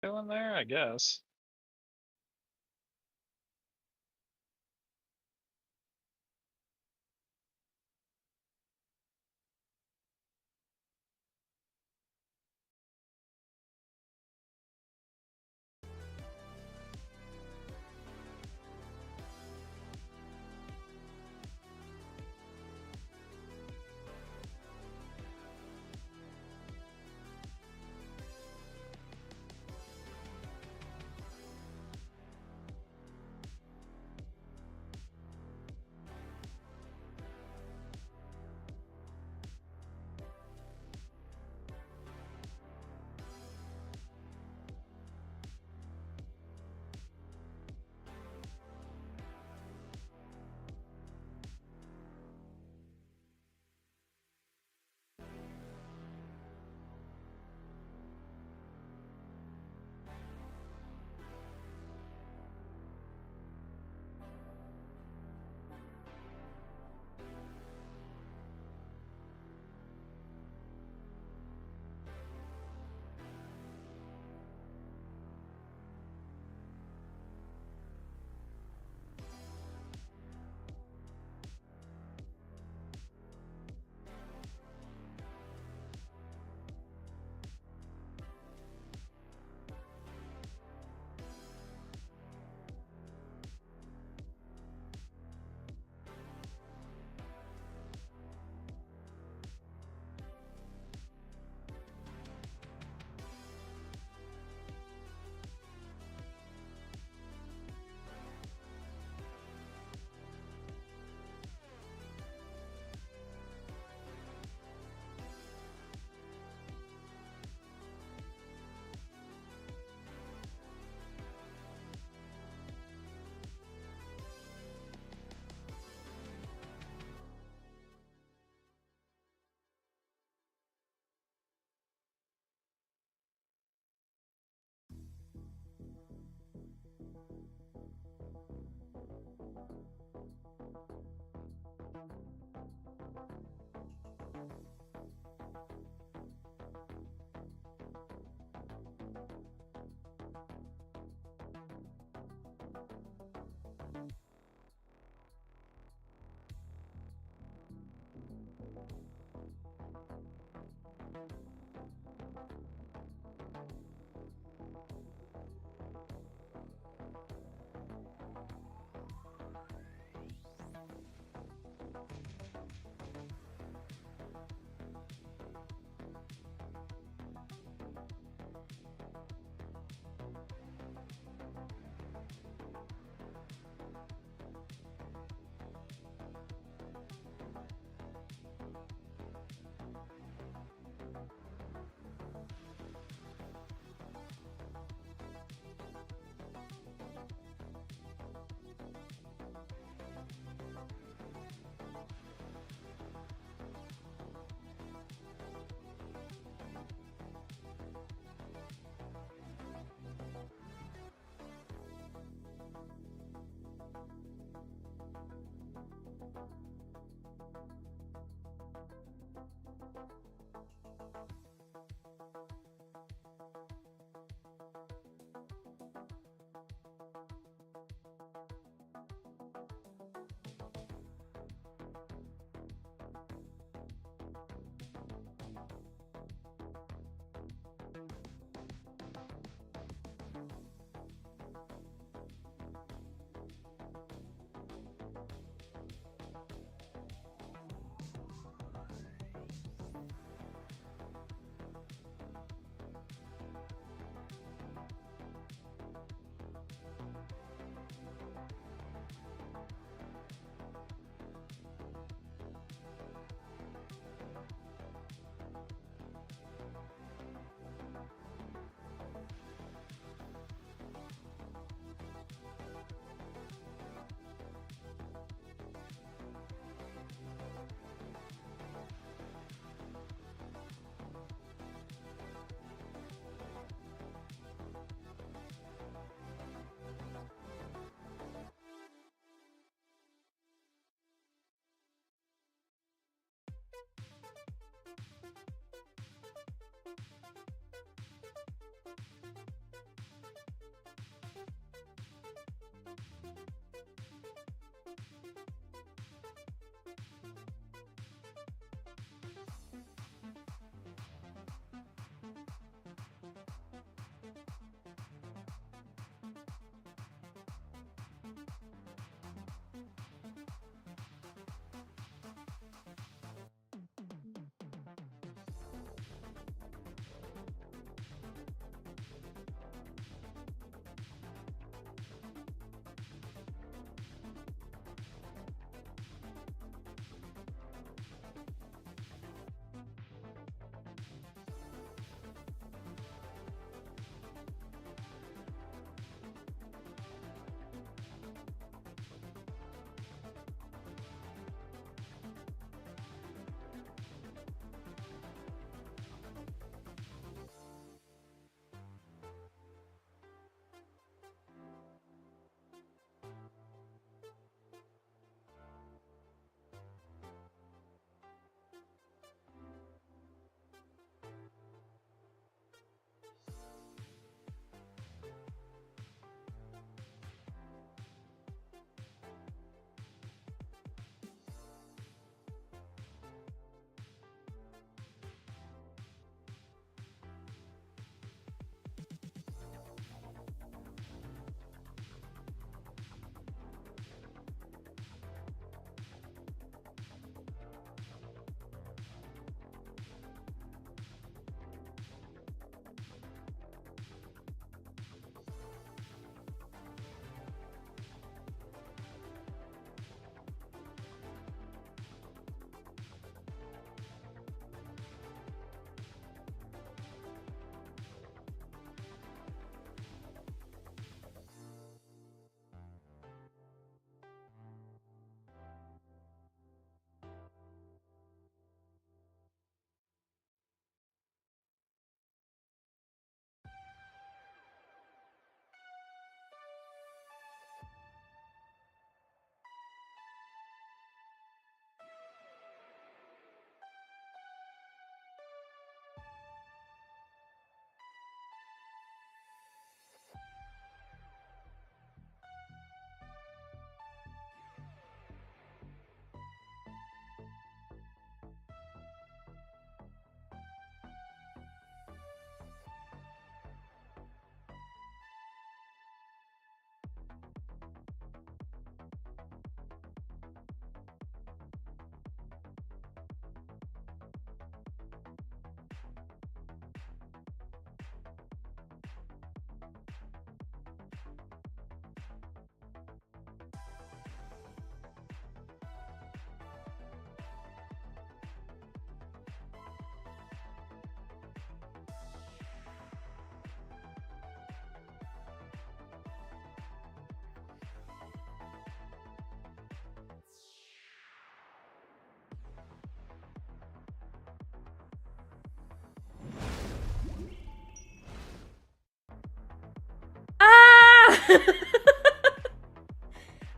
Still in there, I guess.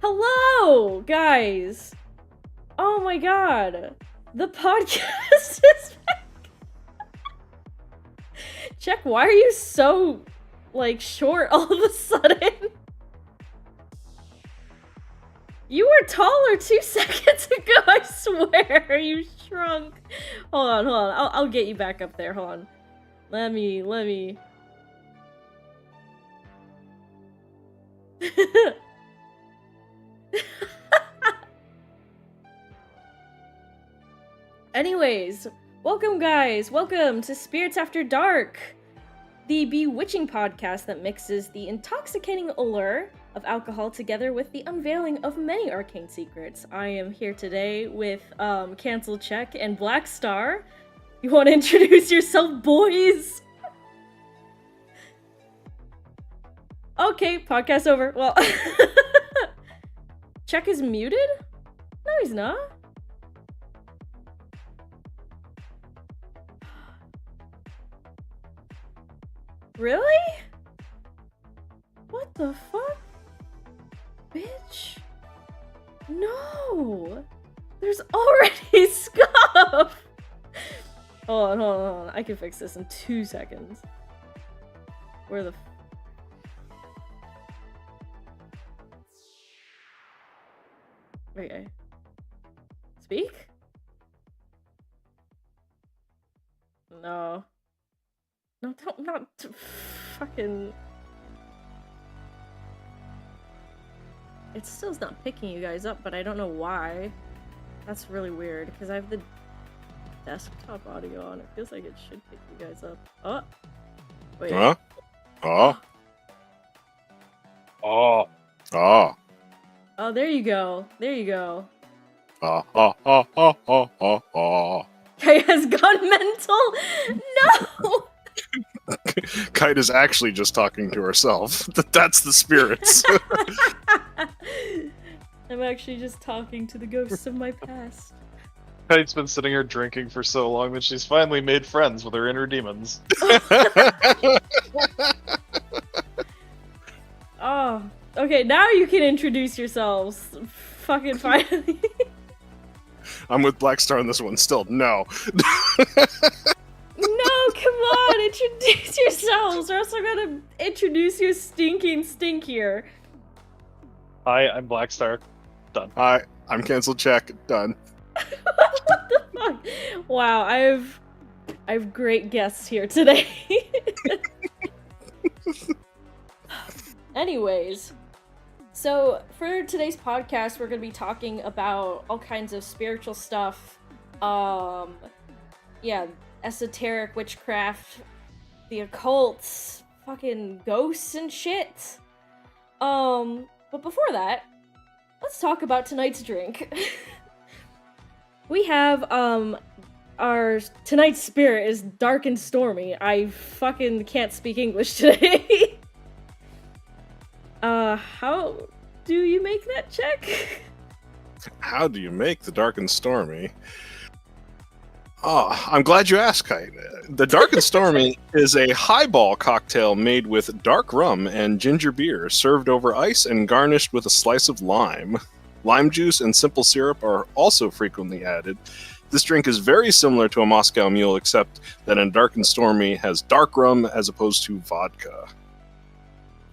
Hello, guys. Oh my god. The podcast is back. Check, why are you so, short all of a sudden? You were taller 2 seconds ago, I swear. You shrunk. Hold on. I'll get you back up there. Hold on. Let me. Anyways, welcome guys. Welcome to Spirits After Dark, the bewitching podcast that mixes the intoxicating allure of alcohol together with the unveiling of many arcane secrets. I am here today with Cancel Check and Black Star. You want to introduce yourself, boys? Okay, podcast over. Well, Check is muted? No, he's not. Really? What the fuck? Bitch. No! There's already scuff! Hold on. I can fix this in 2 seconds. Where the Okay. Speak? No. No, not fucking... It still's not picking you guys up, but I don't know why. That's really weird, because I have the desktop audio on. It feels like it should pick you guys up. Oh! Wait. Huh? Oh. Oh. Oh. Oh, there you go. There you go. Oh. Kite has gone mental? No! Kite is actually just talking to herself. That's the spirits. I'm actually just talking to the ghosts of my past. Kite's been sitting here drinking for so long that she's finally made friends with her inner demons. Oh, okay, now you can introduce yourselves. Fucking finally. I'm with Black Star on this one still. No. No, come on, introduce yourselves, or else I'm gonna introduce your stinking stink here. Hi, I'm Blackstar. Done. Hi, I'm Cancel Check. Done. What the fuck? Wow, I have great guests here today. Anyways, so for today's podcast, we're gonna be talking about all kinds of spiritual stuff. Yeah, esoteric witchcraft, the occult, fucking ghosts and shit. But before that, let's talk about tonight's drink. We have, our tonight's spirit is dark and stormy. I fucking can't speak English today. How do you make that check? How do you make the dark and stormy? Oh, I'm glad you asked, Kite. The Dark and Stormy is a highball cocktail made with dark rum and ginger beer, served over ice and garnished with a slice of lime. Lime juice and simple syrup are also frequently added. This drink is very similar to a Moscow Mule, except that in Dark and Stormy has dark rum as opposed to vodka.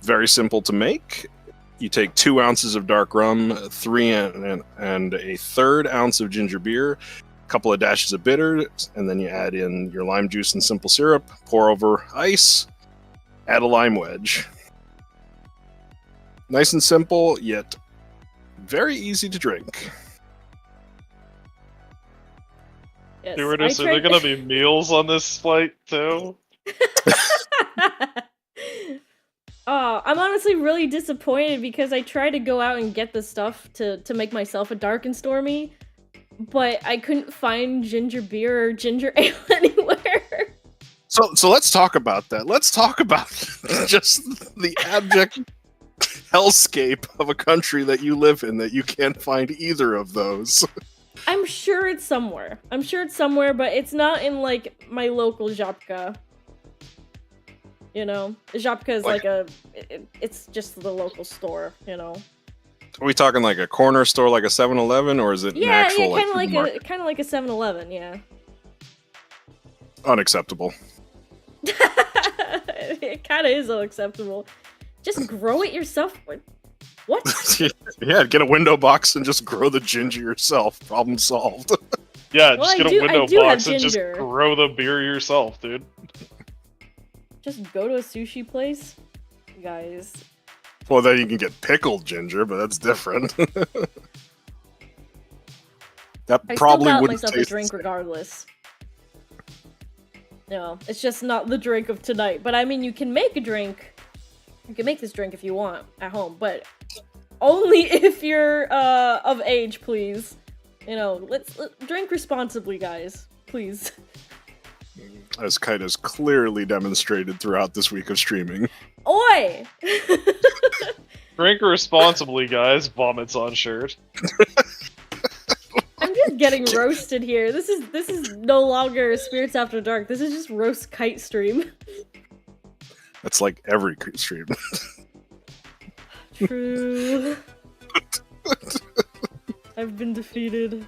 Very simple to make. You take 2 ounces of dark rum, 3 and a third ounce of ginger beer, couple of dashes of bitter, and then you add in your lime juice and simple syrup, pour over ice, add a lime wedge. Nice and simple, yet very easy to drink. Yes, Stewardess, are there gonna be meals on this flight too? Oh, I'm honestly really disappointed because I tried to go out and get the stuff to make myself a dark and stormy, but I couldn't find ginger beer or ginger ale anywhere. So let's talk about that. Let's talk about just the abject hellscape of a country that you live in that you can't find either of those. I'm sure it's somewhere. But it's not in, my local Żabka. You know, Żabka is like it's just the local store. You know. Are we talking like a corner store, like a 7-Eleven, or is it an actual kind of supermarket? like a 7-Eleven. Yeah. Unacceptable. It kind of is unacceptable. Just grow it yourself. What? Yeah, get a window box and just grow the ginger yourself. Problem solved. Yeah, Well, just get a window box and just grow the beer yourself, dude. Just go to a sushi place, guys. Well, then you can get pickled ginger, but that's different. That I probably still got wouldn't myself a taste drink regardless. No, it's just not the drink of tonight. But I mean, you can make a drink. You can make this drink if you want at home, but only if you're of age, please. You know, let's drink responsibly, guys. Please. as Kite has clearly demonstrated throughout this week of streaming. Oi! Drink responsibly, guys. Vomits on shirt. I'm just getting roasted here. This is no longer Spirits After Dark. This is just roast Kite stream. That's like every stream. True. I've been defeated.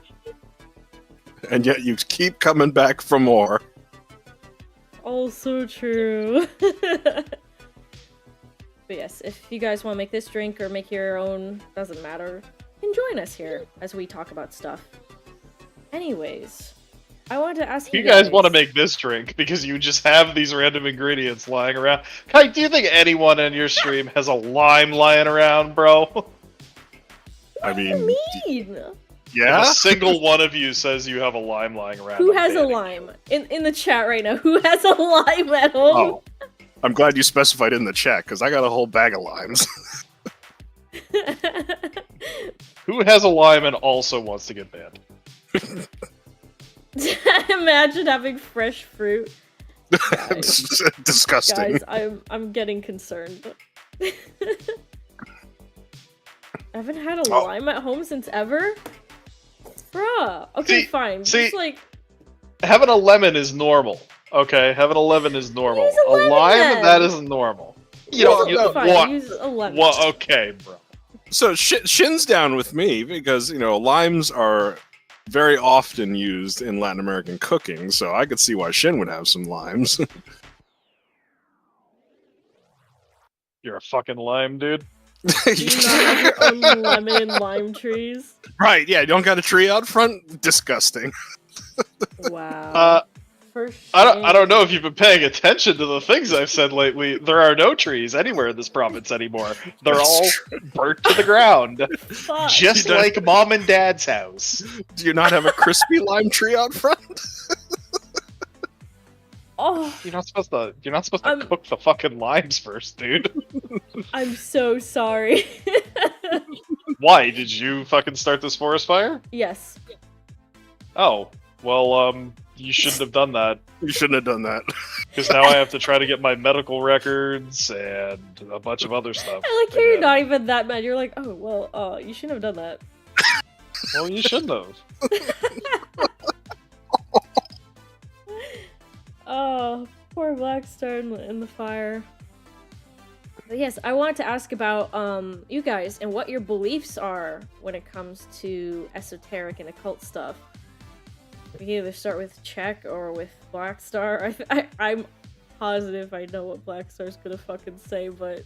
And yet you keep coming back for more. Also true. But yes, if you guys want to make this drink or make your own, doesn't matter, you can join us here as we talk about stuff. Anyways, I wanted to ask you guys want to make this drink because you just have these random ingredients lying around. Kite, do you think anyone in your stream has a lime lying around, bro? I mean, yeah. If a single one of you says you have a lime lying around. Who has a lime in the chat right now? Who has a lime at home? Oh, I'm glad you specified in the chat because I got a whole bag of limes. Who has a lime and also wants to get banned? Imagine having fresh fruit. It's disgusting. Guys, I'm getting concerned. I haven't had a lime at home since ever? Bruh. Okay, fine. See, just like... having a lemon is normal. Okay, having a lemon is normal. Use a a lemon, lime, then. that isn't normal. You don't Use a lemon. Well, okay, bro. So Shin's down with me because, you know, limes are very often used in Latin American cooking, so I could see why Shin would have some limes. You're a fucking lime, dude. Do you not have your own lemon and lime trees? Right, yeah, you don't got a tree out front? Disgusting. Wow. I don't know if you've been paying attention to the things I've said lately. There are no trees anywhere in this province anymore. They're all burnt to the ground. Fuck. Just like mom and dad's house. Do you not have a crispy lime tree out front? Oh, You're not supposed to cook the fucking limes first, dude. I'm so sorry. Why? Did you fucking start this forest fire? Yes. Oh, well, you shouldn't have done that. You shouldn't have done that. Because now I have to try to get my medical records and a bunch of other stuff. I like how you're not even that mad. You're like, oh, well, you shouldn't have done that. Well, you shouldn't have. Oh, poor Blackstar in the fire. But yes, I wanted to ask about you guys and what your beliefs are when it comes to esoteric and occult stuff. We can either start with Czech or with Blackstar. I'm positive I know what Blackstar's gonna fucking say, but...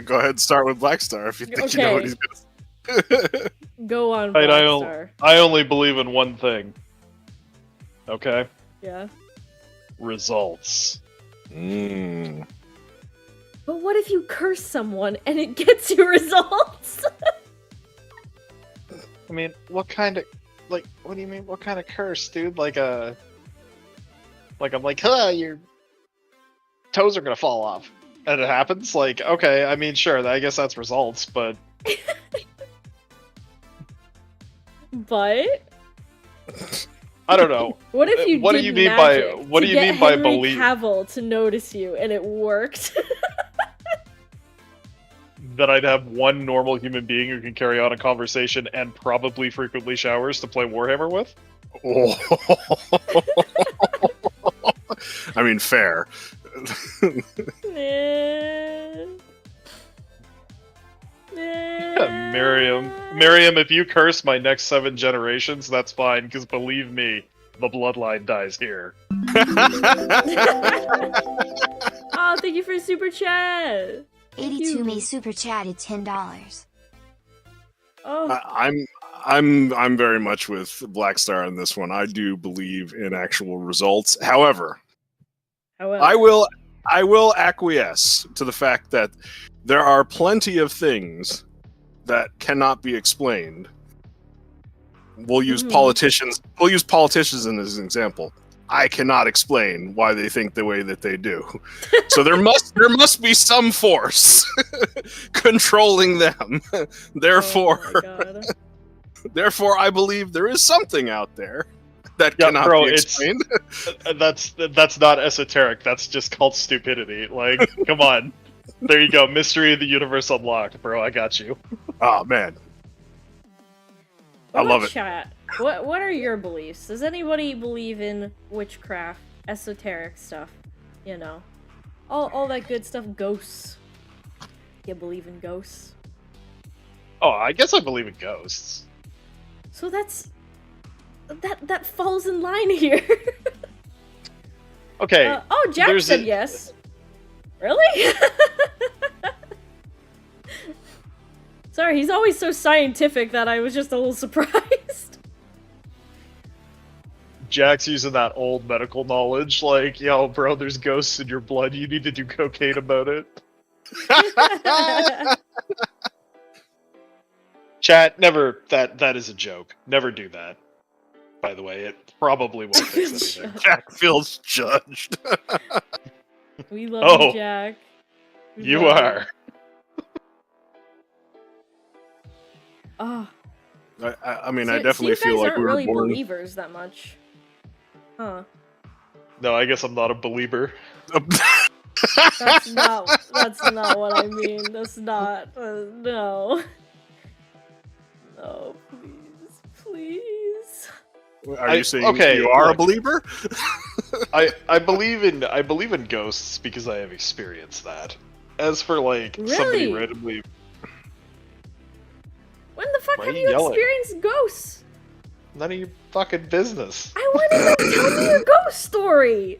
Go ahead and start with Blackstar if you think you know what he's gonna say. Go on, Blackstar. I only believe in one thing. Okay? Yeah? Results. Mm. But what if you curse someone and it gets you results? I mean, what kind of... Like, what do you mean? What kind of curse, dude? Like I'm like, your toes are gonna fall off. And it happens? Like, okay, I mean, sure, I guess that's results, but... But... I don't know. What if you what did do you mean magic by what to do you get mean by Henry believe? Cavill to notice you and it worked? That I'd have one normal human being who can carry on a conversation and probably frequently showers to play Warhammer with? Oh. I mean, fair. Miriam, if you curse my next 7 generations, that's fine, because believe me, the bloodline dies here. Oh, thank you for super chat. 82 May super chatted $10. Oh, I'm very much with Blackstar on this one. I do believe in actual results. However, I will acquiesce to the fact that there are plenty of things that cannot be explained. We'll use politicians. We'll use politicians as an example. I cannot explain why they think the way that they do. So there must be some force controlling them. Therefore, I believe there is something out there that cannot be explained. That's not esoteric. That's just called stupidity. Like, come on. There you go. Mystery of the universe unlocked, bro. I got you. Oh man, I love it. Chat. What are your beliefs? Does anybody believe in witchcraft, esoteric stuff? You know, all that good stuff. Ghosts. You believe in ghosts? Oh, I guess I believe in ghosts. So that falls in line here. Okay. Jack said yes. Really? Sorry, he's always so scientific that I was just a little surprised. Jack's using that old medical knowledge, like, yo, bro, there's ghosts in your blood, you need to do cocaine about it. Chat, never, that is a joke. Never do that. By the way, it probably won't fix anything. Jack feels judged. We love you, Jack. You are. Oh. I mean, I definitely feel like we were really born believers that much. Huh. No, I guess I'm not a believer. That's not what I mean. That's not. No. No, please. Are you saying you are a believer? I believe in ghosts because I have experienced that. As for somebody randomly. When the fuck have you experienced ghosts? None of your fucking business. I want to know. Tell me your ghost story.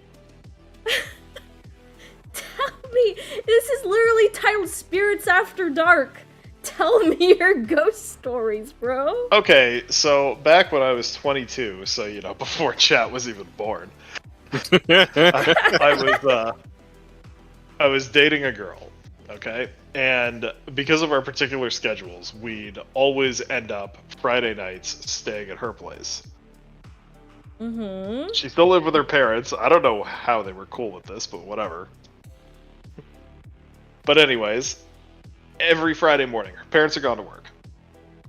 Tell me. This is literally titled Spirits After Dark. Tell me your ghost stories, bro. Okay, so back when I was 22, so before chat was even born, I was dating a girl, okay? And because of our particular schedules, we'd always end up Friday nights staying at her place. Mm-hmm. She still lived with her parents. I don't know how they were cool with this, but whatever. But anyways, every Friday morning, her parents are gone to work.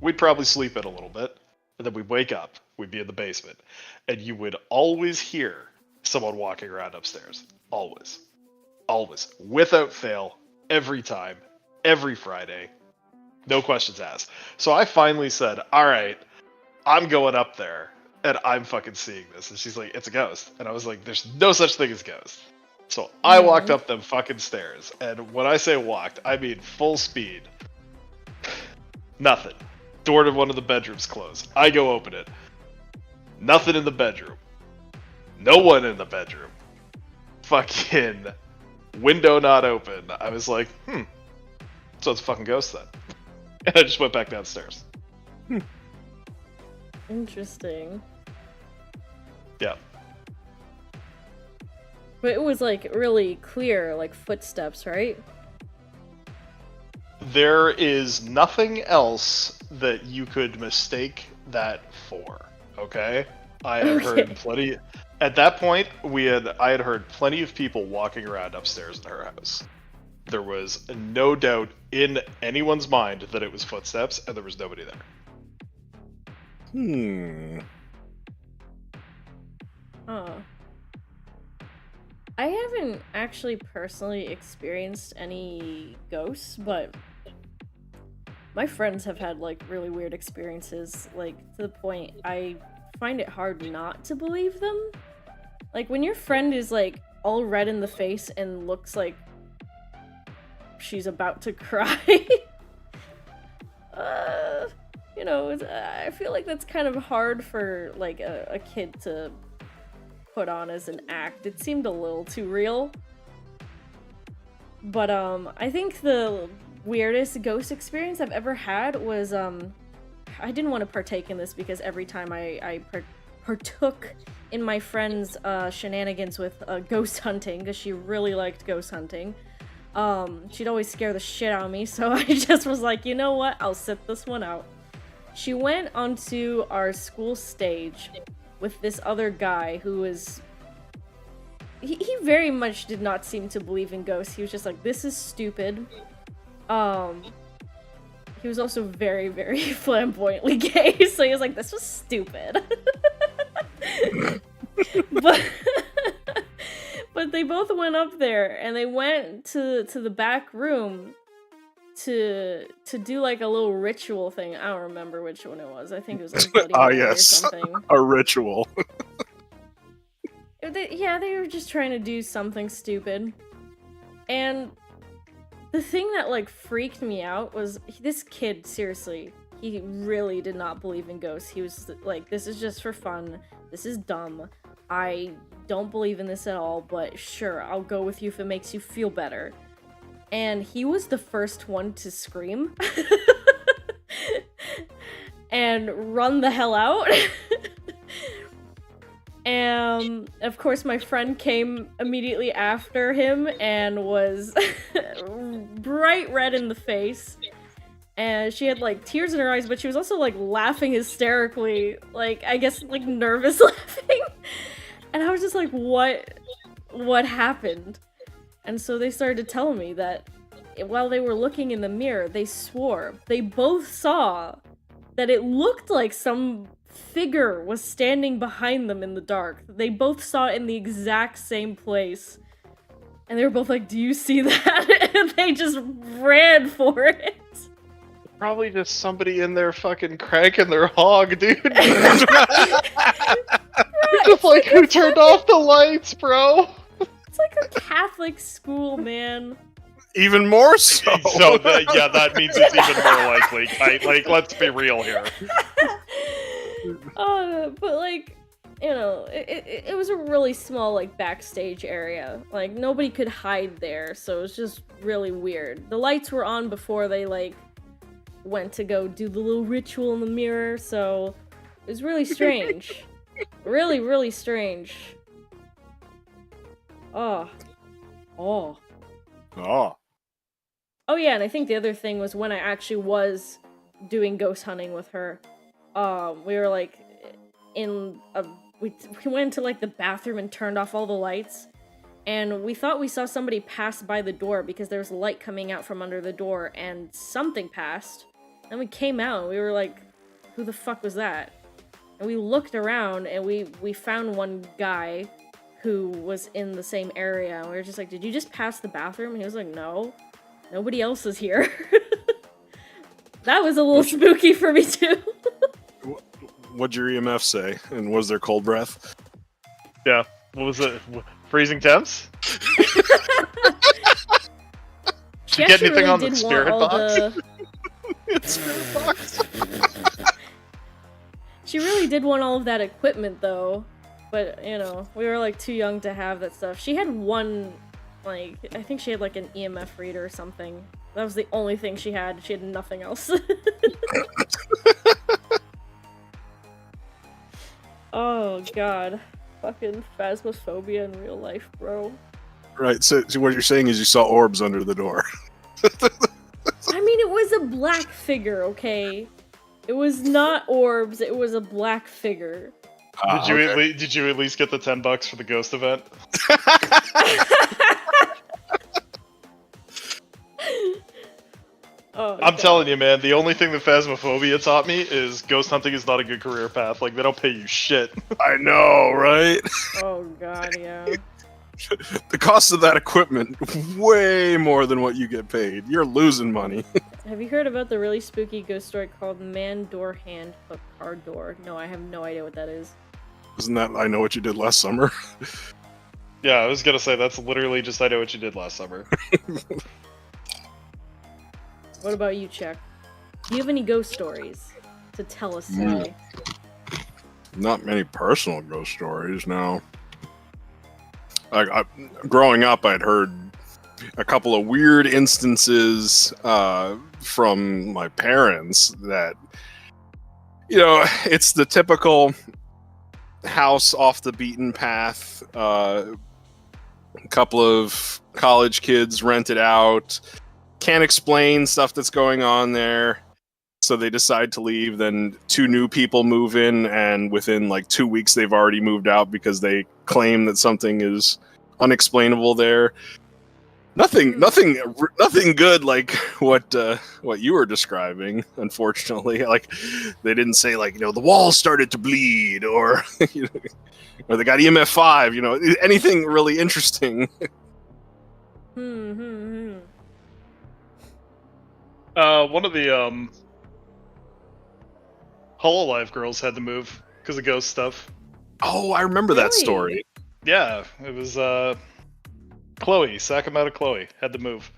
We'd probably sleep in a little bit, and then we'd wake up. We'd be in the basement, and you would always hear someone walking around upstairs. Always. Always. Without fail. Every time. Every Friday. No questions asked. So I finally said, alright, I'm going up there, and I'm fucking seeing this. And she's like, it's a ghost. And I was like, there's no such thing as ghost. So I walked up them fucking stairs, and when I say walked, I mean full speed. Nothing. Door to one of the bedrooms closed. I go open it. Nothing in the bedroom. No one in the bedroom. Fucking window not open. I was like, so it's a fucking ghost then. And I just went back downstairs. Interesting. Yeah. But it was really clear, footsteps, right? There is nothing else that you could mistake that for, okay? I had heard plenty... At that point, I had heard plenty of people walking around upstairs in her house. There was no doubt in anyone's mind that it was footsteps, and there was nobody there. Huh. I haven't actually personally experienced any ghosts, but my friends have had really weird experiences, to the point I find it hard not to believe them. When your friend is all red in the face and looks like she's about to cry. You know, I feel like that's kind of hard for, like, a kid to put on as an act. It seemed a little too real. But, I think the weirdest ghost experience I've ever had was, I didn't want to partake in this because every time I partook in my friend's, shenanigans with, ghost hunting, because she really liked ghost hunting, she'd always scare the shit out of me, so I just was like, you know what, I'll sit this one out. She went onto our school stage with this other guy who was... He very much did not seem to believe in ghosts. He was just like, this is stupid. He was also very, very flamboyantly gay, so he was like, this was stupid. But they both went up there, and they went to the back room to do like a little ritual thing. I don't remember which one it was. I think it was like Bloody Mary or something. A ritual. They were just trying to do something stupid. And the thing that like freaked me out was this kid, seriously, he really did not believe in ghosts. He was like, this is just for fun. This is dumb. I don't believe in this at all, but sure, I'll go with you if it makes you feel better. And he was the first one to scream and run the hell out. And of course my friend came immediately after him and was bright red in the face. And she had like tears in her eyes, but she was also like laughing hysterically, like I guess like nervous laughing. And I was just like, what happened? And so they started to tell me that while they were looking in the mirror, they swore they both saw that it looked like some figure was standing behind them in the dark. They both saw it in the exact same place. And they were both like, do you see that? And they just ran for it. Probably just somebody in there fucking cranking their hog, dude. Just like, who turned off the lights, bro? It's like a Catholic school, man. Even more so. So, that means it's even more likely. Like, let's be real here. But like, you know, it was a really small, like, backstage area. Like, nobody could hide there, so it was just really weird. The lights were on before they, like, went to go do the little ritual in the mirror, so it was really strange. Really, really strange. Oh, yeah, and I think the other thing was when I actually was doing ghost hunting with her, we were, like, we went to, like, the bathroom and turned off all the lights, and we thought we saw somebody pass by the door because there was light coming out from under the door, and something passed. Then we came out, and we were like, who the fuck was that? And we looked around, and we found one guy who was in the same area, and we were just like, did you just pass the bathroom? And he was like, no. Nobody else is here. That was a little spooky for me, too. What'd your EMF say? And was there cold breath? Yeah. What was it? Freezing temps? Did you get anything on the spirit box? Spirit box. She really did want all of that equipment, though. But, you know, we were, like, too young to have that stuff. She had one, like, I think she had, like, an EMF reader or something. That was the only thing she had. She had nothing else. Oh, God. Fucking phasmophobia in real life, bro. Right, so what you're saying is you saw orbs under the door. I mean, it was a black figure, okay? It was not orbs, it was a black figure. Did you at least get the $10 for the ghost event? I'm telling you, man, the only thing that Phasmophobia taught me is ghost hunting is not a good career path. Like, they don't pay you shit. I know, right? Oh, God, yeah. The cost of that equipment, way more than what you get paid. You're losing money. Have you heard about the really spooky ghost story called Man Door Hand Hook Car Door? No, I have no idea what that is. Isn't that I Know What You Did Last Summer? Yeah, I was gonna say that's literally just I know what you did last summer. What about you, Chuck? Do you have any ghost stories to tell us today? Not many personal ghost stories, no. Growing up, I'd heard a couple of weird instances from my parents that, it's the typical house off the beaten path. A couple of college kids rent it out, can't explain stuff that's going on there. So they decide to leave. Then 2 new people move in, and within like 2 weeks, they've already moved out because they claim that something is unexplainable there. Nothing good like what you were describing. Unfortunately, like they didn't say like the walls started to bleed or or they got EMF5. Anything really interesting. One of the Hololive girls had to move because of ghost stuff. Oh, I remember that story. Yeah, it was Chloe, Sakamoto Chloe, had to move.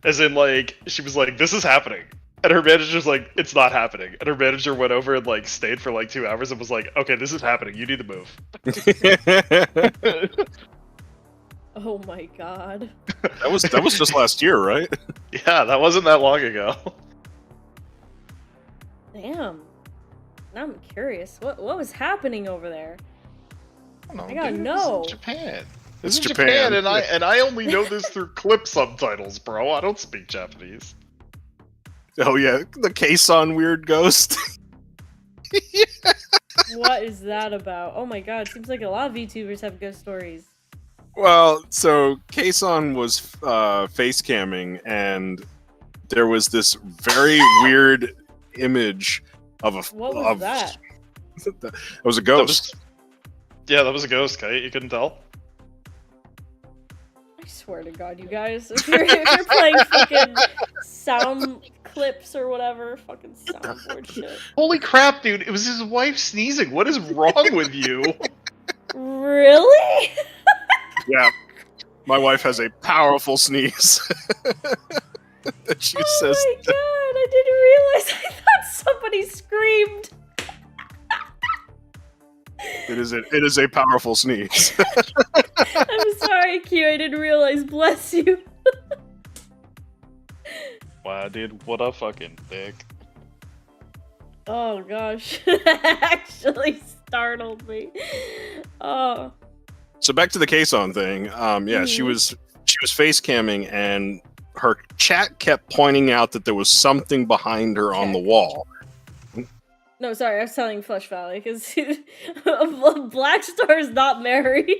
As in, like, she was like, this is happening. And her manager's like, it's not happening. And her manager went over and, like, stayed for, like, 2 hours and was like, okay, this is happening. You need to move. Oh my god. That was just last year, right? Yeah, that wasn't that long ago. Damn. Now I'm curious. What was happening over there? I gotta know. This is Japan. It's This is Japan. and I only know this through clip subtitles, bro. I don't speak Japanese. Oh yeah, the Kason weird ghost. What is that about? Oh my god, seems like a lot of VTubers have ghost stories. Well, so Kason was face camming, and there was this very weird image of a. What was that? It was a ghost. That was a ghost, Kate. You couldn't tell? I swear to God, you guys, if you're playing fucking sound clips or whatever, fucking soundboard shit. Holy crap, dude! It was his wife sneezing. What is wrong with you? Really? Yeah, my wife has a powerful sneeze. She says. Oh my god! I didn't realize. I thought somebody screamed. It is a powerful sneeze. I'm sorry, Q. I didn't realize. Bless you. Wow, dude, what a fucking dick. Oh gosh, that actually startled me. Oh. So back to the Kason thing. She was face camming, and her chat kept pointing out that there was something behind her on the wall. No, sorry, I was telling Flush Valley because Black Star is not married.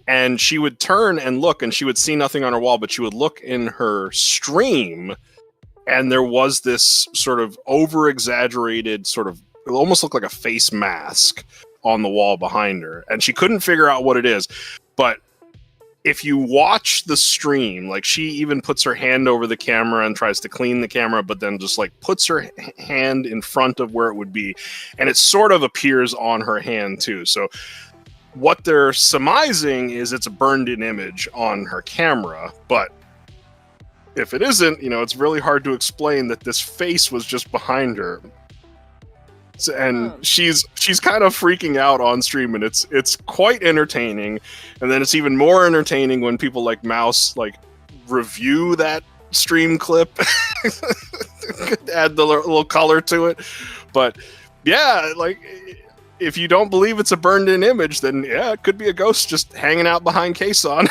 And she would turn and look, and she would see nothing on her wall, but she would look in her stream, and there was this sort of over-exaggerated sort of, it almost looked like a face mask on the wall behind her, and she couldn't figure out what it is. But if you watch the stream, like, she even puts her hand over the camera and tries to clean the camera, but then just like puts her hand in front of where it would be, and it sort of appears on her hand too. So what they're surmising is it's a burned-in image on her camera, but if it isn't, it's really hard to explain that this face was just behind her. So, and she's kind of freaking out on stream, and it's quite entertaining. And then it's even more entertaining when people like Mouse review that stream clip, add the little color to it. But yeah, if you don't believe it's a burned-in image, then yeah, it could be a ghost just hanging out behind Kason.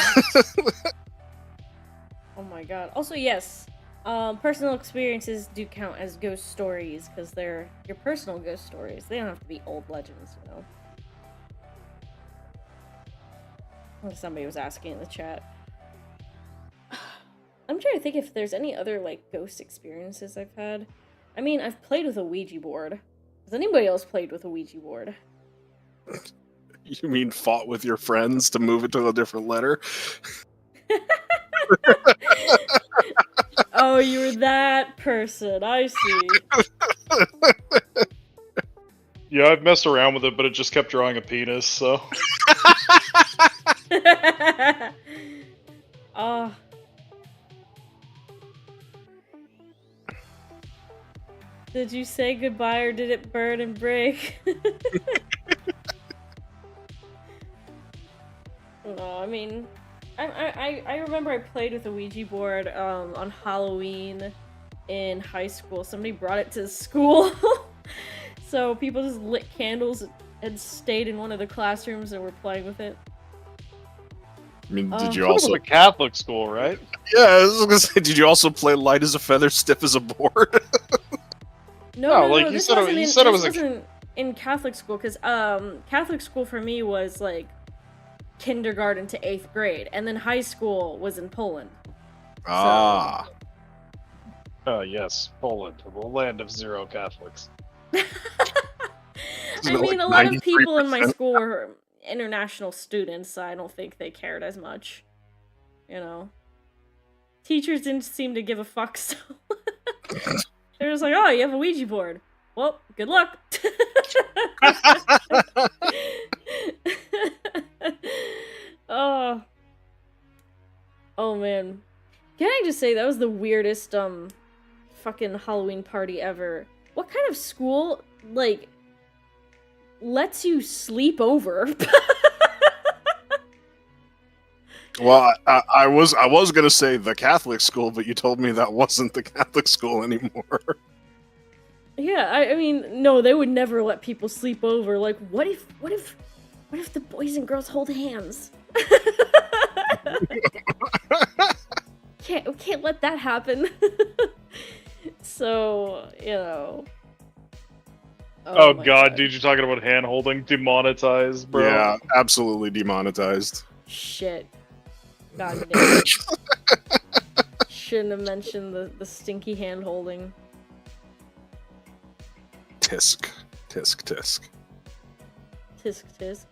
Oh my god. Also, yes, personal experiences do count as ghost stories because they're your personal ghost stories. They don't have to be old legends, Somebody was asking in the chat. I'm trying to think if there's any other ghost experiences I've had. I mean, I've played with a Ouija board. Has anybody else played with a Ouija board? You mean fought with your friends to move it to a different letter? Oh, you were that person. I see. Yeah, I've messed around with it, but it just kept drawing a penis, so... Oh. Did you say goodbye or did it burn and break? No, I mean, I remember I played with a Ouija board on Halloween in high school. Somebody brought it to school. So people just lit candles and stayed in one of the classrooms and were playing with it. I mean, did It you was also? a Catholic school, right? Yeah, I was gonna say, did you also play light as a feather, stiff as a board? No, like, you this said it- wasn't you in, said it this was a- wasn't in Catholic school, because Catholic school for me was like kindergarten to 8th grade, and then high school was in Poland. Ah, Yes, Poland, the land of zero Catholics. I Isn't it mean, like a lot of people in my 93%? school were international students, so I don't think they cared as much. You know? Teachers didn't seem to give a fuck, so... They're just like, oh, you have a Ouija board. Well, good luck. Oh. Oh, man. Can I just say, that was the weirdest, fucking Halloween party ever. What kind of school, like, lets you sleep over? well, I was gonna say the Catholic school, but you told me that wasn't the Catholic school anymore. Yeah, I mean, no, they would never let people sleep over. Like, what if the boys and girls hold hands? Can't let that happen. So, you know. Oh my god, dude, you're talking about hand holding? Demonetized, bro. Yeah, absolutely demonetized. Shit. God damn it. Shouldn't have mentioned the stinky hand holding. Tisk, tisk, tisk. Tisk tisk.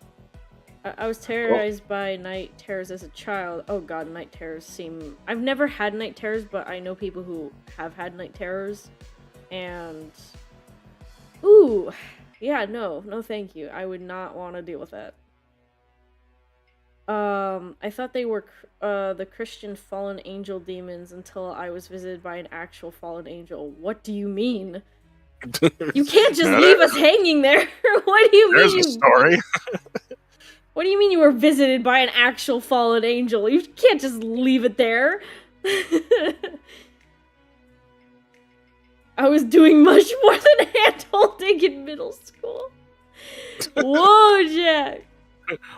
I was terrorized by night terrors as a child. Oh god, night terrors seem... I've never had night terrors, but I know people who have had night terrors. And... Ooh! Yeah, no thank you. I would not want to deal with that. I thought they were the Christian fallen angel demons until I was visited by an actual fallen angel. What do you mean? You can't just leave us hanging there! What do you mean? There's a story. What do you mean you were visited by an actual fallen angel? You can't just leave it there. I was doing much more than hand-holding in middle school. Whoa, Jack.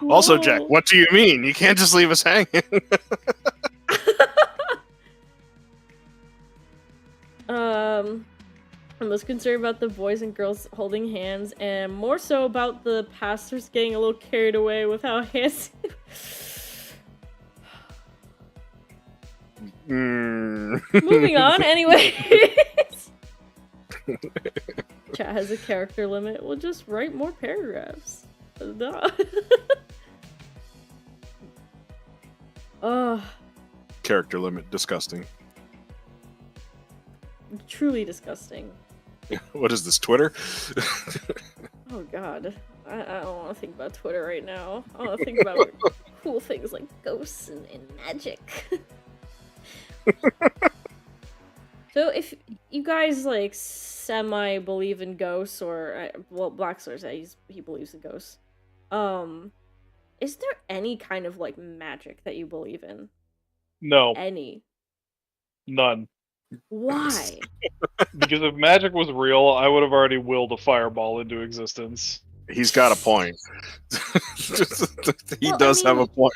Also, Whoa. Jack, what do you mean? You can't just leave us hanging. I'm most concerned about the boys and girls holding hands, and more so about the pastors getting a little carried away with how hands... Moving on, anyways. Chat has a character limit. We'll just write more paragraphs. Duh. Ugh. Character limit, disgusting. Truly disgusting. What is this, Twitter? Oh god. I don't want to think about Twitter right now. I want to think about cool things like ghosts and magic. So if you guys like semi believe in ghosts, or well, Black Star says he believes in ghosts. Is there any kind of like magic that you believe in? No, Any? none. Why? Because if magic was real, I would have already willed a fireball into existence. He's got a point. He Well, does have a mean- point.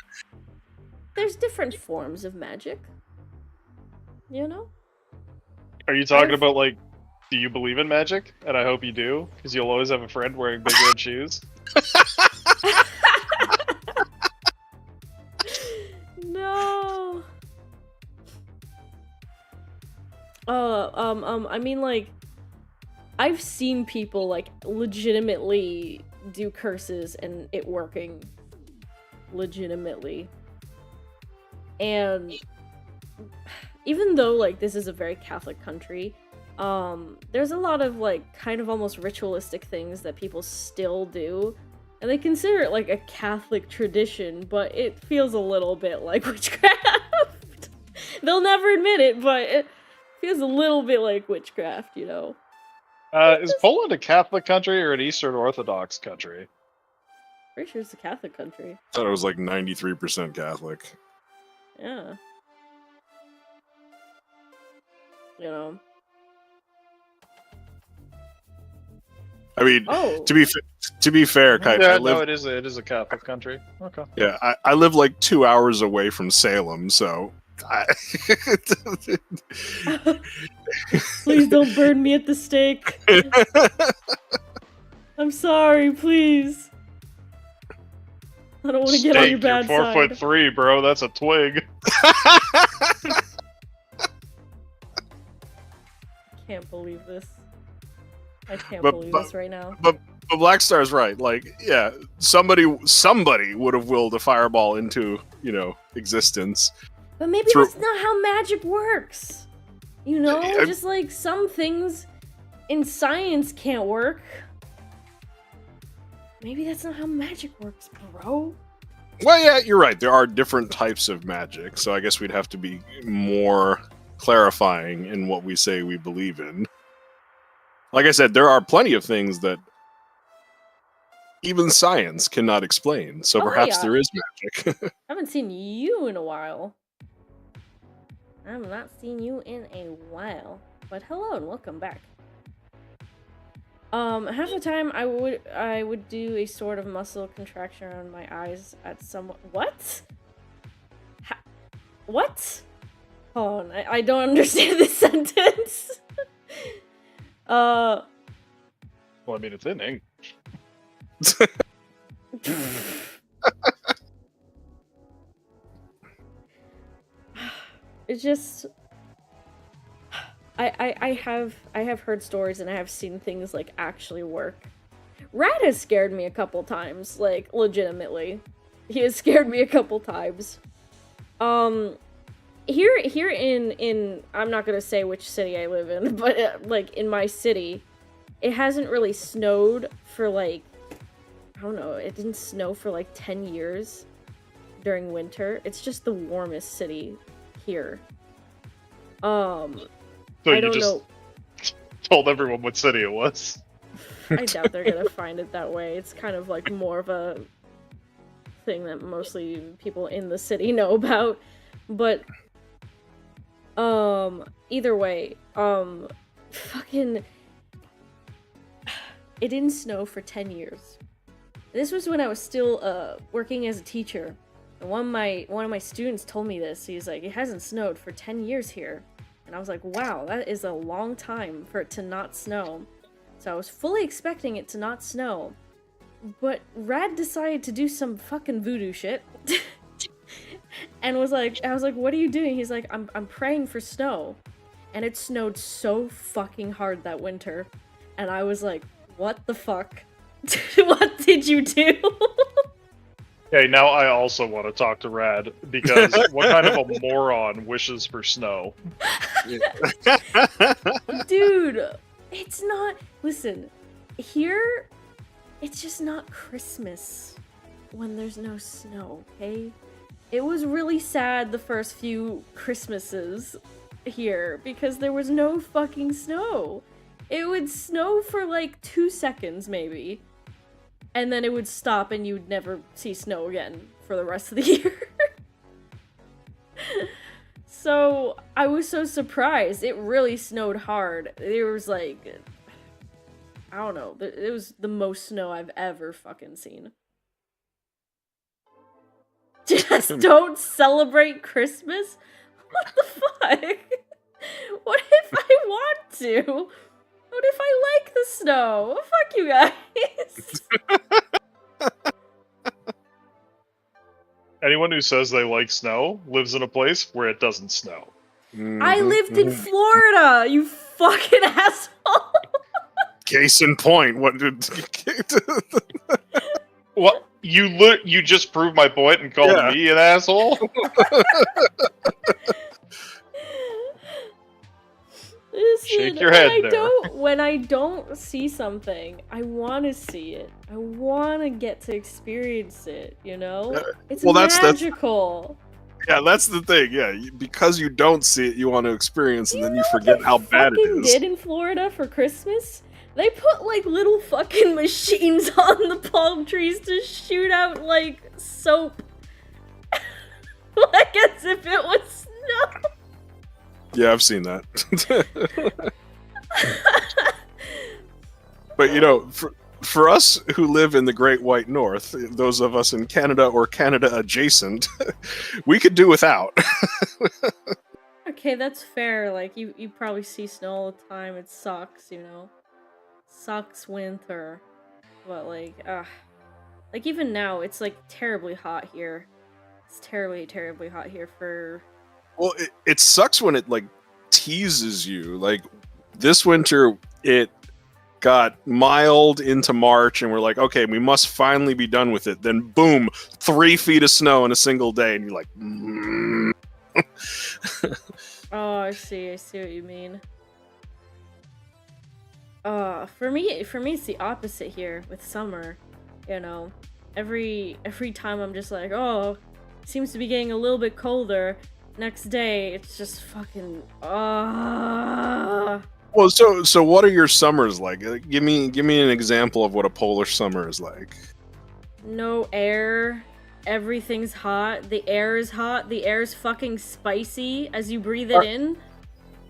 There's different forms of magic. You know? Are you talking I've- about, like, do you believe in magic? And I hope you do, because you'll always have a friend wearing big red shoes. No. I mean, like, I've seen people, like, legitimately do curses and it working. Legitimately. And even though, like, this is a very Catholic country, there's a lot of like kind of almost ritualistic things that people still do, and they consider it like a Catholic tradition, but it feels a little bit like witchcraft. They'll never admit it, but it feels a little bit like witchcraft, you know. Is Poland a Catholic country or an Eastern Orthodox country? Pretty sure it's a Catholic country. I thought it was like 93% Catholic. Yeah. You know. I mean, Oh. to be fair, Kite, Yeah, I live, no, it is a Catholic country. Okay. yeah, I live like 2 hours away from Salem, so Please don't burn me at the stake. I'm sorry, please. I don't want to get on your bad you're side. 4'3", bro. That's a twig. Can't believe this. I can't But- believe but- this right now. But Black Star's right. Like, yeah, somebody would have willed a fireball into, existence. But maybe through- that's not how magic works. You know, I- just like some things in science can't work. Maybe that's not how magic works, bro. Well, yeah, you're right. There are different types of magic, so I guess we'd have to be more clarifying in what we say we believe in. Like I said, there are plenty of things that even science cannot explain, so Oh, perhaps yeah. there is magic. I haven't seen you in a while. I have not seen you in a while. But hello and welcome back. Half the time I would do a sort of muscle contraction around my eyes at some what? What? Hold on, I don't understand this sentence. Well, I mean, it's in English. It's just I have heard stories and I have seen things like actually work. Rat has scared me a couple times, like legitimately. He has scared me a couple times. Here in I'm not gonna say which city I live in, but like in my city, it hasn't really snowed for like, I don't know, it didn't snow for like 10 years during winter. It's just the warmest city here. So I you don't just know. told everyone what city it was. I doubt they're gonna find it that way. It's kind of like more of a thing that mostly people in the city know about. But either way, fucking it didn't snow for 10 years. This was when I was still working as a teacher. And one of my students told me this. He's like, it hasn't snowed for 10 years here. And I was like, wow, that is a long time for it to not snow. So I was fully expecting it to not snow. But Rad decided to do some fucking voodoo shit. And I was like, what are you doing? He's like, I'm praying for snow. And it snowed so fucking hard that winter. And I was like, what the fuck? What did you do? Okay, now I also want to talk to Rad, because what kind of a moron wishes for snow? Dude, it's not. Listen, here, it's just not Christmas when there's no snow, okay? It was really sad the first few Christmases here because there was no fucking snow. It would snow for like 2 seconds, maybe. And then it would stop and you'd never see snow again for the rest of the year. So, I was so surprised. It really snowed hard. There was like, I don't know, it was the most snow I've ever fucking seen. Just don't celebrate Christmas? What the fuck? What if I want to? What if I like the snow? Fuck you guys. Anyone who says they like snow lives in a place where it doesn't snow. I lived in Florida, you fucking asshole. Case in point. What did? What? You just proved my point and called Yeah. me an asshole? This Shake your head there. When I don't see something, I want to see it. I want to get to experience it, you know? It's magical. That's the thing. Yeah, because you don't see it, you want to experience, and then you forget how bad it is. Did in Florida for Christmas? They put like little fucking machines on the palm trees to shoot out like soap, like as if it was snow. Yeah, I've seen that. But you know, for us who live in the Great White North, those of us in Canada or Canada adjacent, we could do without. Okay, that's fair. Like, you probably see snow all the time. It sucks, you know? Sucks winter. But, like even now, it's, like, terribly hot here. It's terribly, terribly hot here for... Well, it sucks when it, like, teases you. Like, this winter, it got mild into March, and we're like, okay, we must finally be done with it. Then, boom, 3 feet of snow in a single day, and you're like, Oh, I see what you mean. For me, it's the opposite here with summer. You know, every time I'm just like, oh, seems to be getting a little bit colder. Next day, it's just fucking Well, so what are your summers like? Give me an example of what a Polish summer is like. No air. Everything's hot. The air is hot. The air is fucking spicy as you breathe it in.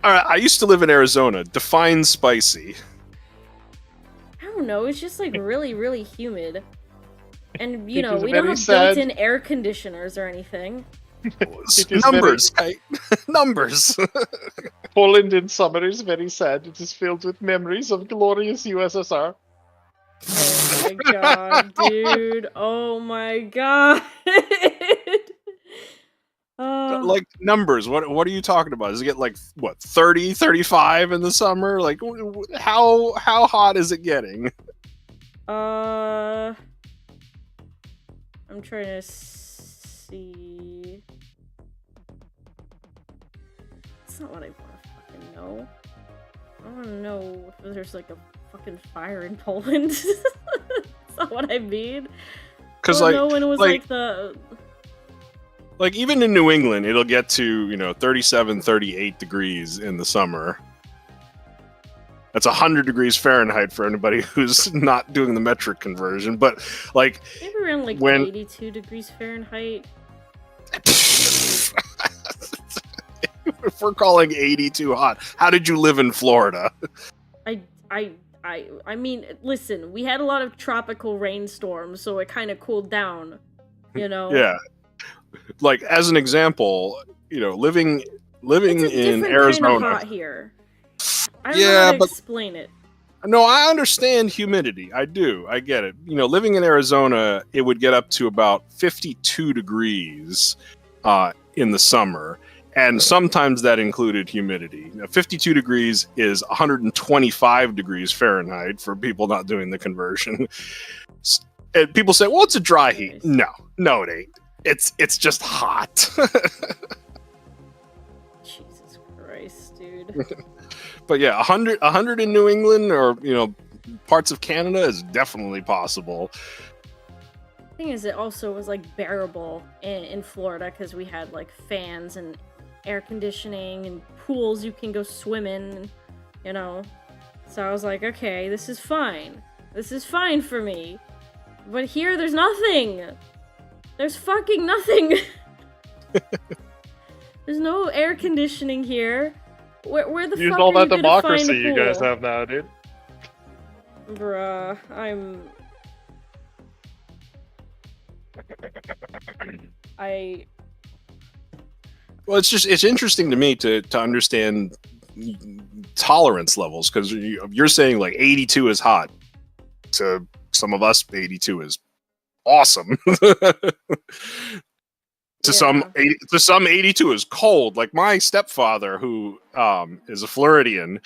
Alright, I used to live in Arizona. Define spicy. I don't know. It's just like really, really humid. And, you know, is we don't very have sad. built-in air conditioners or anything. Numbers, Kate. Numbers. Poland in summer is very sad. It is filled with memories of glorious USSR. Oh my god, dude. Oh my god. Like numbers, what are you talking about? Does it get like what 30, 35 in the summer? Like how hot is it getting? I'm trying to see. That's not what I want to fucking know. I want to know if there's like a fucking fire in Poland. That's not what I mean. Because like, no one was like the. Like, even in New England, it'll get to, 37, 38 degrees in the summer. That's 100 degrees Fahrenheit for anybody who's not doing the metric conversion. But, like... Maybe around, like, 82 degrees Fahrenheit. If we're calling 82 hot, how did you live in Florida? I mean, listen, we had a lot of tropical rainstorms, so it kind of cooled down, you know? Yeah. Like, as an example, living in Arizona. Kind of hot here. I don't know how to explain it. No, I understand humidity. I do. I get it. Living in Arizona, it would get up to about 52 degrees in the summer. And sometimes that included humidity. Now, 52 degrees is 125 degrees Fahrenheit for people not doing the conversion. And people say, well, it's a dry heat. No, it ain't. It's just hot. Jesus Christ, dude. But yeah, 100 in New England or, parts of Canada is definitely possible. The thing is, it also was, like, bearable in Florida because we had, like, fans and air conditioning and pools you can go swim in, So I was like, okay, this is fine. This is fine for me. But here, there's nothing. There's fucking nothing. There's no air conditioning here. Where the Use fuck all are that you gonna find democracy a you guys pool? have now, dude. Bruh, Well, it's interesting to me to understand tolerance levels, because you're saying like 82 is hot. To some of us, 82 is awesome. Some 82 is cold. Like my stepfather, who is a Floridian,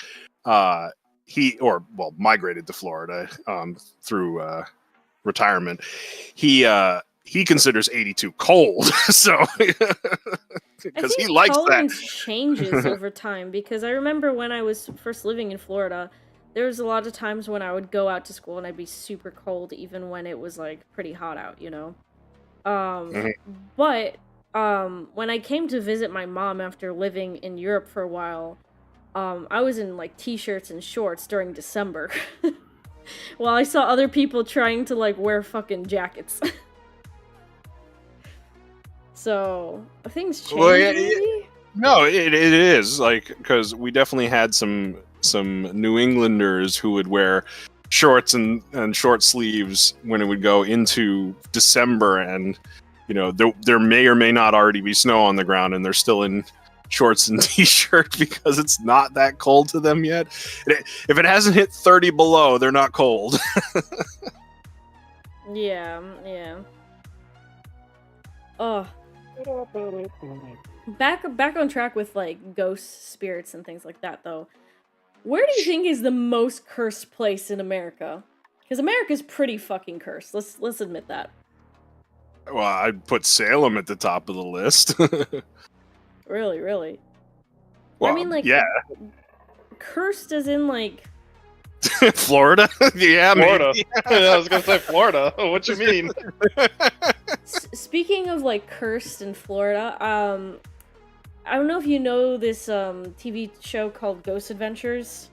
migrated to Florida through retirement. He considers 82 cold. So because he likes that. Tolerance changes over time, because I remember when I was first living in Florida, there was a lot of times when I would go out to school and I'd be super cold even when it was like pretty hot out, you know? But when I came to visit my mom after living in Europe for a while, I was in like t-shirts and shorts during December. While I saw other people trying to like wear fucking jackets. So, things change, Well, maybe? No, it is like, because we definitely had some New Englanders who would wear shorts and short sleeves when it would go into December, and you know there may or may not already be snow on the ground, and they're still in shorts and t-shirt because it's not that cold to them yet. If it hasn't hit 30 below, they're not cold. Yeah. Oh. Back on track with like ghosts, spirits, and things like that, though. Where do you think is the most cursed place in America? Because America's pretty fucking cursed. Let's admit that. Well, I'd put Salem at the top of the list. Really. Well, I mean, like, yeah. Cursed as in like Florida? Yeah, Florida. maybe. I was gonna say Florida. What you mean? Speaking of like cursed in Florida, I don't know if you know this TV show called Ghost Adventures.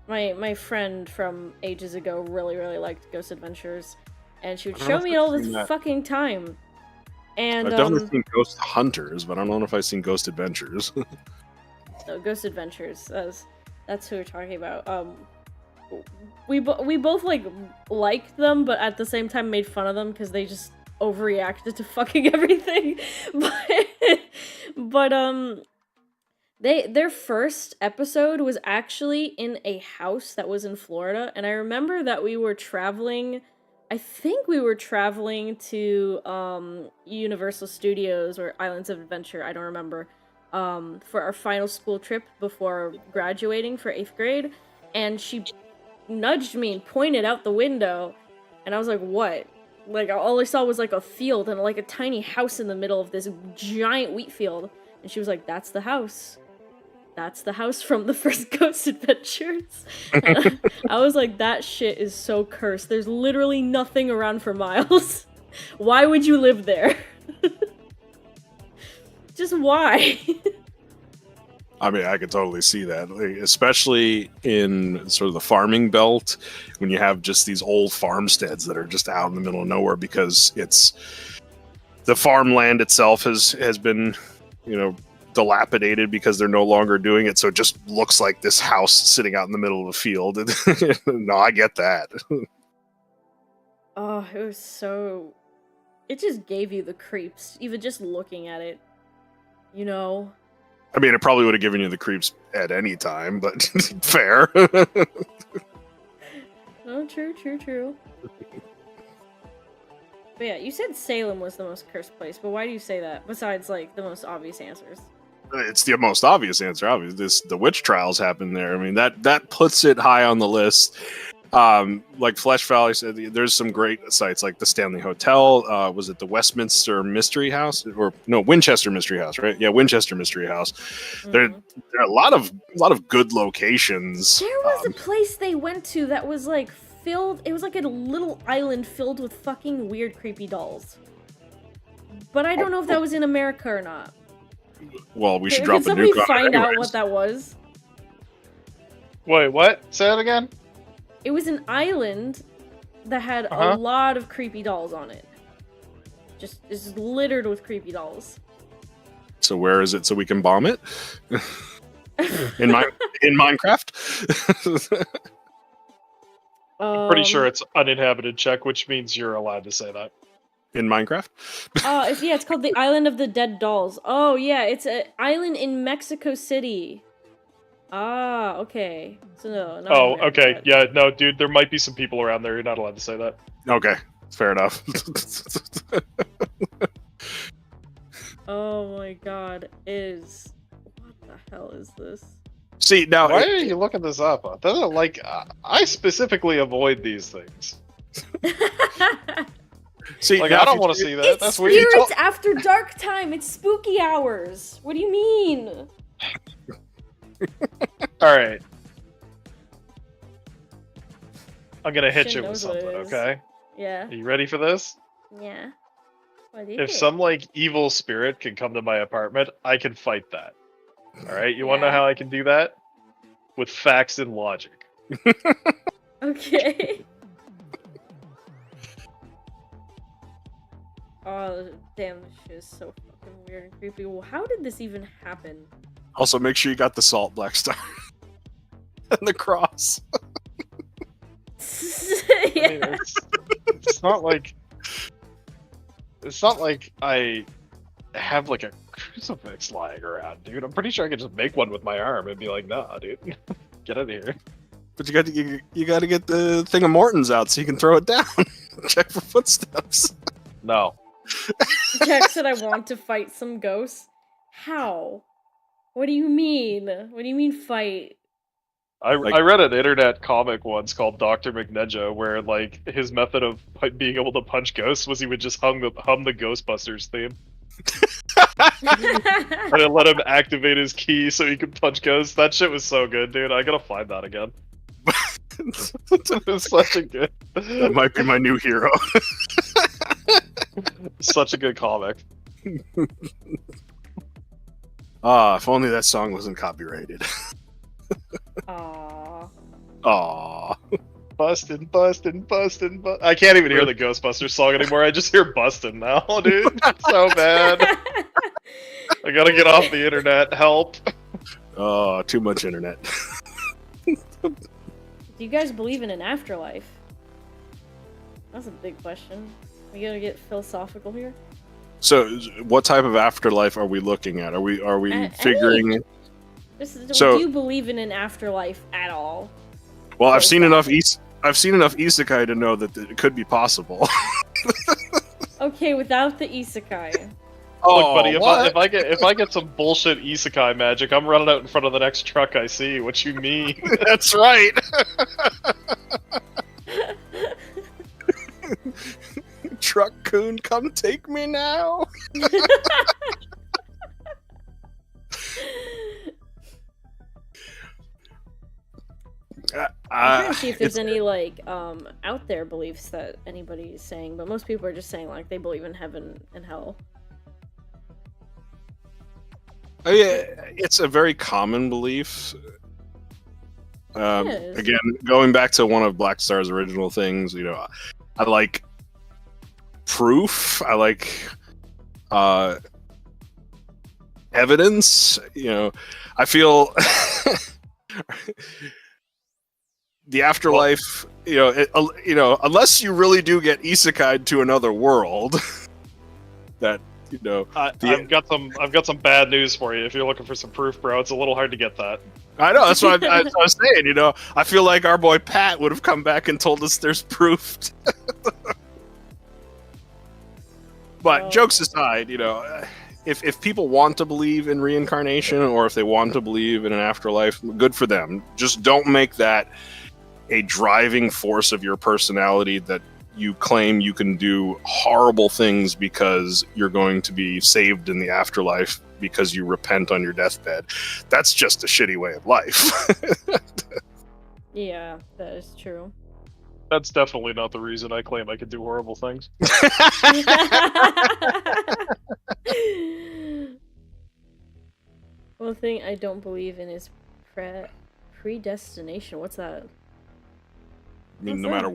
My friend from ages ago really liked Ghost Adventures, and she would show me it all the fucking time. And I've definitely seen Ghost Hunters, but I don't know if I've seen Ghost Adventures. No, Ghost Adventures. That's who we're talking about. We both like liked them, but at the same time made fun of them because they just overreacted to fucking everything. But their first episode was actually in a house that was in Florida, and I remember that we were traveling. I think we were traveling to Universal Studios or Islands of Adventure. I don't remember. For our final school trip before graduating for 8th grade, and she nudged me and pointed out the window, and I was like, what? Like, all I saw was like a field and like a tiny house in the middle of this giant wheat field, and she was like, that's the house. That's the house from the first Ghost Adventures. And I was like, that shit is so cursed. There's literally nothing around for miles. Why would you live there? Just why? I mean, I could totally see that, like, especially in sort of the farming belt, when you have just these old farmsteads that are just out in the middle of nowhere because it's the farmland itself has been, you know, dilapidated because they're no longer doing it, so it just looks like this house sitting out in the middle of a field. No, I get that. Oh, it was so... It just gave you the creeps, even just looking at it. You know? I mean, it probably would have given you the creeps at any time, but fair. Oh, true. But yeah, you said Salem was the most cursed place, but why do you say that, besides, like, the most obvious answers? It's the most obvious answer. Obviously, the witch trials happened there. I mean, that puts it high on the list. Like Flesh Valley said, there's some great sites like the Stanley Hotel. Was it the Westminster Mystery House, or no, Winchester Mystery House? Right? Yeah, Winchester Mystery House. Mm. There are a lot of good locations. There was a place they went to that was like filled. It was like a little island filled with fucking weird, creepy dolls. But I don't know if that was in America or not. Well, we should Can drop a somebody nuke on it find out anyways. what that was? Wait, what? Say that again? It was an island that had Uh-huh. a lot of creepy dolls on it. Just littered with creepy dolls. So where is it so we can bomb it? in Minecraft? Pretty sure it's uninhabited, check, which means you're allowed to say that. In Minecraft? It's called the Island of the Dead Dolls. Oh yeah, it's an island in Mexico City. Ah, okay. So no. Not Oh, America, okay. but- Yeah, no, dude, there might be some people around there. You're not allowed to say that. Okay, fair enough. Oh my god, what the hell is this? See, now Why are you looking this up? I specifically avoid these things. See, Like, now I if don't you- want to see that. It's That's weird. spirits after dark time. It's spooky hours. What do you mean? All right. I'm gonna hit Shin you with knows what it something, is. okay? Yeah. Are you ready for this? Yeah. What do you If do? some like evil spirit can come to my apartment, I can fight that. All right, you want to know Yeah. how I can do that? With facts and logic. Okay. Oh, damn, this shit is so fucking weird and creepy. Well, how did this even happen? Also, make sure you got the salt, Black Star, and the cross. I Yeah. mean, it's not like I have like a crucifix lying around, dude. I'm pretty sure I could just make one with my arm and be like, nah, dude, get out of here. But you got to get the thing of Morton's out so you can throw it down. Check for footsteps. No. Jack said I want to fight some ghosts. How? What do you mean? What do you mean fight? I Like- read an internet comic once called Dr. McNedja, where like his method of being able to punch ghosts was he would just hum the Ghostbusters theme, and it let him activate his key so he could punch ghosts. That shit was so good, dude. I gotta find that again. It was such a good, That might be my new hero. such a good comic. Ah, if only that song wasn't copyrighted. Aww. Aw. Bustin'. I can't even hear the Ghostbusters song anymore. I just hear bustin' now, dude. So bad. I gotta get off the internet. Help. Oh, too much internet. Do you guys believe in an afterlife? That's a big question. We gotta get philosophical here. So, what type of afterlife are we looking at? Are we Any. figuring? Do you believe in an afterlife at all? Well, I've seen enough isekai to know that it could be possible. Okay, without the isekai. Oh, Look, buddy, what? if I get some bullshit isekai magic, I'm running out in front of the next truck I see. What you mean? That's right. Truck coon, come take me now. I'm trying to see if there's any like out there beliefs that anybody's saying, but most people are just saying like they believe in heaven and hell. Oh, yeah, it's a very common belief. Yes. Again, going back to one of Black Star's original things, I like proof. I like evidence. I feel the afterlife. Unless you really do get isekai'd to another world, that. I've got some bad news for you. If you're looking for some proof, bro, it's a little hard to get that. I know, that's what I was saying, I feel like our boy Pat would have come back and told us there's proof. But Well- jokes aside, if people want to believe in reincarnation or if they want to believe in an afterlife, good for them. Just don't make that a driving force of your personality that you claim you can do horrible things because you're going to be saved in the afterlife because you repent on your deathbed. That's just a shitty way of life. Yeah, that is true. That's definitely not the reason I claim I can do horrible things. One thing I don't believe in is predestination. What's that? I mean, What's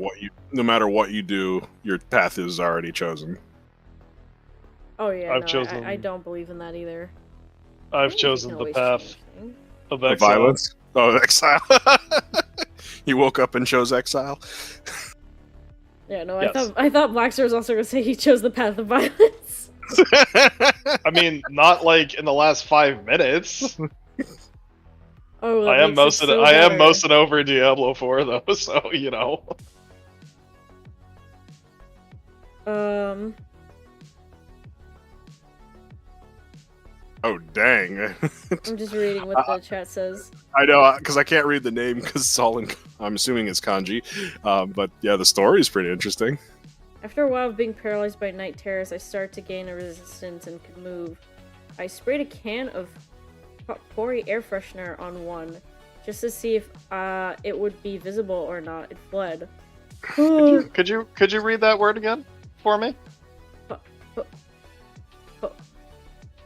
no matter what you do, your path is already chosen. Oh yeah, I've no, chosen- I don't believe in that either. I've I think you chosen can the always path change things. of The exile. violence? Oh, exile. You woke up and chose exile. Yeah, no, Yes. I thought Blackstar was also gonna say he chose the path of violence. I mean, not like in the last 5 minutes. Oh, that I am makes it so I am better. mosing over Diablo 4 though, so Oh, dang. I'm just reading what the chat says. I know, because I can't read the name because it's all in. I'm assuming it's kanji. But yeah, the story is pretty interesting. After a while of being paralyzed by night terrors, I started to gain a resistance and could move. I sprayed a can of potpourri air freshener on one, just to see if it would be visible or not. It fled. Could you read that word again for me?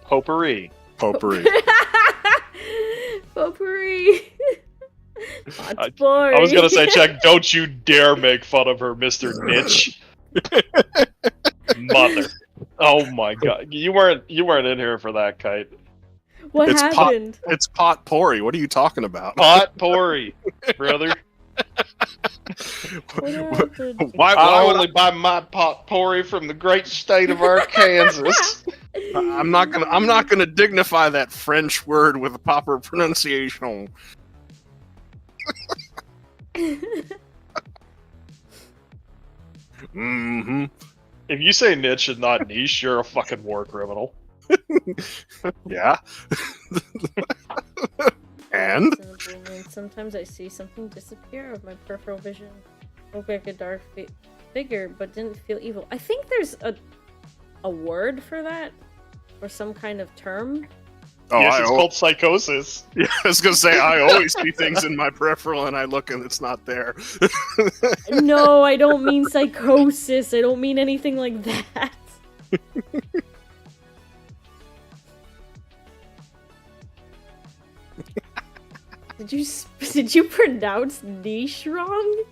Potpourri. Potpourri. Potpourri. I was gonna say, check. Don't you dare make fun of her, Mr. Nitch. Mother. Oh my god. You weren't in here for that, Kite. What happened? It's potpourri. What are you talking about? Potpourri, brother. What happened? I only buy my potpourri from the great state of Arkansas. I'm not gonna dignify that French word with a proper pronunciation. Mm-hmm. If you say niche and not niche, you're a fucking war criminal. Yeah. And? Sometimes I see something disappear of my peripheral vision. Looked like a dark figure, but didn't feel evil. I think there's a word for that, or some kind of term. Oh, yes, it's called psychosis. Yeah, I was gonna say, I always see things in my peripheral and I look and it's not there. No, I don't mean psychosis. I don't mean anything like that. Did you pronounce niche wrong?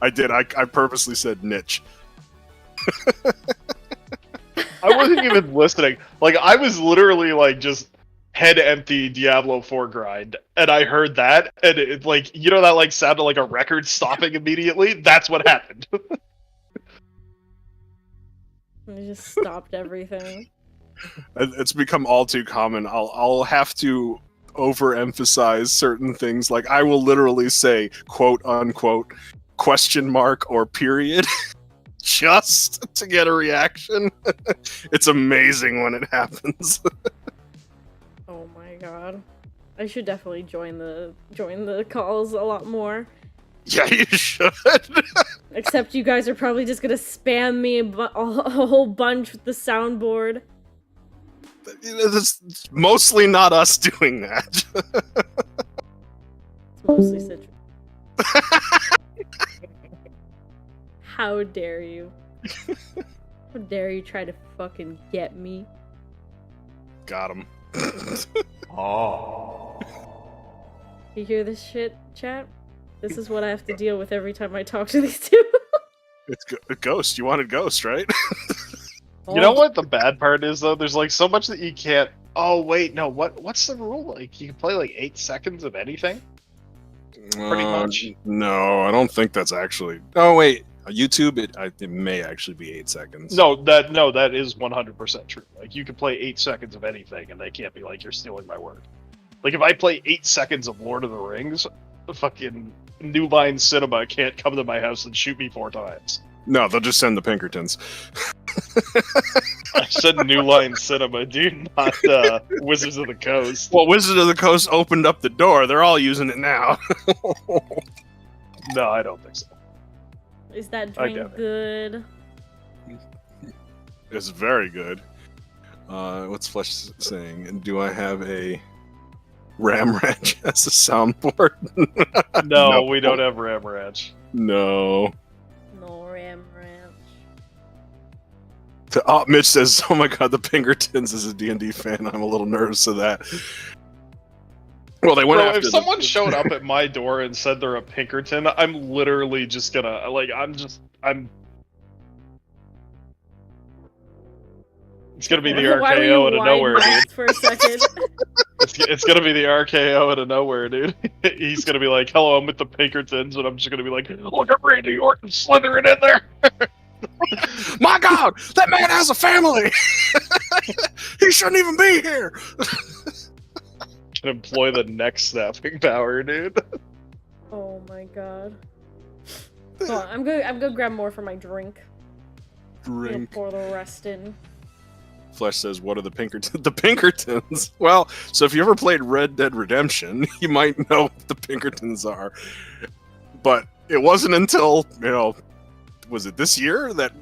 I did. I purposely said niche. I wasn't even listening. Like, I was literally like just head empty Diablo 4 grind, and I heard that, and it like, you know, that like sounded like a record stopping immediately. That's what happened. I just stopped everything. It's become all too common. I'll have to overemphasize certain things. Like, I will literally say quote unquote question mark or period just to get a reaction. It's amazing when it happens. Oh my god. I should definitely join the calls a lot more. Yeah, you should. Except you guys are probably just gonna spam me a whole bunch with the soundboard. It's mostly not us doing that. It's mostly Citron. How dare you? How dare you try to fucking get me? Got him. Oh. You hear this shit, chat? This is what I have to deal with every time I talk to these two. It's Ghost. You wanted Ghost, right? You know what the bad part is, though? There's like so much that you can't... Oh, wait, no, what's the rule? Like, you can play like 8 seconds of anything? Pretty much. No, I don't think that's actually... Oh, wait. YouTube, it may actually be 8 seconds. No, that is 100% true. Like, you can play 8 seconds of anything, and they can't be like, you're stealing my word. Like, if I play 8 seconds of Lord of the Rings, fucking New Line Cinema can't come to my house and shoot me 4 times. No, they'll just send the Pinkertons. I said New Line Cinema, dude, not Wizards of the Coast. Well, Wizards of the Coast opened up the door. They're all using it now. No, I don't think so. Is that drink good? It's very good. What's Flesh saying? And do I have a Ram Ranch as a soundboard? No, we don't have Ram Ranch. No. No Ram Ranch. Oh, Mitch says, "Oh my god, the Pinkertons is a D&D fan. I'm a little nervous of that." Well, they went after if someone showed up at my door and said they're a Pinkerton, I'm literally just gonna, like, It's gonna be the RKO out of nowhere, dude. For a second. It's gonna be the RKO out of nowhere, dude. He's gonna be like, "Hello, I'm with the Pinkertons," and I'm just gonna be like, "Look at Randy Orton slithering in there." My god, that man has a family! He shouldn't even be here! Can employ the neck snapping power, dude. Oh my god. Hold on, I'm gonna grab more for my drink. Drink. Pour the rest in. Flesh says, "What are the Pinkertons?" The Pinkertons? Well, so if you ever played Red Dead Redemption, you might know what the Pinkertons are. But it wasn't until, was it this year that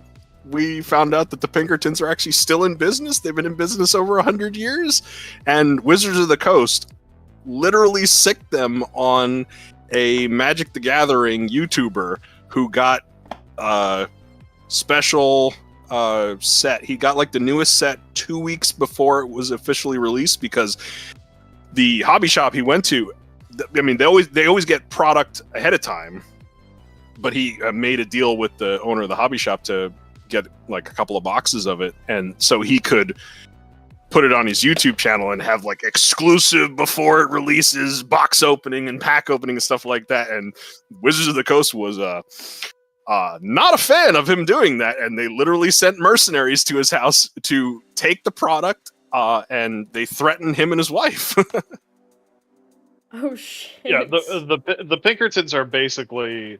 we found out that the Pinkertons are actually still in business. They've been in business over 100 years, and Wizards of the Coast literally sicked them on a Magic the Gathering YouTuber who got a special set. He got like the newest set 2 weeks before it was officially released, because the hobby shop he went to, I mean, they always get product ahead of time, but he made a deal with the owner of the hobby shop to get like a couple of boxes of it, and so he could put it on his YouTube channel and have like exclusive before it releases box opening and pack opening and stuff like that. And Wizards of the Coast was not a fan of him doing that, and they literally sent mercenaries to his house to take the product, and they threatened him and his wife. Oh shit. Yeah, the Pinkertons are basically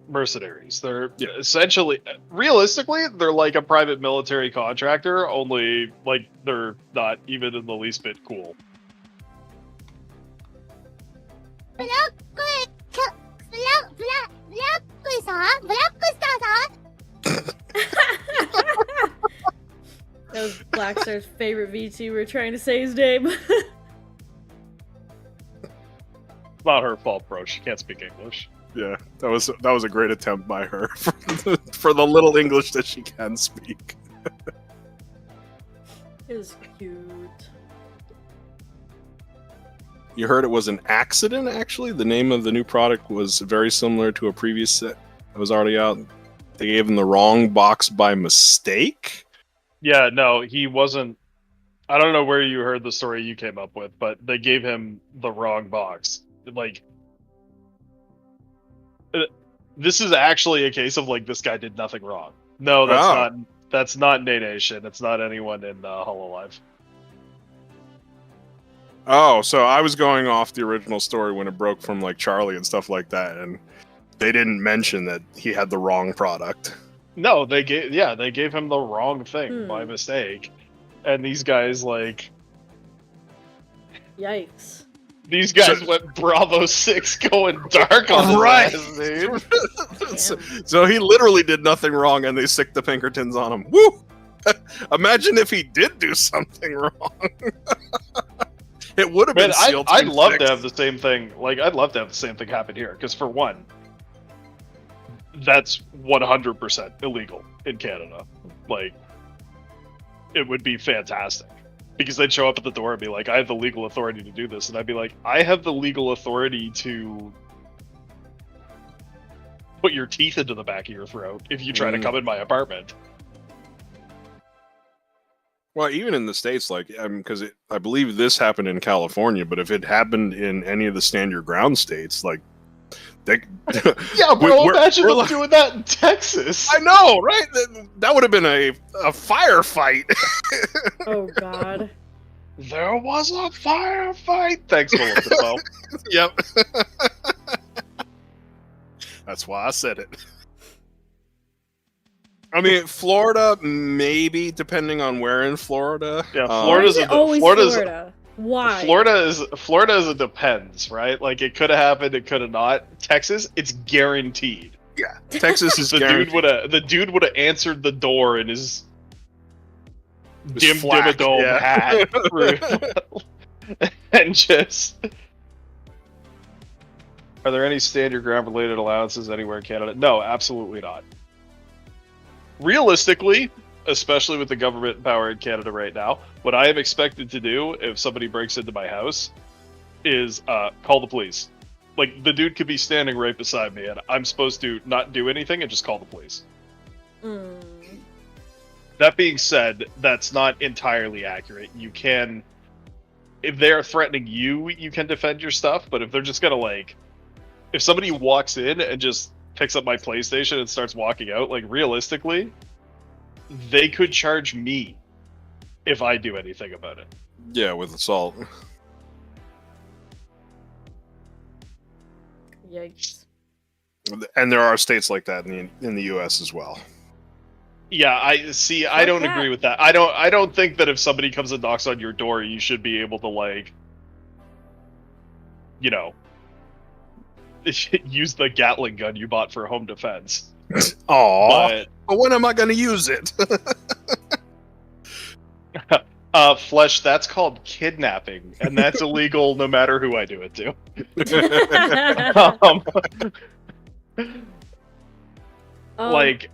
mercenaries. They're essentially, realistically, they're like a private military contractor, only like they're not even in the least bit cool. That was Blackstar's favorite VTuber trying to say his name. It's not her fault, bro. She can't speak English. Yeah, that was a great attempt by her for the little English that she can speak. It was cute. You heard it was an accident, actually? The name of the new product was very similar to a previous set that was already out. They gave him the wrong box by mistake? Yeah, no, he wasn't. I don't know where you heard the story you came up with, but they gave him the wrong box. Like, this is actually a case of like this guy did nothing wrong. No, that's not Nation. It's not anyone in Hololive. Oh, so I was going off the original story when it broke from like Charlie and stuff like that, and they didn't mention that he had the wrong product. No, they gave him the wrong thing by mistake, and these guys like, yikes. These guys went Bravo 6 going dark on his ass, dude. So he literally did nothing wrong, and they sicked the Pinkertons on him. Woo! Imagine if he did do something wrong. It would have been sealed. I'd love to have the same thing. Like, I'd love to have the same thing happen here, because for one, that's 100% illegal in Canada. Like, it would be fantastic. Because they'd show up at the door and be like, I have the legal authority to do this. And I'd be like, I have the legal authority to put your teeth into the back of your throat if you try to come in my apartment. Well, even in the States, like, because I believe this happened in California, but if it happened in any of the stand your ground states, like, they... Yeah, bro, imagine them doing that in Texas. I know, right? That would have been a firefight. Oh, God. There was a firefight. Thanks, Willem Dafoe. Yep. That's why I said it. I mean, Florida, maybe, depending on where in Florida. Yeah, Florida's always Florida. Why? Florida is a depends, right? Like, it could have happened, it could have not. Texas, it's guaranteed. Yeah, Texas is the guaranteed. The dude would have answered the door in his dim-dim-a-dome hat. And just... Are there any stand your ground related allowances anywhere in Canada? No, absolutely not. Realistically, especially with the government power in Canada right now, what I am expected to do if somebody breaks into my house is call the police. Like, the dude could be standing right beside me, and I'm supposed to not do anything and just call the police. That being said, that's not entirely accurate. You can... If they're threatening you, you can defend your stuff, but if they're just gonna, like... If somebody walks in and just picks up my PlayStation and starts walking out, like, realistically, they could charge me if I do anything about it. Yeah, with assault. Yikes. And there are states like that in the U.S. as well. Yeah, I don't agree with that. I don't think that if somebody comes and knocks on your door, you should be able to, like, you know, use the Gatling gun you bought for home defense. Aww. But when am I going to use it? Flesh, that's called kidnapping, and that's illegal no matter who I do it to. Like,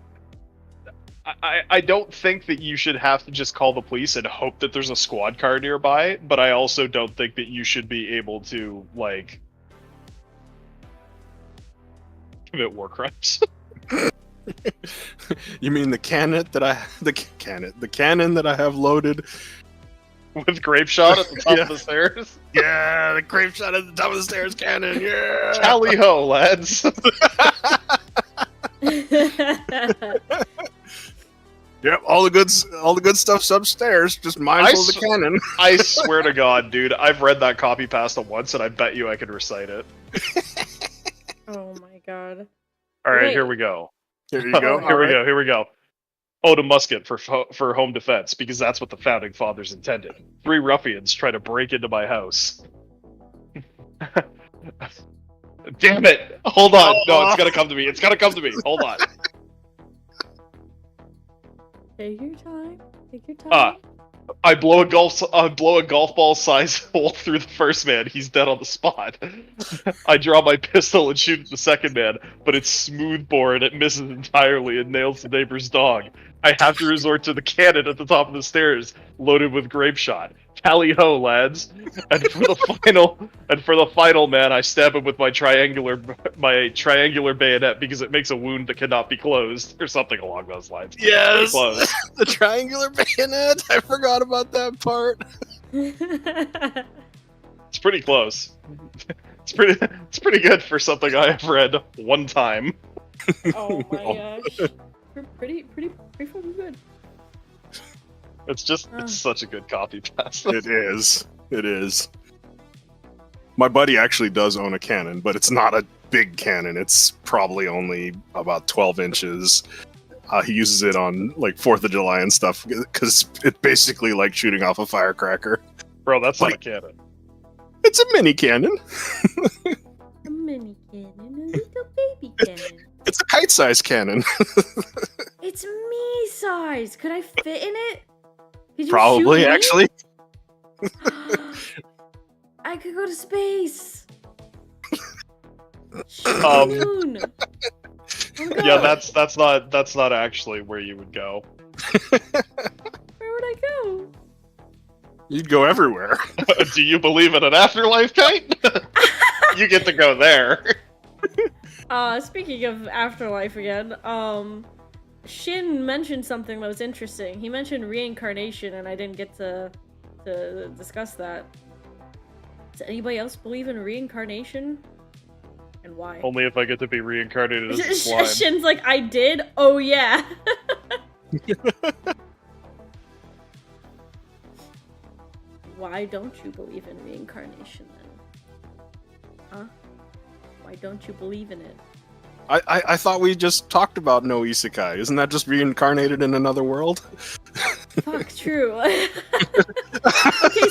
I don't think that you should have to just call the police and hope that there's a squad car nearby, but I also don't think that you should be able to, like, commit war crimes. You mean the cannon that I have loaded with grape shot at the top of the stairs? Yeah, the grape shot at the top of the stairs cannon. Yeah, tally ho, lads. Yep, all the good stuff's upstairs. Just mindful of the cannon. I swear to God, dude, I've read that copy pasta once, and I bet you I could recite it. Oh my God! All right, Wait. here we go. Here you go. Here we go. Ode a musket for home defense, because that's what the founding fathers intended. 3 ruffians try to break into my house. Damn it! Hold on. No, it's gonna come to me. It's gonna come to me. Hold on. Take your time. Take your time. I blow a golf ball size hole through the first man. He's dead on the spot. I draw my pistol and shoot at the second man, but it's smooth bore and it misses entirely and nails the neighbor's dog. I have to resort to the cannon at the top of the stairs, loaded with grape shot. Tally ho, lads! And for the final man, I stab him with my triangular bayonet because it makes a wound that cannot be closed, or something along those lines. Yes, the triangular bayonet. I forgot about that part. It's pretty close. It's pretty good for something I have read one time. Oh my gosh. Pretty fucking good. It's such a good copy pass. It is. My buddy actually does own a cannon, but it's not a big cannon. It's probably only about 12 inches. He uses it on, like, 4th of July and stuff, because it's basically like shooting off a firecracker. Bro, that's not a cannon. It's a mini cannon. A mini cannon, a little baby cannon. It's a kite-sized cannon. It's me size. Could I fit in it? Could you Probably, shoot me? actually. I could go to space. Um, Oh yeah, that's not actually where you would go. Where would I go? You'd go everywhere. Do you believe in an afterlife, Kite? You get to go there. Speaking of afterlife again, Shin mentioned something that was interesting. He mentioned reincarnation, and I didn't get to discuss that. Does anybody else believe in reincarnation? And why? Only if I get to be reincarnated as a slime. Shin's like, I did? Oh yeah. Why don't you believe in reincarnation then? Huh? Why don't you believe in it? I thought we just talked about no isekai. Isn't that just reincarnated in another world? Fuck, true. Okay,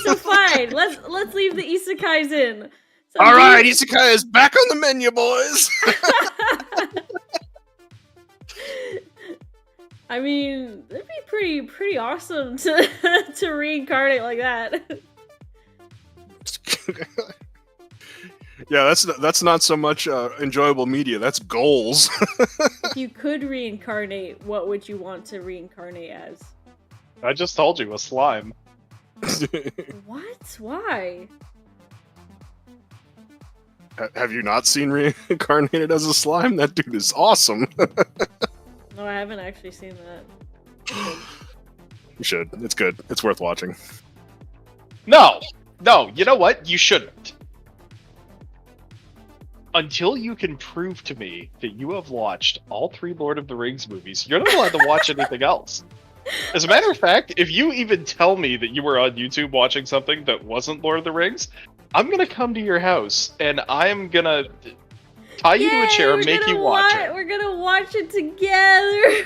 so fine. Let's leave the isekais in. So All right, isekai is back on the menu, boys. I mean, it'd be pretty awesome to reincarnate like that. Yeah, that's not so much enjoyable media. That's goals. If you could reincarnate, what would you want to reincarnate as? I just told you, a slime. What? Why? Have you not seen reincarnated as a slime? That dude is awesome. No, I haven't actually seen that. You should. It's good. It's worth watching. No, you know what? You shouldn't. Until you can prove to me that you have watched all 3 Lord of the Rings movies, you're not allowed to watch anything else. As a matter of fact, if you even tell me that you were on YouTube watching something that wasn't Lord of the Rings, I'm gonna come to your house and I'm gonna tie you to a chair and make you watch it. We're gonna watch it together.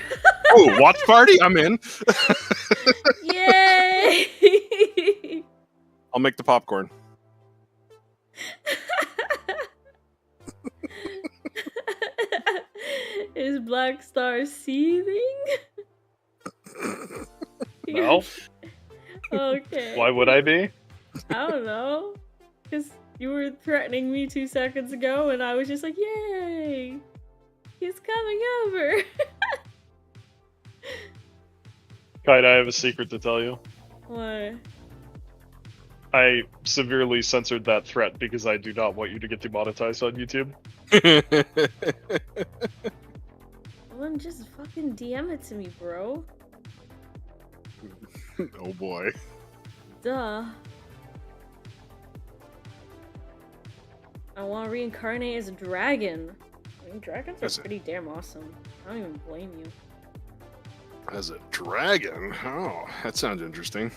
Oh, watch party? I'm in. Yay! I'll make the popcorn. His Black Star seething? No. Okay. Why would I be? I don't know. Because you were threatening me 2 seconds ago, and I was just like, yay! He's coming over! Kite, I have a secret to tell you. What? I severely censored that threat because I do not want you to get demonetized on YouTube. Well, then just fucking DM it to me, bro. Oh boy. Duh. I want to reincarnate as a dragon. I mean, dragons are pretty damn awesome. I don't even blame you. As a dragon? Oh, that sounds interesting.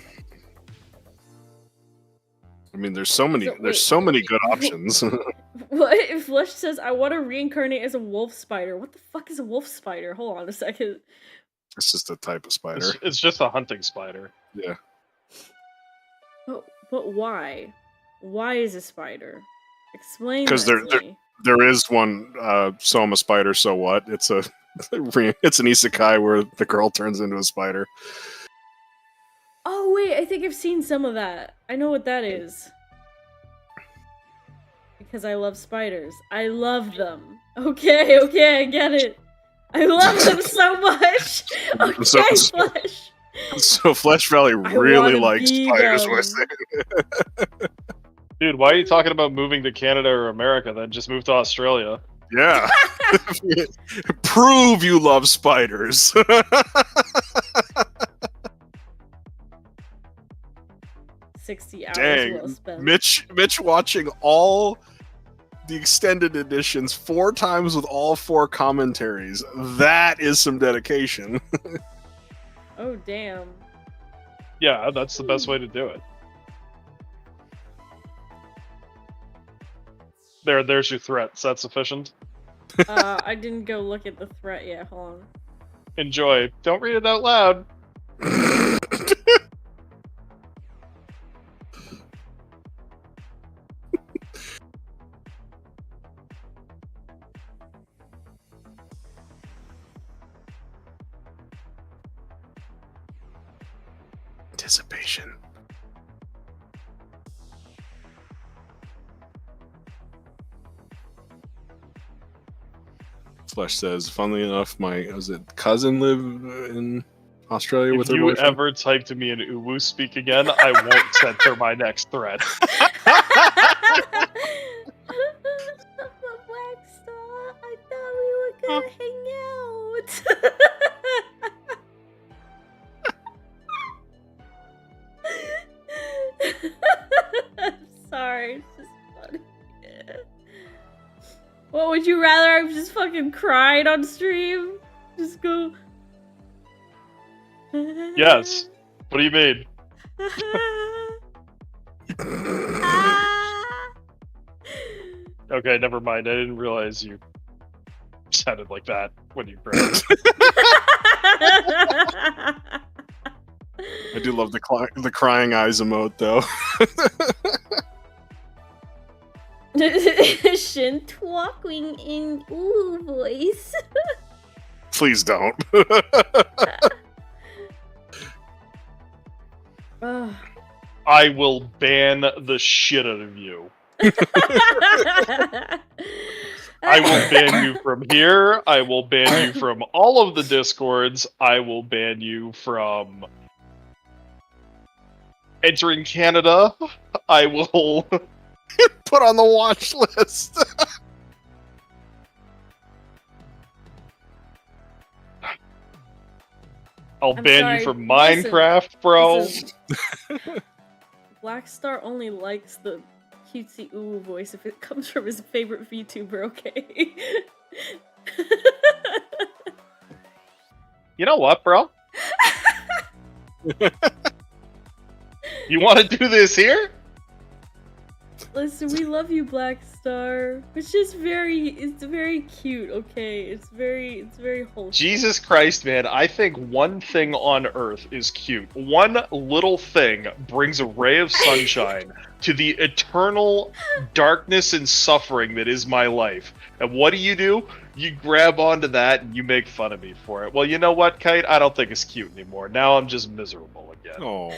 I mean, there's so many good options. What if Flesh says, I want to reincarnate as a wolf spider? What the fuck is a wolf spider? Hold on a second. It's just a type of spider. It's just a hunting spider. Yeah. But why? Why is a spider? Explain that Because to me. there is one, so I'm a spider, so what? It's an isekai where the girl turns into a spider. Oh wait, I think I've seen some of that. I know what that is. Because I love spiders. I love them. Okay, I get it. I love them so much. Okay, Flesh. So Flesh Valley really likes spiders. When I say it. Dude, why are you talking about moving to Canada or America then? Just move to Australia. Yeah. Prove you love spiders. 60 hours Dang, well spent. Mitch watching all the extended editions 4 times with all 4 commentaries. That is some dedication. Oh damn. Yeah, that's the best way to do it. There's your threat. Is that sufficient? I didn't go look at the threat yet. Hold on. Enjoy. Don't read it out loud. Anticipation. Flesh says, funnily enough, my cousin live in Australia with If her you boyfriend. ever type to me in Uwu speak again, I won't censor my next threat. Black Star, I thought we were gonna hang out. I'm sorry, it's just funny. What would you rather? I've just fucking cried on stream? Just go. Yes. What do you mean? Okay, never mind. I didn't realize you sounded like that when you cried. I do love the crying eyes emote, though. Shin talking in ooh voice. Please don't. I will ban the shit out of you. I will ban you from here. I will ban you from all of the Discords. I will ban you from entering Canada. I will put on the watch list. I'll ban sorry, you from listen, Minecraft, bro. Black Star only likes the cutesy ooh voice if it comes from his favorite VTuber, okay? You know what, bro? You want to do this here? Listen, we love you, Black Star. It's just it's very cute, okay? It's very wholesome. Jesus Christ, man, I think one thing on Earth is cute. One little thing brings a ray of sunshine to the eternal darkness and suffering that is my life. And what do? You grab onto that and you make fun of me for it. Well, you know what, Kite? I don't think it's cute anymore. Now I'm just miserable again. Oh.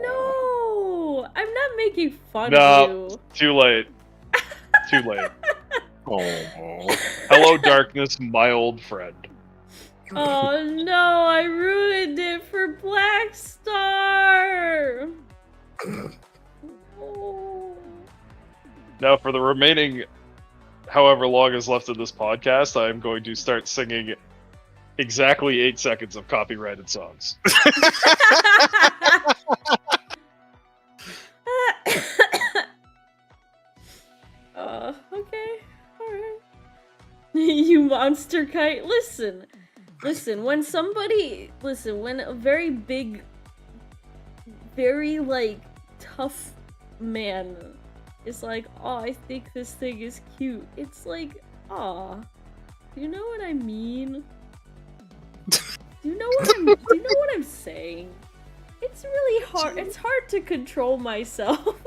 No! I'm not making fun No, of you. too late. Too late. Oh. Hello, darkness, my old friend. Oh no, I ruined it for Black Star! No. Now, for the remaining however long is left of this podcast, I'm going to start singing exactly 8 seconds of copyrighted songs. Okay, alright. You monster kite, listen, when a very big, very, like, tough man is like, oh, I think this thing is cute, it's like, aw, do you know what I mean? Do you know what I'm saying? It's really hard, it's hard to control myself.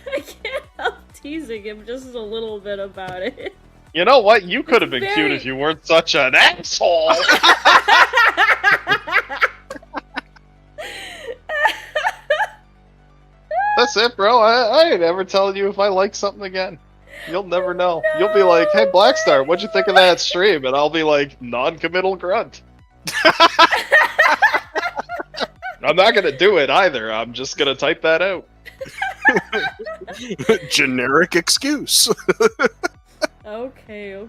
I can't help teasing him just a little bit about it. You know what? You could have been cute if you weren't such an asshole! That's it, bro. I ain't ever telling you if I like something again. You'll never know. No. You'll be like, hey, Blackstar, what'd you think of that stream? And I'll be like, non-committal grunt. I'm not gonna do it either. I'm just gonna type that out. Generic excuse. Okay.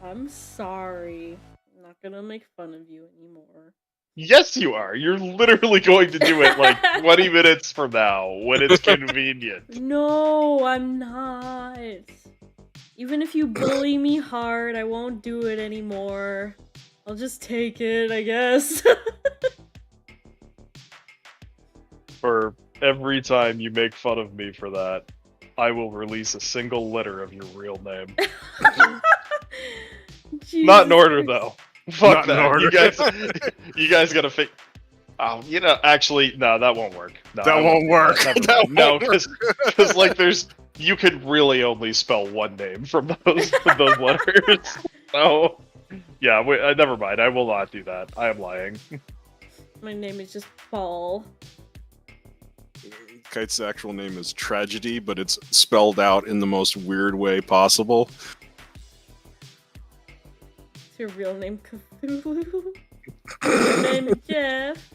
I'm sorry. I'm not gonna make fun of you anymore. Yes, you are. You're literally going to do it like 20 minutes from now when it's convenient. No, I'm not. Even if you bully me hard, I won't do it anymore. I'll just take it, I guess. For every time you make fun of me for that, I will release a single letter of your real name. Not in order, though. Fuck Not in that. order. You guys gotta fix. Oh, actually, no, that won't work. No, That won't work. No, because like you could really only spell one name from those letters. So, yeah, never mind. I will not do that. I am lying. My name is just Paul. Kite's actual name is Tragedy, but it's spelled out in the most weird way possible. Is your real name Cthulhu? Your name is Jeff.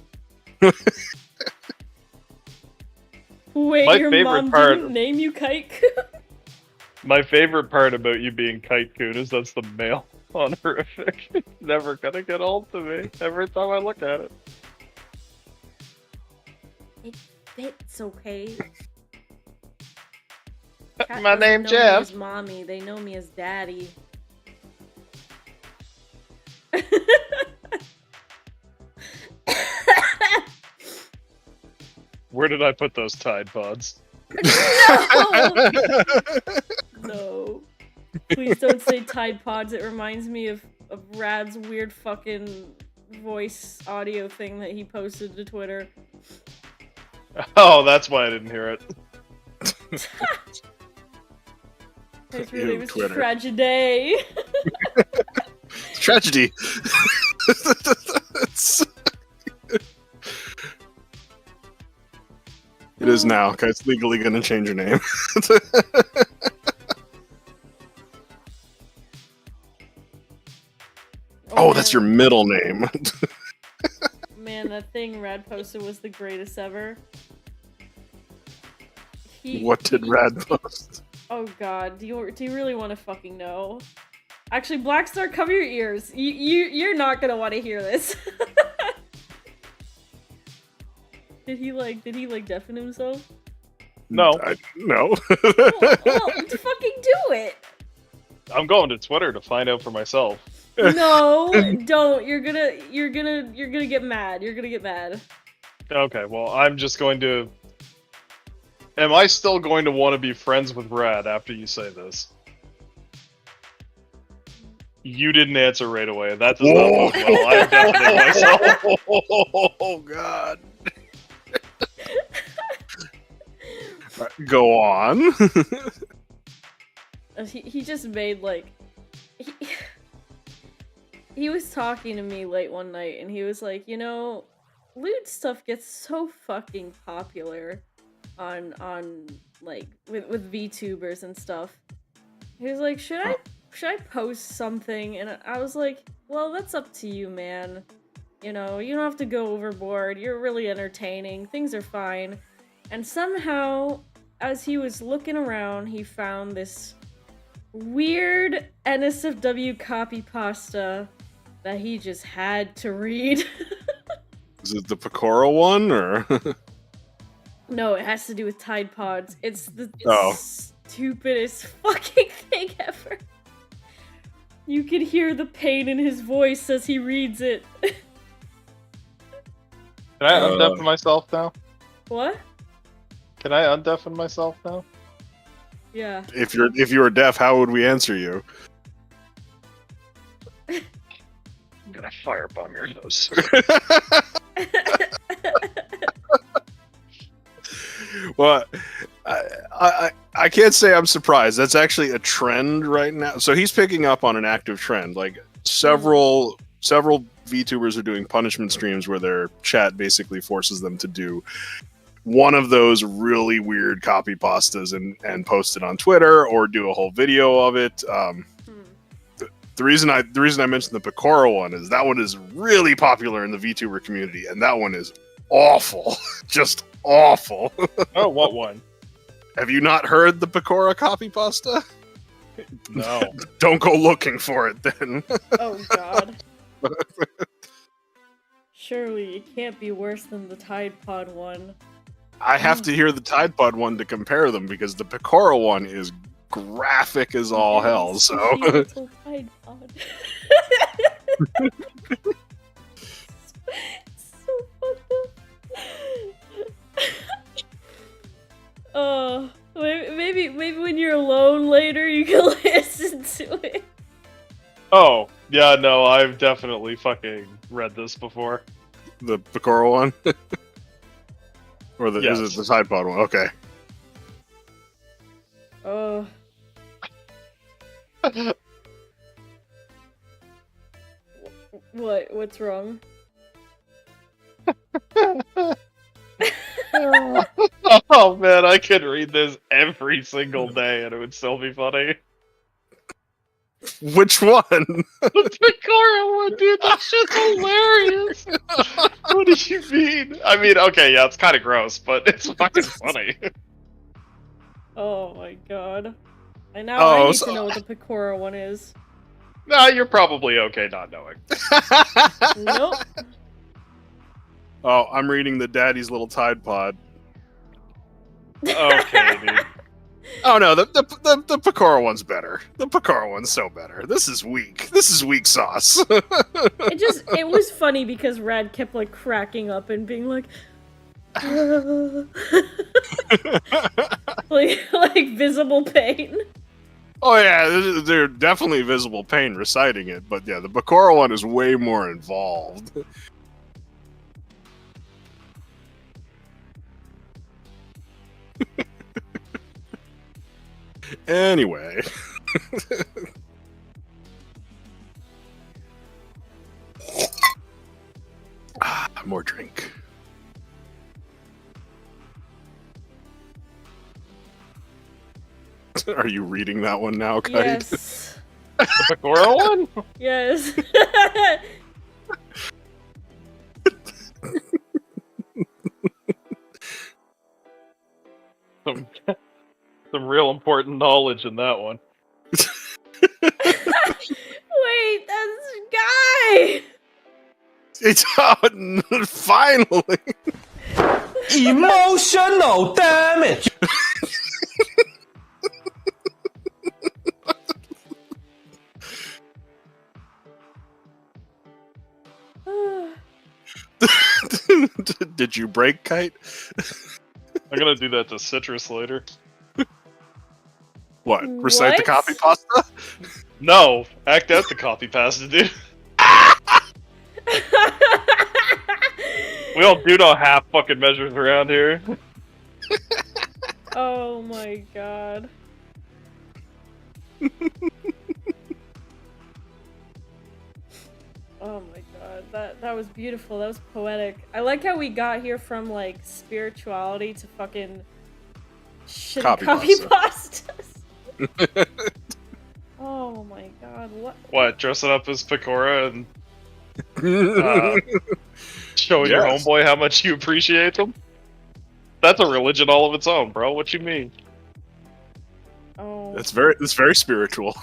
Wait, My your favorite mom part- didn't name you Kite? My favorite part about you being Kite Coon is that's the male honorific. It's never gonna get old to me. Every time I look at it. It fits, okay? Cat My doesn't name know Jeff. Me as mommy, they know me as daddy. Where did I put those Tide Pods? No! No. Please don't say Tide Pods. It reminds me of Rad's weird fucking voice audio thing that he posted to Twitter. Oh, that's why I didn't hear it. His real name is Twitter. Tragedy. Tragedy. It is now. Kite's legally gonna change your name. Oh, that's your middle name. Man, that thing Rad posted was the greatest ever. What did Rad post? Oh god, do you really want to fucking know? Actually, Blackstar, cover your ears. You're not gonna want to hear this. Did he deafen himself? No. No. Well, fucking do it. I'm going to Twitter to find out for myself. No, don't. You're gonna get mad. You're gonna get mad. Okay, well, I'm just going to... Am I still going to want to be friends with Brad after you say this? You didn't answer right away. That does not bode well. I am deafening myself. Oh God. Go on. He just made like he was talking to me late one night and he was like, you know, lewd stuff gets so fucking popular on like with VTubers and stuff. He was like, should I post something? And I was like, well, that's up to you, man. You know, you don't have to go overboard. You're really entertaining. Things are fine. And somehow, as he was looking around, he found this weird NSFW copy pasta that he just had to read. Is it the Pecora one, or? No, it has to do with Tide Pods. It's the Oh. stupidest fucking thing ever. You can hear the pain in his voice as he reads it. Can I undeafen myself now? What? Can I undeafen myself now? Yeah. If you were deaf, how would we answer you? I'm gonna firebomb your nose. Well, I can't say I'm surprised. That's actually a trend right now. So he's picking up on an active trend. Like several VTubers are doing punishment streams where their chat basically forces them to do one of those really weird copy pastas and post it on Twitter or do a whole video of it. The reason I mentioned the Pecora one is that one is really popular in the VTuber community, and that one is awful. Just awful. Oh, what one? Have you not heard the Pecora copy pasta? No. Don't go looking for it then. Oh god. Surely it can't be worse than the Tide Pod one. I have to hear the Tide Pod one to compare them because the Pecora one is graphic as all hell. So Little Tide Pod. So fucked up. Maybe when you're alone later you can listen to it. Oh, yeah, no, I've definitely fucking read this before. the Pecora one, or Yes. is it the Tide Pod one? Okay. Oh. What's wrong? Oh man, I could read this every single day and it would still be funny. Which one? The Pecora one, dude, that shit's hilarious! What do you mean? I mean, okay, yeah, it's kind of gross, but it's fucking funny. Oh my god. I now Oh, I need so- to know what the Pecora one is. Nah, you're probably okay not knowing. Nope. Oh, I'm reading the Daddy's Little Tide Pod. Okay, dude. Oh no, the Pecora one's better. The Pecora one's so better. This is weak. This is weak sauce. It was funny because Rad kept like cracking up and being like like visible pain. Oh yeah, they're definitely visible pain reciting it, but yeah, the Pecora one is way more involved. Anyway. More drink. Are you reading that one now, Kite? Yes. The Pecora one? Yes. Some real important knowledge in that one. Wait, that's Guy! It's finally. Emotional damage. Did you break, Kite? I'm gonna do that to citrus later. What? Recite the copy pasta? No, act out the copy pasta, dude. We don't do no half fucking measures around here. Oh my god. Oh my god, that was beautiful. That was poetic. I like how we got here from like spirituality to fucking shitty copy pastas. Oh my god, what? What? Dressing up as Pecora and showing your Yes. homeboy how much you appreciate them? That's a religion all of its own, bro. What you mean? Oh. It's very spiritual.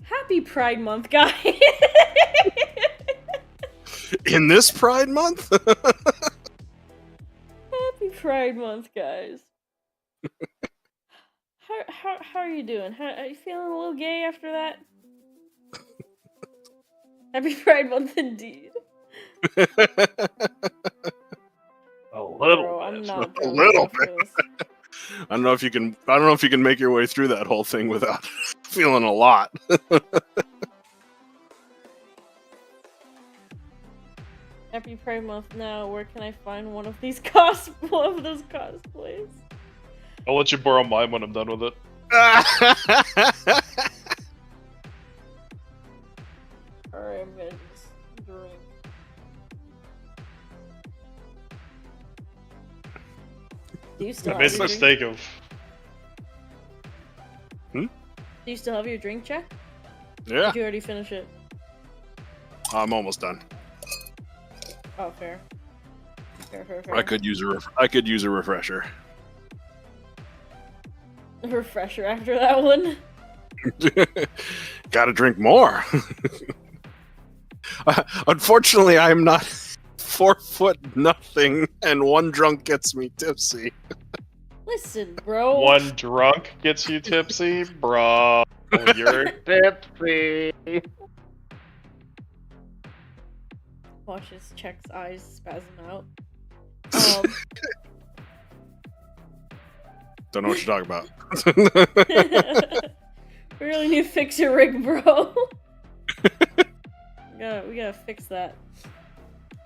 Happy Pride Month, guys. In this Pride Month? Happy Pride Month, guys. How are you doing? Are you feeling a little gay after that? Happy Pride Month indeed. A little. Bro, I'm not A going little after bit. this. I don't know if you can make your way through that whole thing without feeling a lot. Happy Pride Month now. Where can I find one of those cosplays? I'll let you borrow mine when I'm done with it. Alright, I'm gonna just drink. Do you still I made have the your drink? mistake of. Do you still have your drink check? Yeah, Did you already finish it? I'm almost done. Oh, fair. Fair. I could use a refresher. A refresher after that one. Gotta drink more. Unfortunately, I'm not 4'0" and one drunk gets me tipsy. Listen, bro. One drunk gets you tipsy, bro. You're tipsy. Watch his Check's eyes spasm out. Don't know what you're talking about. We really need to fix your rig, bro. we gotta fix that.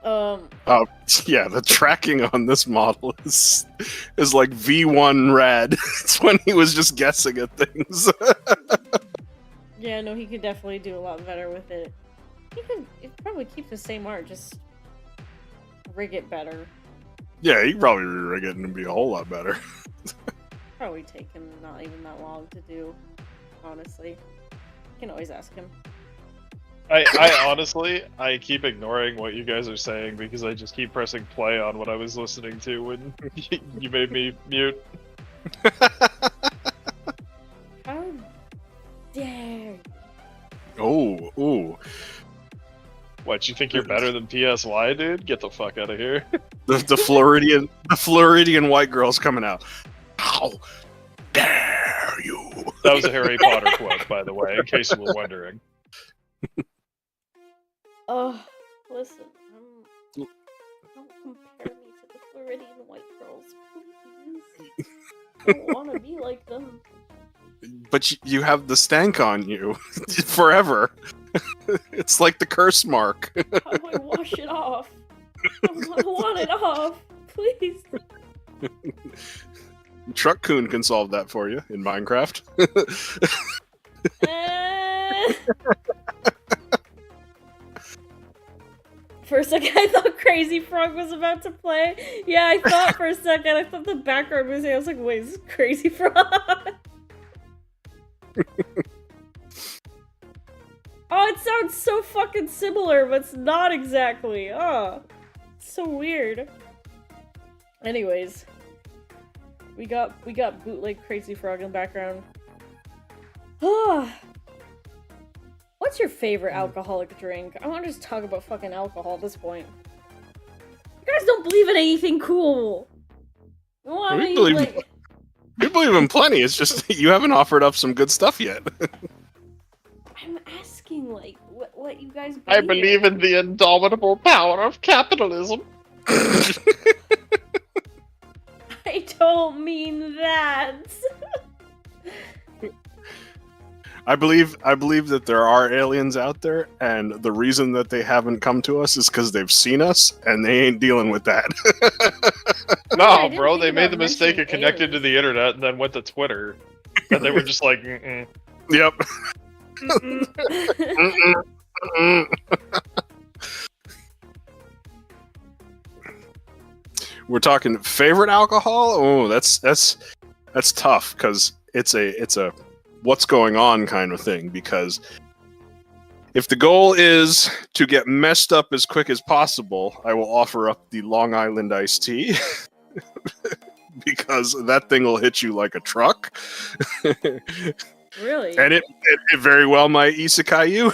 Yeah, the tracking on this model is like V1 rad. It's when he was just guessing at things. Yeah, no, he could definitely do a lot better with it. It probably keep the same art, just rig it better. Yeah, he could probably re-rig it and be a whole lot better. Probably take him not even that long to do, honestly. Can always ask him. I honestly, I keep ignoring what you guys are saying because I just keep pressing play on what I was listening to when you made me mute. How dare you? Oh. What, you think you're better than PSY, dude? Get the fuck out of here. The Floridian white girl's coming out. How dare you? That was a Harry Potter quote, by the way, in case you were wondering. Oh, listen. Don't compare me to the Floridian white girls, please. I don't want to be like them. But you have the stank on you forever. It's like the curse mark. How do I wash it off? I want it off, please. Truck Coon can solve that for you in Minecraft. For a second, I thought Crazy Frog was about to play. Yeah, I thought for a second. I thought the background music. I was like, wait, is this Crazy Frog? Oh, it sounds so fucking similar, but it's not exactly. Oh, it's so weird. Anyways, we got bootleg Crazy Frog in the background. What's your favorite alcoholic drink? I want to just talk about fucking alcohol at this point. You guys don't believe in anything cool. Well, We believe in plenty. It's just you haven't offered up some good stuff yet. I'm asking, like, what you guys believe I believe in the indomitable power of capitalism. I don't mean that. I believe that there are aliens out there, and the reason that they haven't come to us is because they've seen us, and they ain't dealing with that. I No, didn't bro, think they made about the mistake of mentioning connecting to aliens. the internet and then went to Twitter. And they were just like, mm-mm. Yep. We're talking favorite alcohol. Oh, that's tough because it's a what's going on kind of thing. Because if the goal is to get messed up as quick as possible, I will offer up the Long Island iced tea. Because that thing will hit you like a truck. Really? And it very well might isekai you.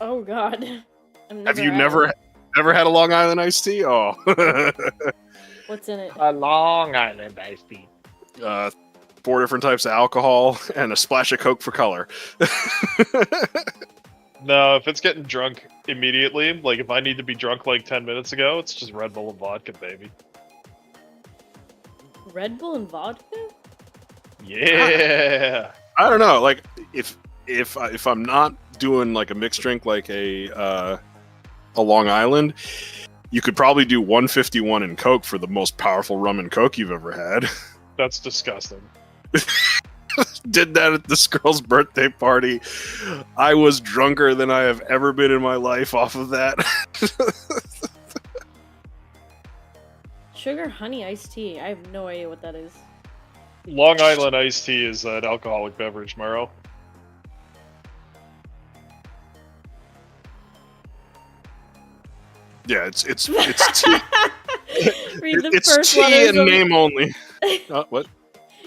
Oh god. Have you never had a Long Island iced tea? Oh. What's in it? A Long Island iced tea. 4 different types of alcohol and a splash of Coke for color. No, if it's getting drunk immediately, like if I need to be drunk like 10 minutes ago, it's just Red Bull and vodka, baby. Red Bull and vodka? Yeah. I don't know, like if I'm not doing like a mixed drink like a Long Island, you could probably do 151 in Coke for the most powerful rum and Coke you've ever had. That's disgusting. Did that at this girl's birthday party. I was drunker than I have ever been in my life off of that. Sugar honey iced tea. I have no idea what that is. Long Island iced tea is an alcoholic beverage, Morrow. Yeah, it's tea. Read the It's first tea letters and of... name only. What?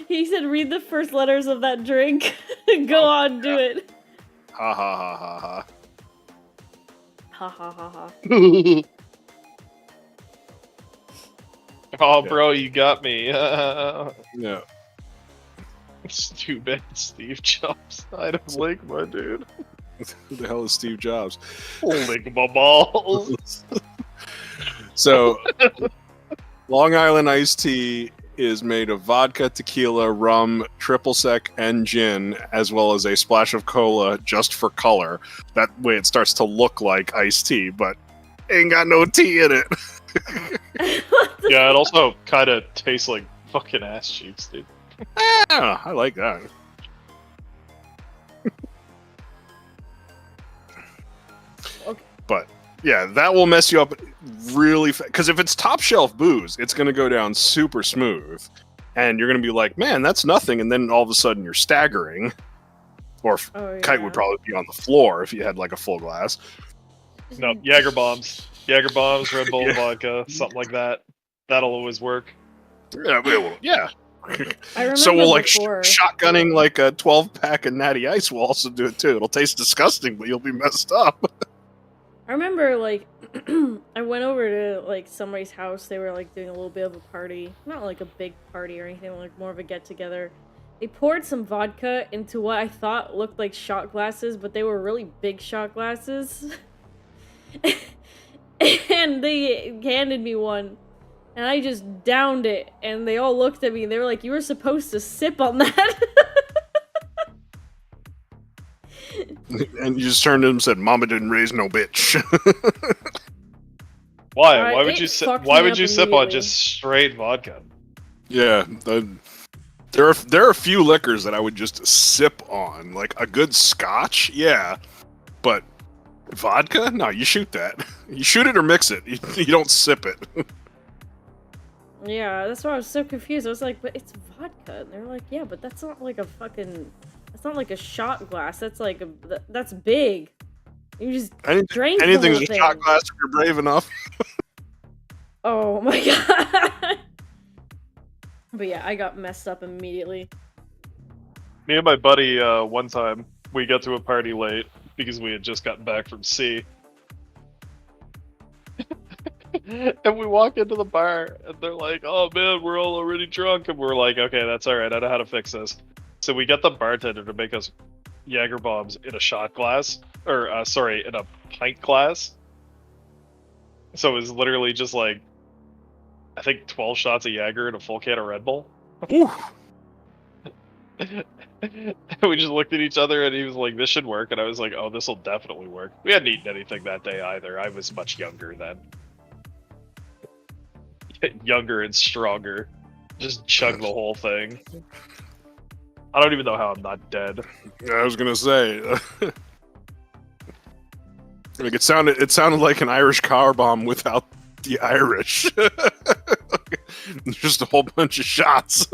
He said read the first letters of that drink. Go on, do it. Ha ha ha ha ha. Ha ha ha ha. Oh, bro, you got me. Yeah. Stupid Steve Jobs. I don't like my dude. Who the hell is Steve Jobs? Lick my balls. So, Long Island iced tea is made of vodka, tequila, rum, triple sec, and gin, as well as a splash of cola just for color. That way it starts to look like iced tea, but ain't got no tea in it. Yeah, it also kind of tastes like fucking ass cheeks, dude. Ah, I like that. Okay. But yeah, that will mess you up really fast. Because if it's top shelf booze, it's going to go down super smooth. And you're going to be like, man, that's nothing. And then all of a sudden you're staggering. Or Kite would probably be on the floor if you had like a full glass. No, Jaeger bombs. Jaeger bombs, Red Bull, Yeah. vodka, something like that. That'll always work. Yeah, yeah. I remember So we'll like before. shotgunning like a 12-pack of Natty Ice will also do it too. It'll taste disgusting, but you'll be messed up. I remember, like, I went over to, like, somebody's house. They were, like, doing a little bit of a party. Not, like, a big party or anything, like, more of a get-together. They poured some vodka into what I thought looked like shot glasses, but they were really big shot glasses. And they handed me one. And I just downed it. And they all looked at me, and they were like, you were supposed to sip on that. And you just turned to him and said, Mama didn't raise no bitch. Why? Alright, Why would it you sip? fucked Why me would up you sip on immediately. just straight vodka? Yeah, there are a few liquors that I would just sip on, like a good scotch, yeah, but vodka? No, you shoot that. You shoot it or mix it. You don't sip it. Yeah, that's why I was so confused. I was like, but it's vodka. And they're like, yeah, but that's not like a fucking... That's not like a shot glass. That's like a... That's big. You just drank the Anything's whole a thing. shot glass if you're brave enough. Oh my god. But yeah, I got messed up immediately. Me and my buddy, one time, we got to a party late because we had just gotten back from sea. And we walk into the bar, and they're like, oh man, we're all already drunk. And we're like, okay, that's alright, I know how to fix this. So we get the bartender to make us Jaeger bombs in a shot glass. Or, sorry, in a pint glass. So it was literally just like, I think 12 shots of Jaeger and a full can of Red Bull. Ooh. We just looked at each other and he was like, this should work. And I was like, oh, this will definitely work. We hadn't eaten anything that day either. I was much younger then. Younger and stronger. Just chug the whole thing. I don't even know how I'm not dead. I was gonna say, like it sounded like an Irish car bomb without the Irish. Just a whole bunch of shots.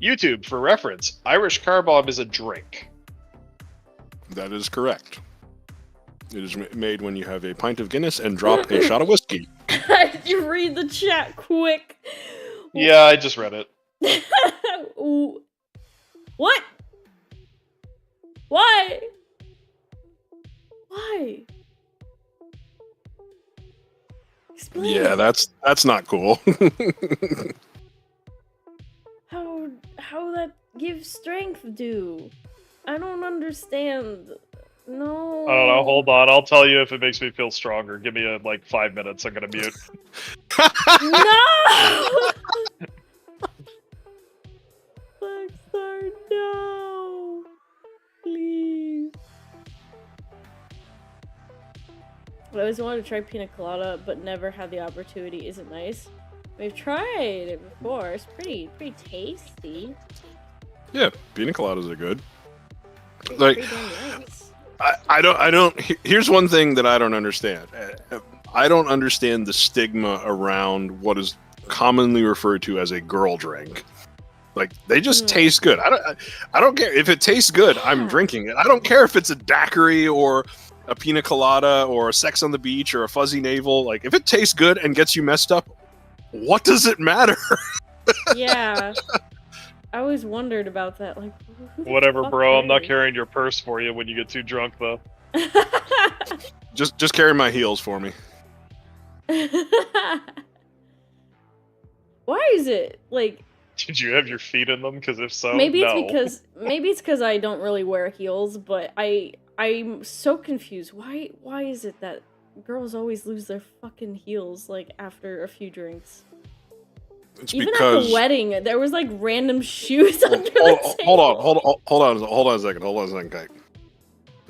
YouTube, for reference, Irish car bomb is a drink. That is correct. It is made when you have a pint of Guinness and drop a shot of whiskey. Did you read the chat quick? Yeah, I just read it. What? Why? Why? Explain. Yeah, that's not cool. How that gives strength do? I don't understand. No. I don't know, hold on, I'll tell you if it makes me feel stronger. Give me like 5 minutes, I'm gonna mute. No! Blackstar, no! Please. I always wanted to try pina colada, but never had the opportunity. Is it nice? We've tried it before. It's pretty tasty. Yeah, pina coladas are good. Pretty Like, damn nice. I don't. Here's one thing that I don't understand. I don't understand the stigma around what is commonly referred to as a girl drink. Like, they just taste good. I don't care if it tastes good. I'm drinking it. I don't care if it's a daiquiri or a pina colada or a Sex on the Beach or a fuzzy navel. Like, if it tastes good and gets you messed up, what does it matter? Yeah. I always wondered about that. Like, who the Whatever, fuck bro, I'm not cares? carrying your purse for you when you get too drunk, though. Just carry my heels for me. Why is it like? Did you have your feet in them? Because if so, Maybe no. it's because I don't really wear heels, but I'm so confused. Why is it that girls always lose their fucking heels like after a few drinks? It's Even because... at the wedding, there was like random shoes under the table. Hold on a second, Kate.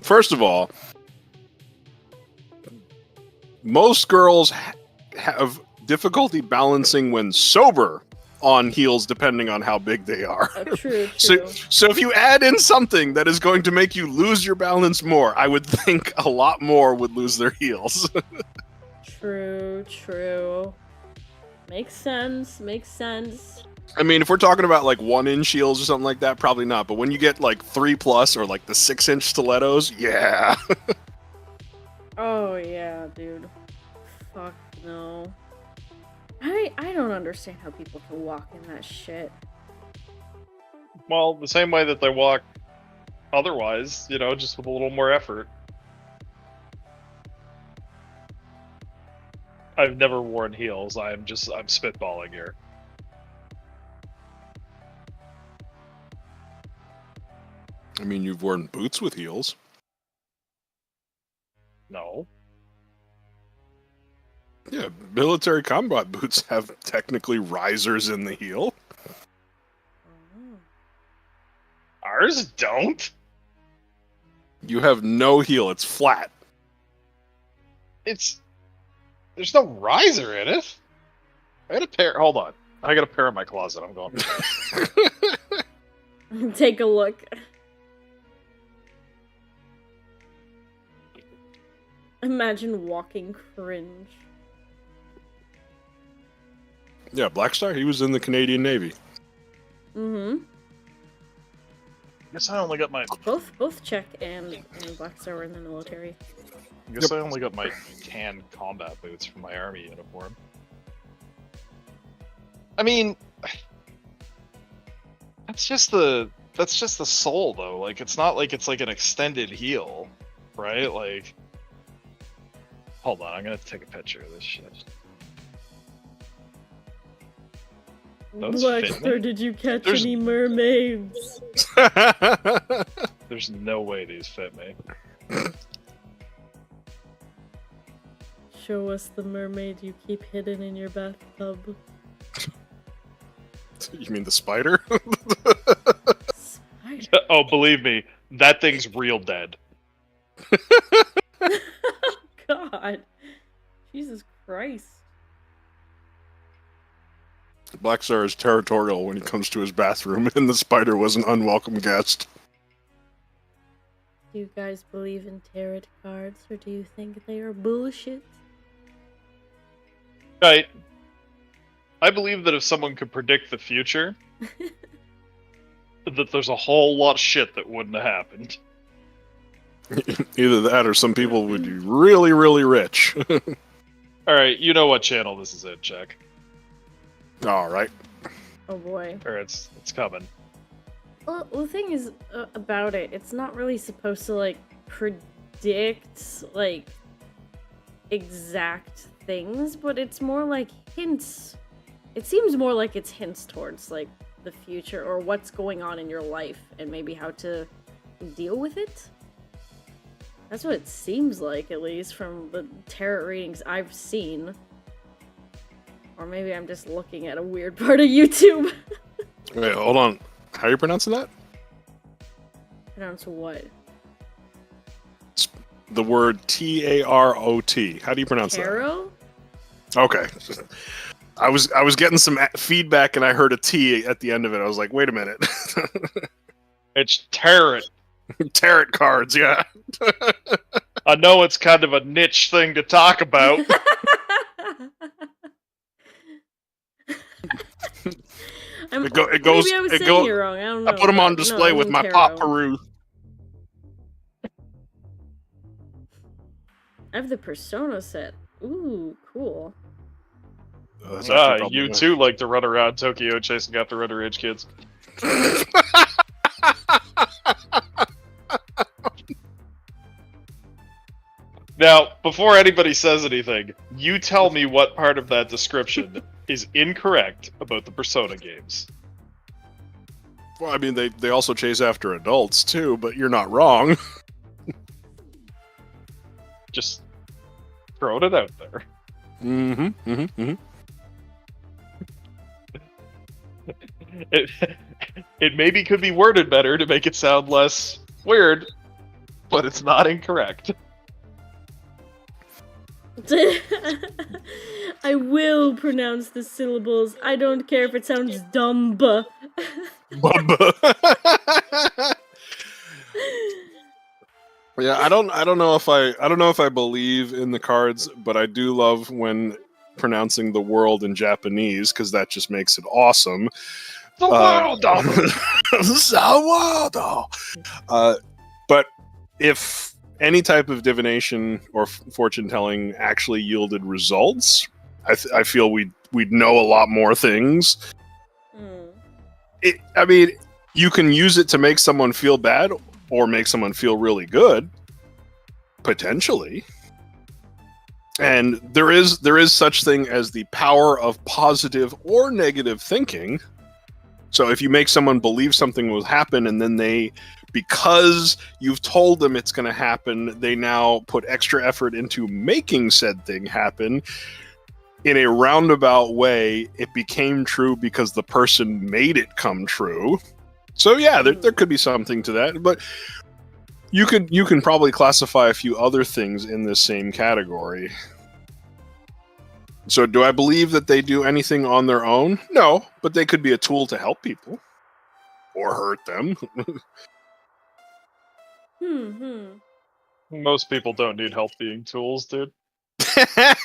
First of all, most girls have difficulty balancing when sober on heels, depending on how big they are. True. So if you add in something that is going to make you lose your balance more, I would think a lot more would lose their heels. True. Makes sense. I mean, if we're talking about like 1-inch heels or something like that, probably not. But when you get like 3+ or like the 6-inch stilettos, yeah. Oh yeah, dude. Fuck no. I don't understand how people can walk in that shit. Well, the same way that they walk otherwise, you know, just with a little more effort. I've never worn heels. I'm spitballing here. I mean, you've worn boots with heels. No. Yeah, military combat boots have technically risers in the heel. Ours don't. You have no heel, it's flat. There's no riser in it. I got a pair. Hold on. I got a pair in my closet. I'm going. Take a look. Imagine walking cringe. Yeah, Blackstar, he was in the Canadian Navy. Mm-hmm. Guess I only got my. Both Czech and Blackstar were in the military. Guess I only got my tan combat boots from my army uniform. I mean, that's just the sole though. Like, it's not like it's like an extended heel, right? Like, hold on, I'm gonna take a picture of this shit. Those fit me. Blackstar, did you catch There's- any mermaids? There's no way these fit me. show us the mermaid you keep hidden in your bathtub. You mean the spider? Spider. Oh, believe me, that thing's real dead. God. Jesus Christ. Blackstar is territorial when he comes to his bathroom, and the spider was an unwelcome guest. Do you guys believe in tarot cards, or do you think they are bullshit? Right. I believe that if someone could predict the future, that there's a whole lot of shit that wouldn't have happened. Either that or some people would be really, really rich. Alright, you know what channel this is in, Jack. Alright. Oh boy. Or it's coming. Well, the thing is about it, it's not really supposed to, like, predict, like, exact things, but it's more like hints. It seems more like it's hints towards, like, the future or what's going on in your life and maybe how to deal with it. That's what it seems like, at least, from the tarot readings I've seen. Or maybe I'm just looking at a weird part of YouTube. Wait, hold on. How are you pronouncing that? Pronounce what? The word Tarot. How do you pronounce Tarot? that? Okay. I was getting some feedback and I heard a T at the end of it. I was like, wait a minute. It's tarot. Tarot cards, yeah. I know it's kind of a niche thing to talk about. It goes. Maybe I was saying it wrong. I don't know. I put them on but display no, I with mean my tarot. pop Peru. I have the Persona set. Ooh, cool. Oh, that's actually probably You nice. too like to run around Tokyo chasing after underage kids. Now, before anybody says anything, you tell me what part of that description is incorrect about the Persona games. Well, I mean, they also chase after adults too, but you're not wrong. Just throwing it out there. Mm-hmm. Mm-hmm. Mm-hmm. It maybe could be worded better to make it sound less weird, but it's not incorrect. I will pronounce the syllables. I don't care if it sounds dumb. Bubba. Yeah, I don't know if I believe in the cards, but I do love when pronouncing the world in Japanese because that just makes it awesome. The world! But if any type of divination or fortune telling actually yielded results, I feel we'd know a lot more things. I mean, you can use it to make someone feel bad or make someone feel really good, potentially. And there is such thing as the power of positive or negative thinking. So if you make someone believe something will happen and then because you've told them it's going to happen, they now put extra effort into making said thing happen. In a roundabout way, it became true because the person made it come true. So yeah, there could be something to that, but you can probably classify a few other things in this same category. So do I believe that they do anything on their own? No, but they could be a tool to help people or hurt them. Most people don't need help being tools, dude. I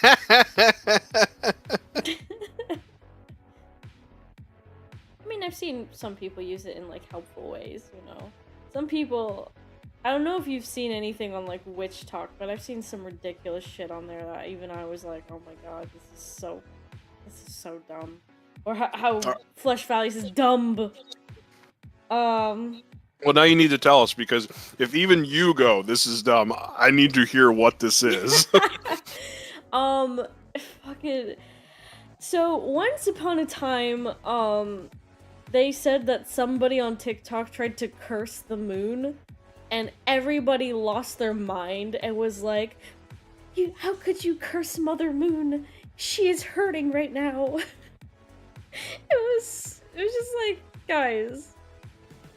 mean, I've seen some people use it in, like, helpful ways, you know? Some people... I don't know if you've seen anything on, like, Witch Talk, but I've seen some ridiculous shit on there that even I was like, oh my god, this is so dumb. Or how Flesh Valley is dumb. Well, now you need to tell us, because if even you go, this is dumb, I need to hear what this is. Fucking... So, once upon a time, they said that somebody on TikTok tried to curse the moon, and everybody lost their mind and was like, How could you curse Mother Moon? She is hurting right now. It was just like, guys,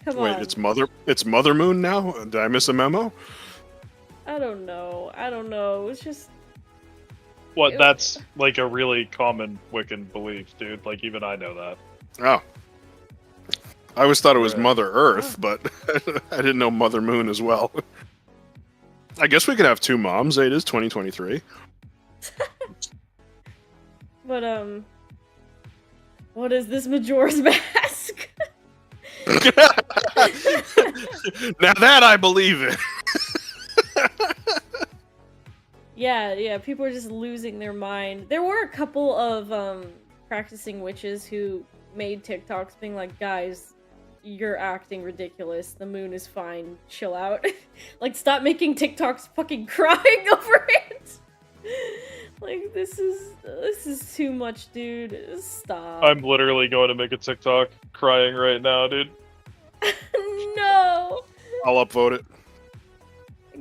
come Wait, on. it's Mother Moon now? Did I miss a memo? I don't know. It's just. What? That's like a really common Wiccan belief, dude. Like even I know that. Oh. I always thought it was Right. Mother Earth, but I didn't know Mother Moon as well. I guess we could have two moms. It is 2023. But what is this Majora's Mask? Now that I believe it. Yeah, people are just losing their mind. There were a couple of practicing witches who made TikToks being like, guys, you're acting ridiculous. The moon is fine. Chill out. Like, stop making TikToks fucking crying over it. Like, this is too much, dude. Stop. I'm literally going to make a TikTok crying right now, dude. No, I'll upvote it.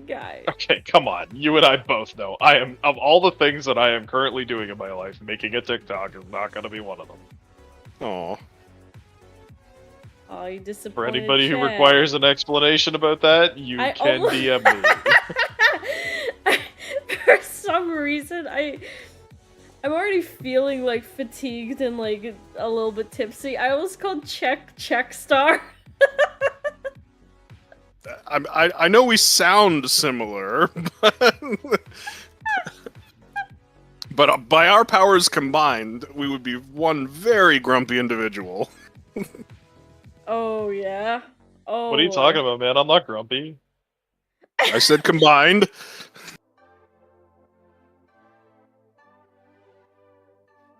guys. Okay, come on. You and I both know. I am, of all the things that I am currently doing in my life, making a TikTok is not going to be one of them. Aw. Oh, you disappointed. For anybody who Chad. requires an explanation about that, you I can almost- DM me. For some reason, I'm already feeling like fatigued and like a little bit tipsy. I almost called check star. I know we sound similar, but by our powers combined, we would be one very grumpy individual. Oh yeah. Oh. What are you talking about, man? I'm not grumpy. I said combined.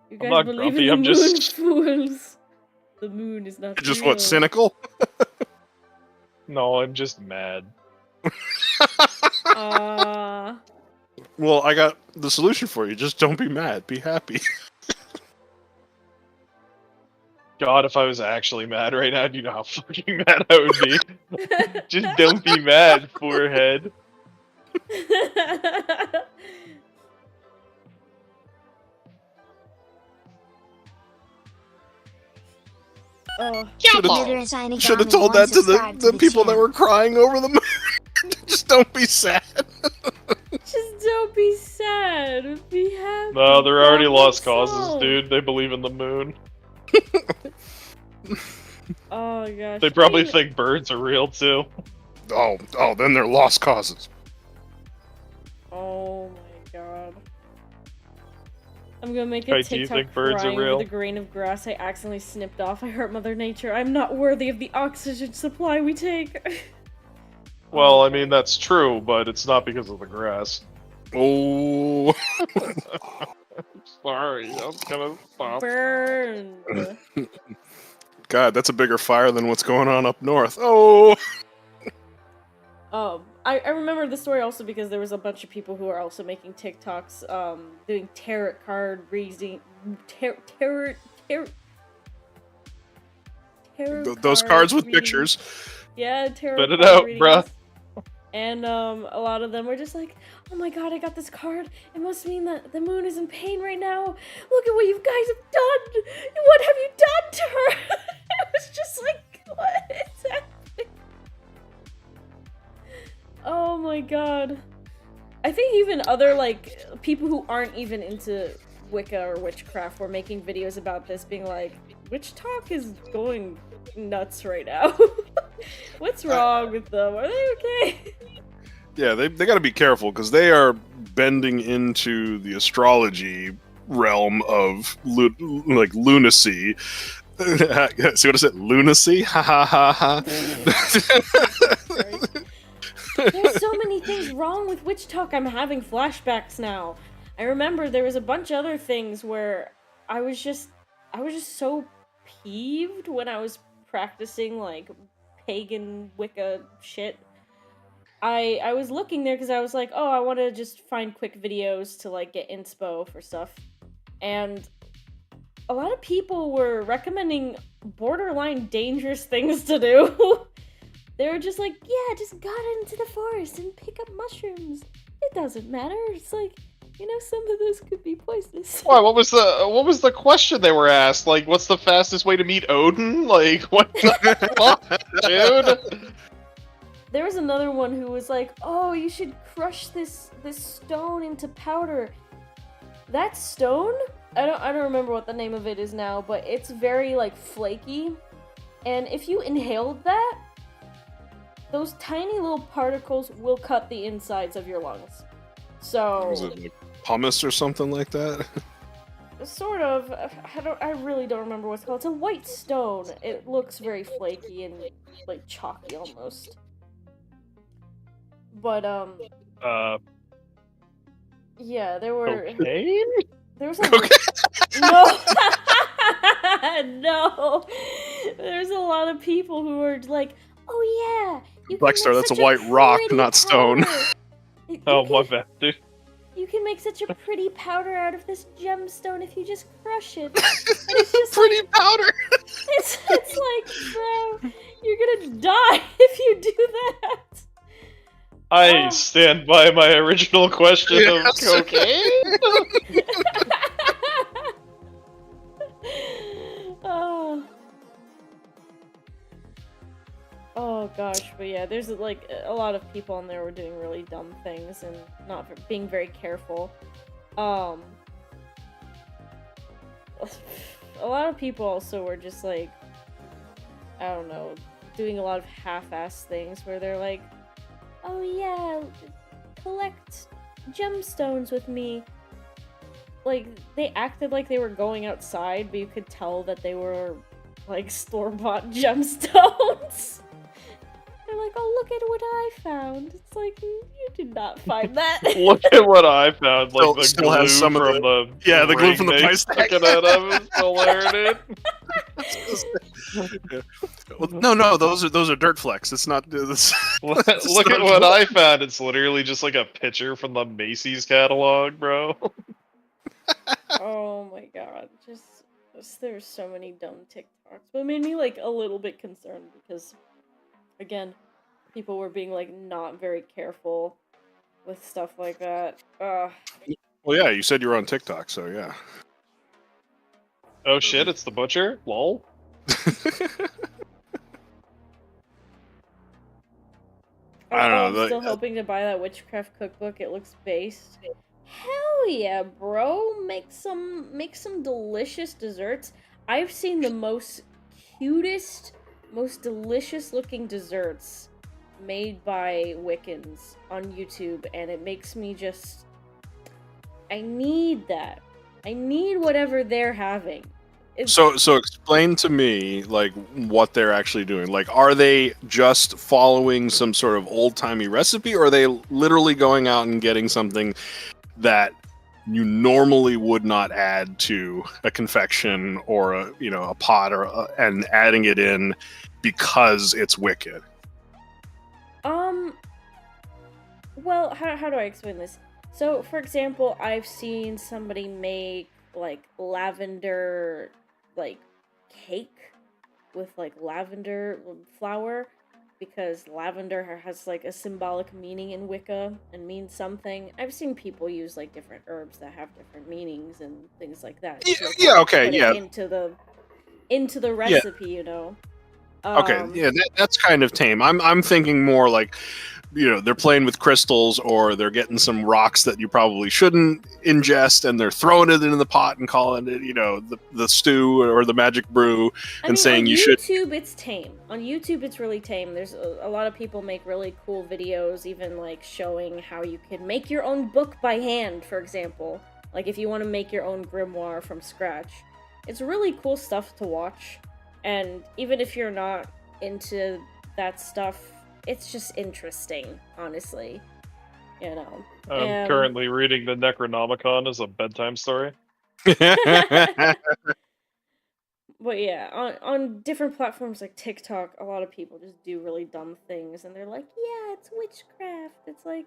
You I'm guys not believe grumpy, in I'm the moon, just- fools. The moon is not Just real. what, cynical? No, I'm just mad. Well, I got the solution for you. Just don't be mad. Be happy. God, if I was actually mad right now, do you know how fucking mad I would be? Just don't be mad, forehead. Oh. Should Glitter and shiny have garment, told one that to subscribe the people that channel. were crying over the moon. Just don't be sad. Just don't be sad. Be happy. No, they're already Problem lost causes, solved. dude. They believe in the moon. Oh gosh. They probably I mean, think birds are real, too. Oh, then they're lost causes. Oh my god. I'm gonna make a Kai, do you TikTok think birds are crying real? over the grain of grass I accidentally snipped off. I hurt Mother Nature. I'm not worthy of the oxygen supply we take. Well, I mean, that's true, but it's not because of the grass. Oh. Sorry, I was gonna stop. Burned. God, that's a bigger fire than what's going on up north. Oh. I remember the story also because there was a bunch of people who are also making TikToks, doing tarot card reading, tarot Those cards with readings. pictures. Yeah, tarot Spit it card out, readings. bruh. And a lot of them were just like, oh my god, I got this card. It must mean that the moon is in pain right now. Look at what you guys have done. What have you done to her? It was just like, what is happening? Oh my god. I think even other, like, people who aren't even into Wicca or witchcraft were making videos about this, being like, witch talk is going nuts right now. What's wrong with them? Are they okay? Yeah, they got to be careful because they are bending into the astrology realm of lunacy. See what I said? Lunacy? Ha ha ha ha. There's so many things wrong with witch talk. I'm having flashbacks now. I remember there was a bunch of other things where I was just so peeved when I was practicing like pagan Wicca shit. I was looking there because I was like, oh, I want to just find quick videos to like get inspo for stuff, and a lot of people were recommending borderline dangerous things to do. They were just like, yeah, just go out into the forest and pick up mushrooms. doesn't matter. It's like, some of those could be poisonous. Why? What was the question they were asked? Like, what's the fastest way to meet Odin? Like, what the fuck, dude? There was another one who was like, "Oh, you should crush this stone into powder." That stone? I don't remember what the name of it is now, but it's very like flaky. And if you inhaled that, those tiny little particles will cut the insides of your lungs. So Was it like pumice or something like that? sort of. I really don't remember what it's called. It's a white stone. It looks very flaky and like chalky almost. But yeah, there were. Okay. There was a no. No. There's a lot of people who are like, "Oh yeah, you can Blackstar, make that's a such white rock, pretty not stone." powder. Oh, my bad, dude. You can make such a pretty powder out of this gemstone if you just crush it. And it's just Pretty powder. It's like, bro, you're gonna die if you do that. I stand by my original question of cocaine. Oh gosh, but yeah, there's like a lot of people on there were doing really dumb things and not being very careful. A lot of people also were just like, I don't know, doing a lot of half-assed things where they're like, "Oh yeah, collect gemstones with me." Like, they acted like they were going outside, but you could tell that they were, like, store-bought gemstones. They're like, "Oh, look at what I found." It's like, you did not find that. Look at what I found. Like, Still the glue has some of from the the glue from the ring price they tag. stuck it out of is still wearing it. Well, no, those are dirt flecks. It's not this. Look at what I found. It's literally just like a picture from the Macy's catalog, bro. Oh my god, there's so many dumb TikToks. But it made me, like, a little bit concerned because, again, people were being, like, not very careful with stuff like that. Well, yeah, you said you were on TikTok, so yeah. Oh shit, it's the butcher? Lol. I don't know. I'm still hoping to buy that witchcraft cookbook. It looks based. Hell yeah, bro! Make some delicious desserts. I've seen the most cutest, most delicious looking desserts made by Wiccans on YouTube, and it makes me just... I need that. I need whatever they're having. So explain to me, like, what they're actually doing. Like, are they just following some sort of old-timey recipe, or are they literally going out and getting something that you normally would not add to a confection or a pot and adding it in because it's wicked? Well, how do I explain this? So, for example, I've seen somebody make, like, lavender, like, cake with, like, lavender flower, because lavender has, like, a symbolic meaning in Wicca and means something. I've seen people use, like, different herbs that have different meanings and things like that. Okay, yeah. Into the recipe, you know. Okay, yeah, that's kind of tame. I'm thinking more like, they're playing with crystals, or they're getting some rocks that you probably shouldn't ingest, and they're throwing it into the pot and calling it, the stew or the magic brew, saying you should. On YouTube, it's tame. On YouTube, it's really tame. There's a lot of people make really cool videos, even like showing how you can make your own book by hand, for example. Like if you want to make your own grimoire from scratch. It's really cool stuff to watch. And even if you're not into that stuff, it's just interesting, honestly. I'm currently reading the Necronomicon as a bedtime story. But yeah, on different platforms like TikTok, a lot of people just do really dumb things, and they're like, yeah, it's witchcraft. It's like,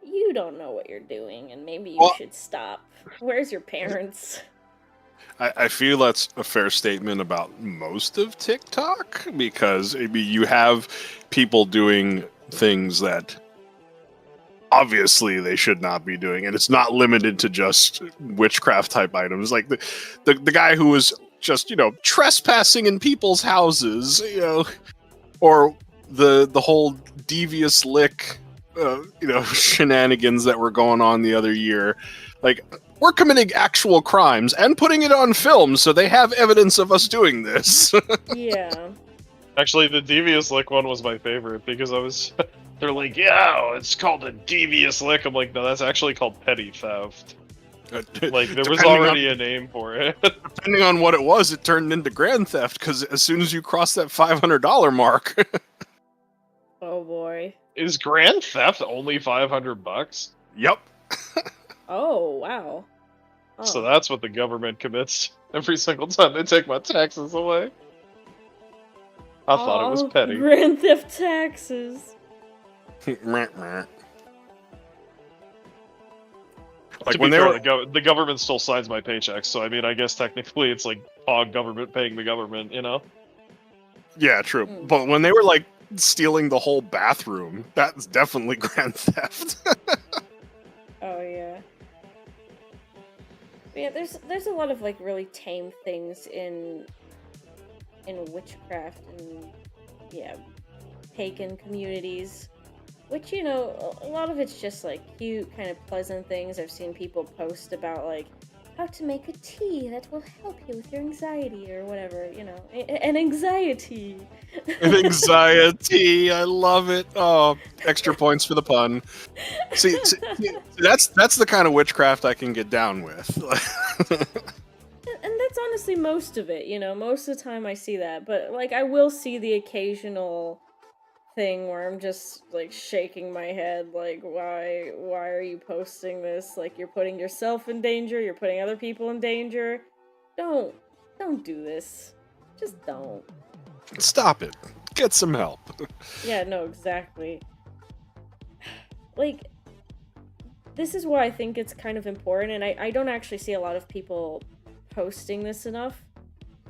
you don't know what you're doing, and maybe you should stop. Where's your parents? I feel that's a fair statement about most of TikTok, because you have people doing things that obviously they should not be doing it. It's not limited to just witchcraft type items. Like the guy who was just, trespassing in people's houses, or the whole devious lick, shenanigans that were going on the other year. Like, we're committing actual crimes and putting it on film, so they have evidence of us doing this. Yeah. Actually, the devious lick one was my favorite because I was. They're like, yeah, it's called a devious lick. I'm like, no, that's actually called petty theft. Like, there was already a name for it. Depending on what it was, it turned into grand theft, because as soon as you cross that $500 mark... Oh boy. Is grand theft only $500? Yep. Oh, wow. Oh. So that's what the government commits every single time they take my taxes away. I thought it was petty. Grand theft taxes. Like To when be they fair, were... the government still signs my paychecks, so I mean, I guess technically it's like government paying the government, Yeah, true. But when they were like stealing the whole bathroom, that's definitely grand theft. Oh yeah. But yeah, there's a lot of like really tame things in witchcraft and pagan communities, which a lot of it's just like cute, kind of pleasant things. I've seen people post about like how to make a tea that will help you with your anxiety or whatever, an anxiety. An anxiety, I love it. Oh, extra points for the pun. See, that's the kind of witchcraft I can get down with. And that's honestly most of it, most of the time I see that, but like I will see the occasional thing where I'm just like shaking my head like, why are you posting this? Like, you're putting yourself in danger, you're putting other people in danger. Don't do this. Just don't. Stop it. Get some help. Yeah, no, exactly. Like, this is why I think it's kind of important, and I don't actually see a lot of people posting this enough,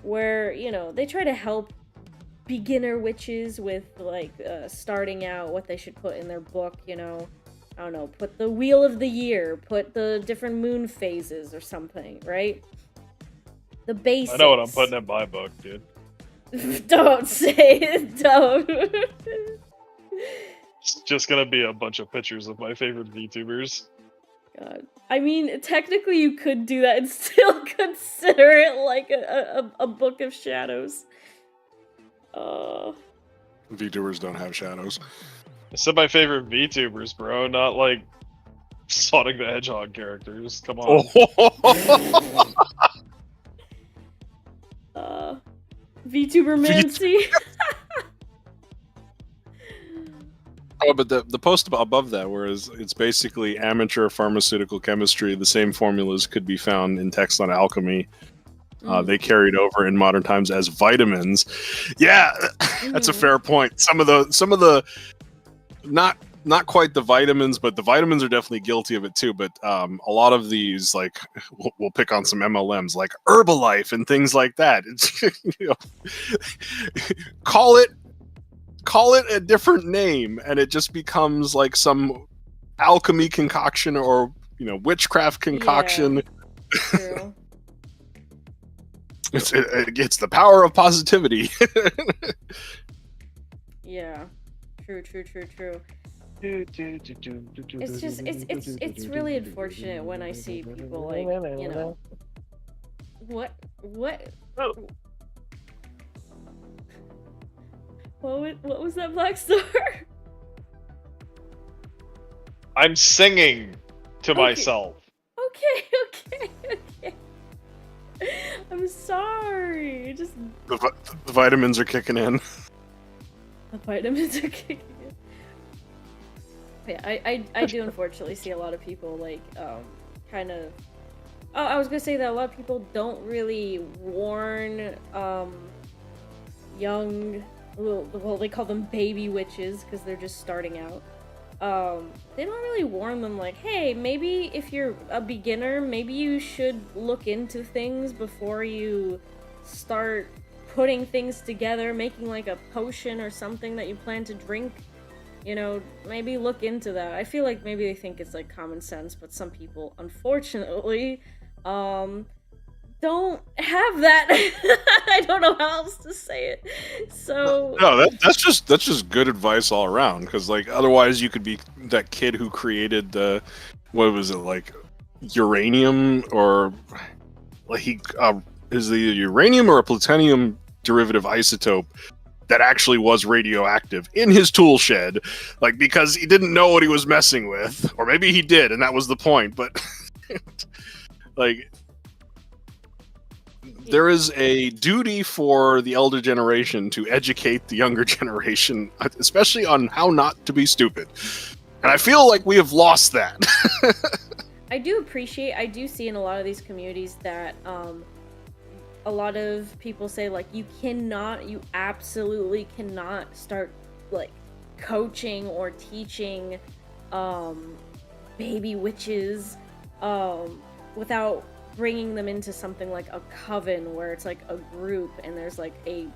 where, they try to help beginner witches with, like, starting out, what they should put in their book, I don't know, put the wheel of the year, put the different moon phases or something, right? The basics. I know what I'm putting in my book, dude. Don't say it, don't. It's just gonna be a bunch of pictures of my favorite VTubers. God. I mean, technically you could do that and still consider it like a book of shadows. VTubers don't have shadows. I said my favorite VTubers, bro, not like Sonic the Hedgehog characters. Come on. VTuber Mancy. Oh, but the post above that, whereas it's basically amateur pharmaceutical chemistry, the same formulas could be found in texts on alchemy. They carried over in modern times as vitamins. Yeah, that's a fair point. Some of the not quite the vitamins, but the vitamins are definitely guilty of it too. But a lot of these, like, we'll pick on some MLMs like Herbalife and things like that. It's, call it a different name, and it just becomes like some alchemy concoction or witchcraft concoction. Yeah, true. It's the power of positivity. Yeah, true. It's just it's really unfortunate when I see people like what was that, Black Star? I'm singing to myself. Okay. I'm sorry. Just The vitamins are kicking in. the vitamins are kicking in. Yeah, I do unfortunately see a lot of people like kind of. Oh, I was gonna say that a lot of people don't really warn young. Well, they call them baby witches because they're just starting out. They don't really warn them like, hey, maybe if you're a beginner, maybe you should look into things before you start putting things together, making like a potion or something that you plan to drink. You know, maybe look into that. I feel like maybe they think it's like common sense, but some people, unfortunately, don't have that. I don't know how else to say it. So No, that's just good advice all around. Because like otherwise, you could be that kid who created the what was it like uranium or like he is the uranium or a plutonium derivative isotope that actually was radioactive in his tool shed, like because he didn't know what he was messing with, or maybe he did, and that was the point. But like, there is a duty for the elder generation to educate the younger generation, especially on how not to be stupid. And I feel like we have lost that. I do see in a lot of these communities that a lot of people say like you absolutely cannot start like coaching or teaching baby witches without bringing them into something like a coven where it's like a group and there's like a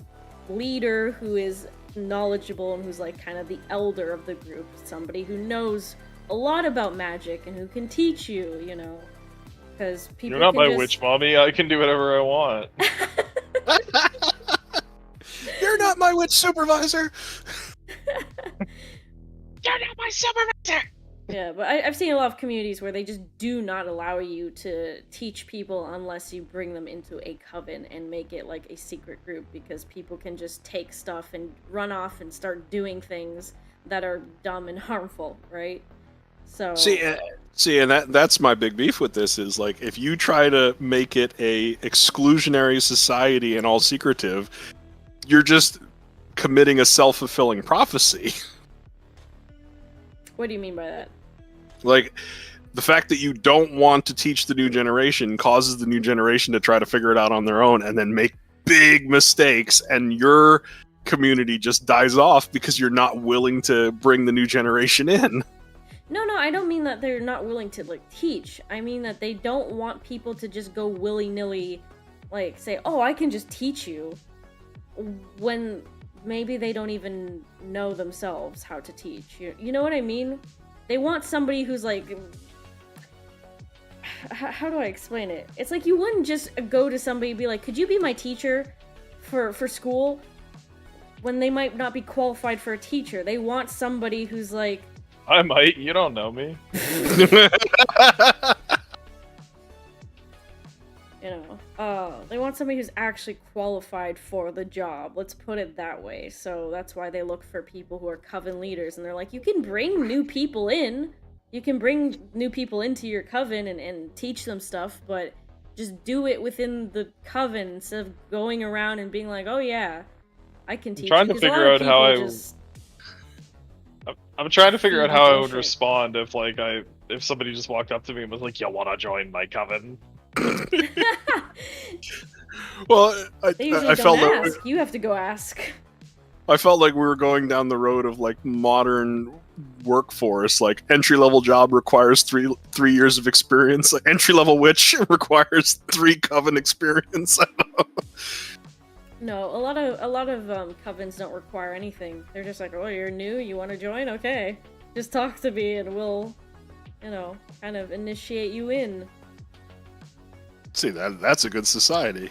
leader who is knowledgeable and who's like kind of the elder of the group, somebody who knows a lot about magic and who can teach you, you know. Because people You're not my just... witch mommy, I can do whatever I want. You're not my witch supervisor. You're not my supervisor! Yeah, but I've seen a lot of communities where they just do not allow you to teach people unless you bring them into a coven and make it like a secret group, because people can just take stuff and run off and start doing things that are dumb and harmful, right? So See, and that's my big beef with this is like if you try to make it a exclusionary society and all secretive, you're just committing a self-fulfilling prophecy. What do you mean by that? Like, the fact that you don't want to teach the new generation causes the new generation to try to figure it out on their own and then make big mistakes, and your community just dies off because you're not willing to bring the new generation in. No, I don't mean that they're not willing to, like, teach. I mean that they don't want people to just go willy-nilly, like, say, oh, I can just teach you, when maybe they don't even know themselves how to teach. You know what I mean? They want somebody who's, like... How do I explain it? It's like you wouldn't just go to somebody and be like, could you be my teacher for school? When they might not be qualified for a teacher. They want somebody who's, like... I might, you don't know me. You know, they want somebody who's actually qualified for the job. Let's put it that way. So that's why they look for people who are coven leaders. And they're like, you can bring new people in. You can bring new people into your coven and teach them stuff, but just do it within the coven instead of going around and being like, oh yeah, I can teach you. I'm trying to figure out how I'm trying to figure out how I would respond if if somebody just walked up to me and was like, you wanna join my coven? Well, They usually I felt don't like ask. You have to go ask. I felt like we were going down the road of like modern workforce. Like entry-level job requires three years of experience. Like entry-level witch requires 3 coven experience. I don't know. No, a lot of covens don't require anything. They're just like, oh, you're new, you want to join? Okay, just talk to me and we'll, you know, kind of initiate you in. See, that's a good society,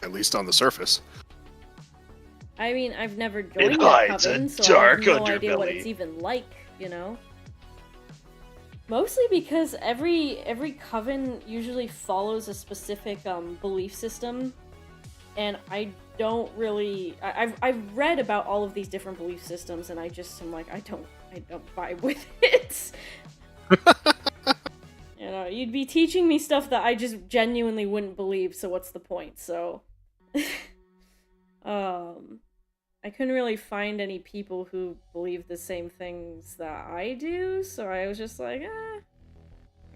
at least on the surface. I mean, I've never joined a coven, so I have no idea what it's even like, you know? Mostly because every coven usually follows a specific belief system, and I don't really... I've read about all of these different belief systems, and I'm like, I don't vibe with it. You know, you'd be teaching me stuff that I just genuinely wouldn't believe, so what's the point? So... I couldn't really find any people who believe the same things that I do, so I was just like, I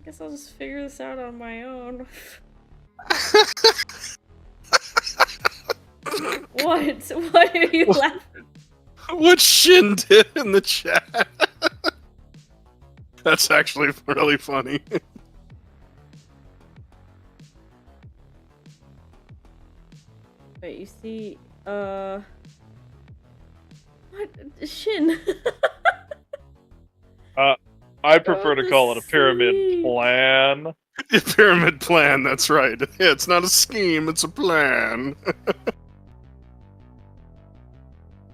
guess I'll just figure this out on my own. What? What are you laughing? What Shin did in the chat. That's actually really funny. Wait, you see, what? Shin. I prefer to the call it a pyramid sleep. plan. Pyramid plan, that's right. Yeah, it's not a scheme, it's a plan.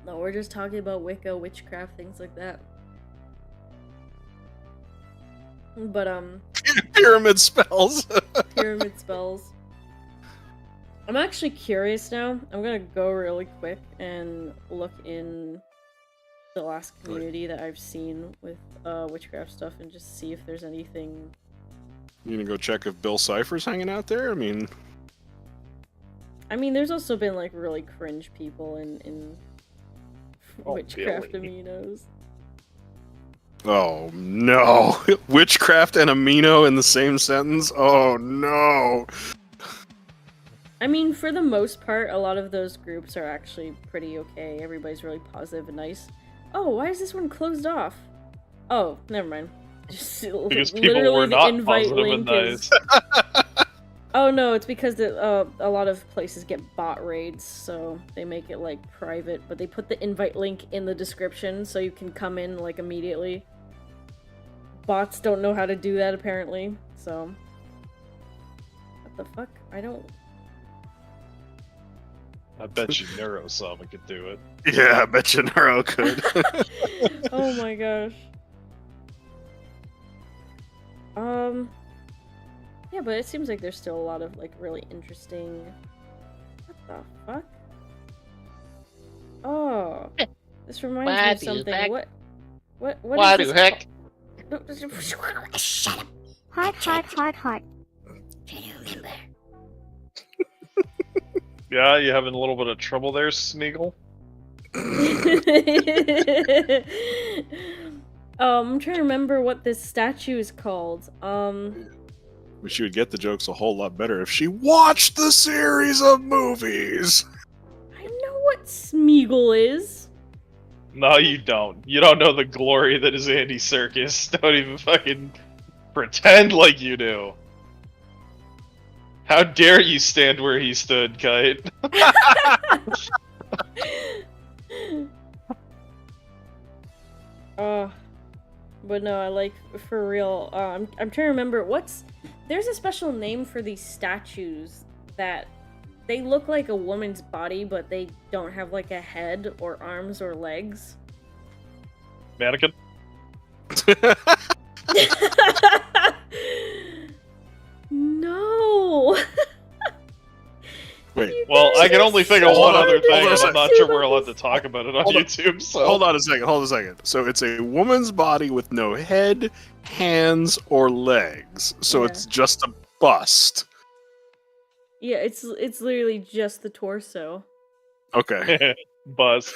No, we're just talking about Wicca, witchcraft, things like that. But, Pyramid spells. pyramid spells. I'm actually curious now. I'm gonna go really quick and look in the last community that I've seen with witchcraft stuff and just see if there's anything. You gonna go check if Bill Cipher's hanging out there? I mean, there's also been like really cringe people in Oh, witchcraft Billy. aminos. oh no. Witchcraft and amino in the same sentence? Oh no. For the most part, a lot of those groups are actually pretty okay. Everybody's really positive and nice. Oh, why is this one closed off? Oh, never mind. Just Because people literally were the not invite positive and link is. Oh no, it's because a lot of places get bot raids, so they make it like private, but they put the invite link in the description so you can come in like immediately. Bots don't know how to do that apparently, so. What the fuck? I don't. I bet you Neurosama could do it. Yeah, I bet you Naro could. Oh my gosh. Yeah, but it seems like there's still a lot of like really interesting. What the fuck? Oh, this reminds me of something. What Why is the this heck? called? Shut up. Heart, heart, heart, heart. Try to remember. Yeah, you having a little bit of trouble there, Smeagol? I'm trying to remember what this statue is called. Wish she would get the jokes a whole lot better if she watched the series of movies. I know what Smeagol is. No, you don't. You don't know the glory that is Andy Serkis. Don't even fucking pretend like you do. How dare you stand where he stood, Kite? But no, I like, for real, I'm trying to remember, there's a special name for these statues that they look like a woman's body, but they don't have like a head or arms or legs. Mannequin? No! Wait, Well, I can only think of one other thing, Hold on a and I'm second. not sure we're allowed to talk about it on Hold on. YouTube, so... hold on a second. So it's a woman's body with no head, hands, or legs. So Yeah. it's just a bust. Yeah, it's literally just the torso. Okay. Bust.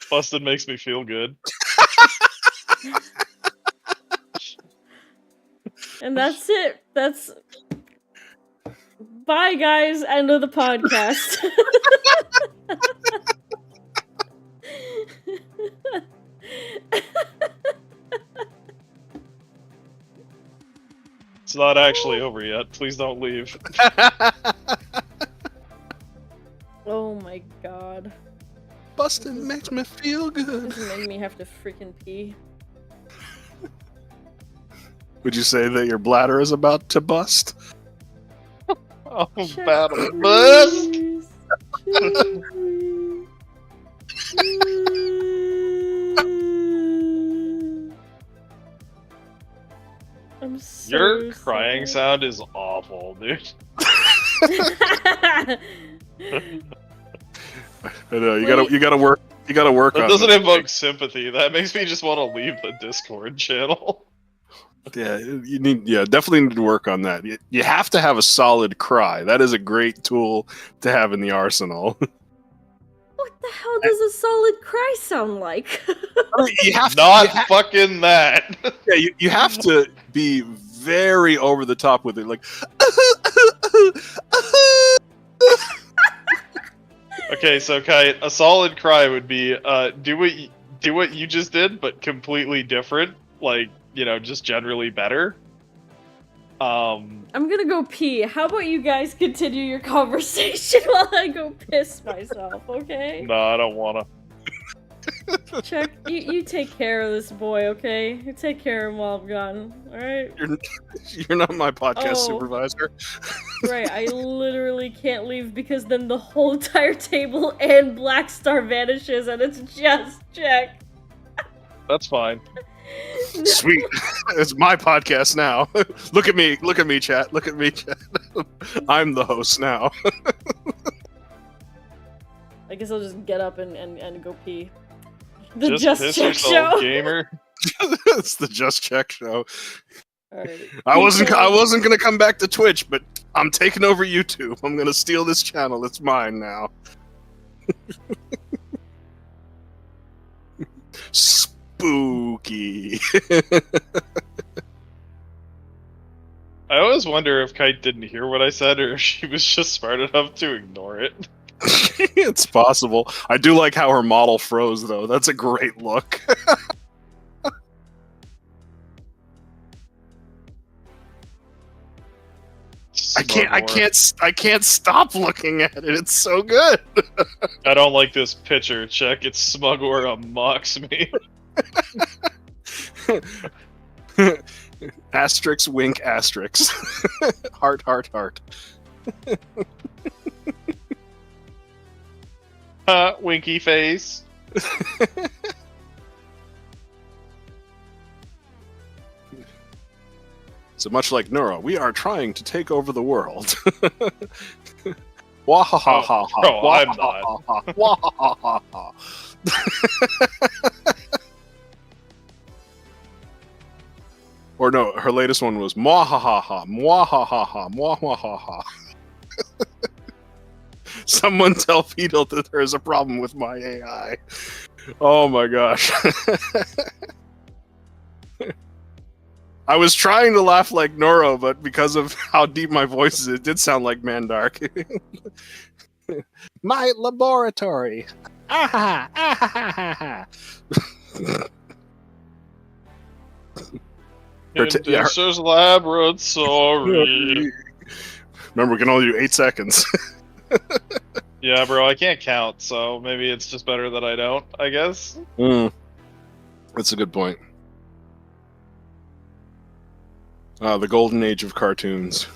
Busted makes me feel good. And that's it. That's... Bye, guys. End of the podcast. It's not actually over yet. Please don't leave. Oh my god. Busting makes me feel good. This made me have to freaking pee. Would you say that your bladder is about to bust? Oh, Check battle bust! please. I'm so Your crying sorry. sound is awful, dude. I know you gotta work. You gotta work That on doesn't it. evoke sympathy. That makes me just want to leave the Discord channel. Yeah, you need. Yeah, definitely need to work on that. You have to have a solid cry. That is a great tool to have in the arsenal. What the hell does a solid cry sound like? You have to. Not fucking that. Yeah, you have to be very over the top with it, like. Okay, so Kite, a solid cry would be do what you just did, but completely different. Like, you know, just generally better. I'm gonna go pee. How about you guys continue your conversation while I go piss myself, okay? No, I don't wanna. Check You take care of this boy, okay? You take care of him while I'm gone, alright? You're not my podcast Oh. supervisor. Right, I literally can't leave because then the whole entire table and Black Star vanishes and it's just Jack. That's fine. Sweet. It's my podcast now. Look at me, chat. Look at me, chat. I'm the host now. I guess I'll just get up and go pee. The Just Just piss Check yourself, Show. gamer. It's the Just Check Show. Alright. I wasn't gonna come back to Twitch, but I'm taking over YouTube. I'm gonna steal this channel. It's mine now. Spooky. I always wonder if Kite didn't hear what I said or if she was just smart enough to ignore it. It's possible. I do like how her model froze, though. That's a great look. I can't stop looking at it. It's so good. I don't like this picture. Check, it's Smugora mocks me. Asterix, wink, asterix. Heart, heart, heart. Winky face. So much like Nora, we are trying to take over the world. Wahahaha. Oh, I'm not. Wahahaha. Or no, her latest one was mwahahaha, mwahahaha, mwahahaha. Someone tell Beetle that there is a problem with my AI. Oh my gosh. I was trying to laugh like Noro, but because of how deep my voice is, it did sound like Mandark. My laboratory. Ah ah Inducer's laboratory. Remember, we can only do 8 seconds. Yeah, bro, I can't count, so maybe it's just better that I don't, I guess. That's a good point. The golden age of cartoons.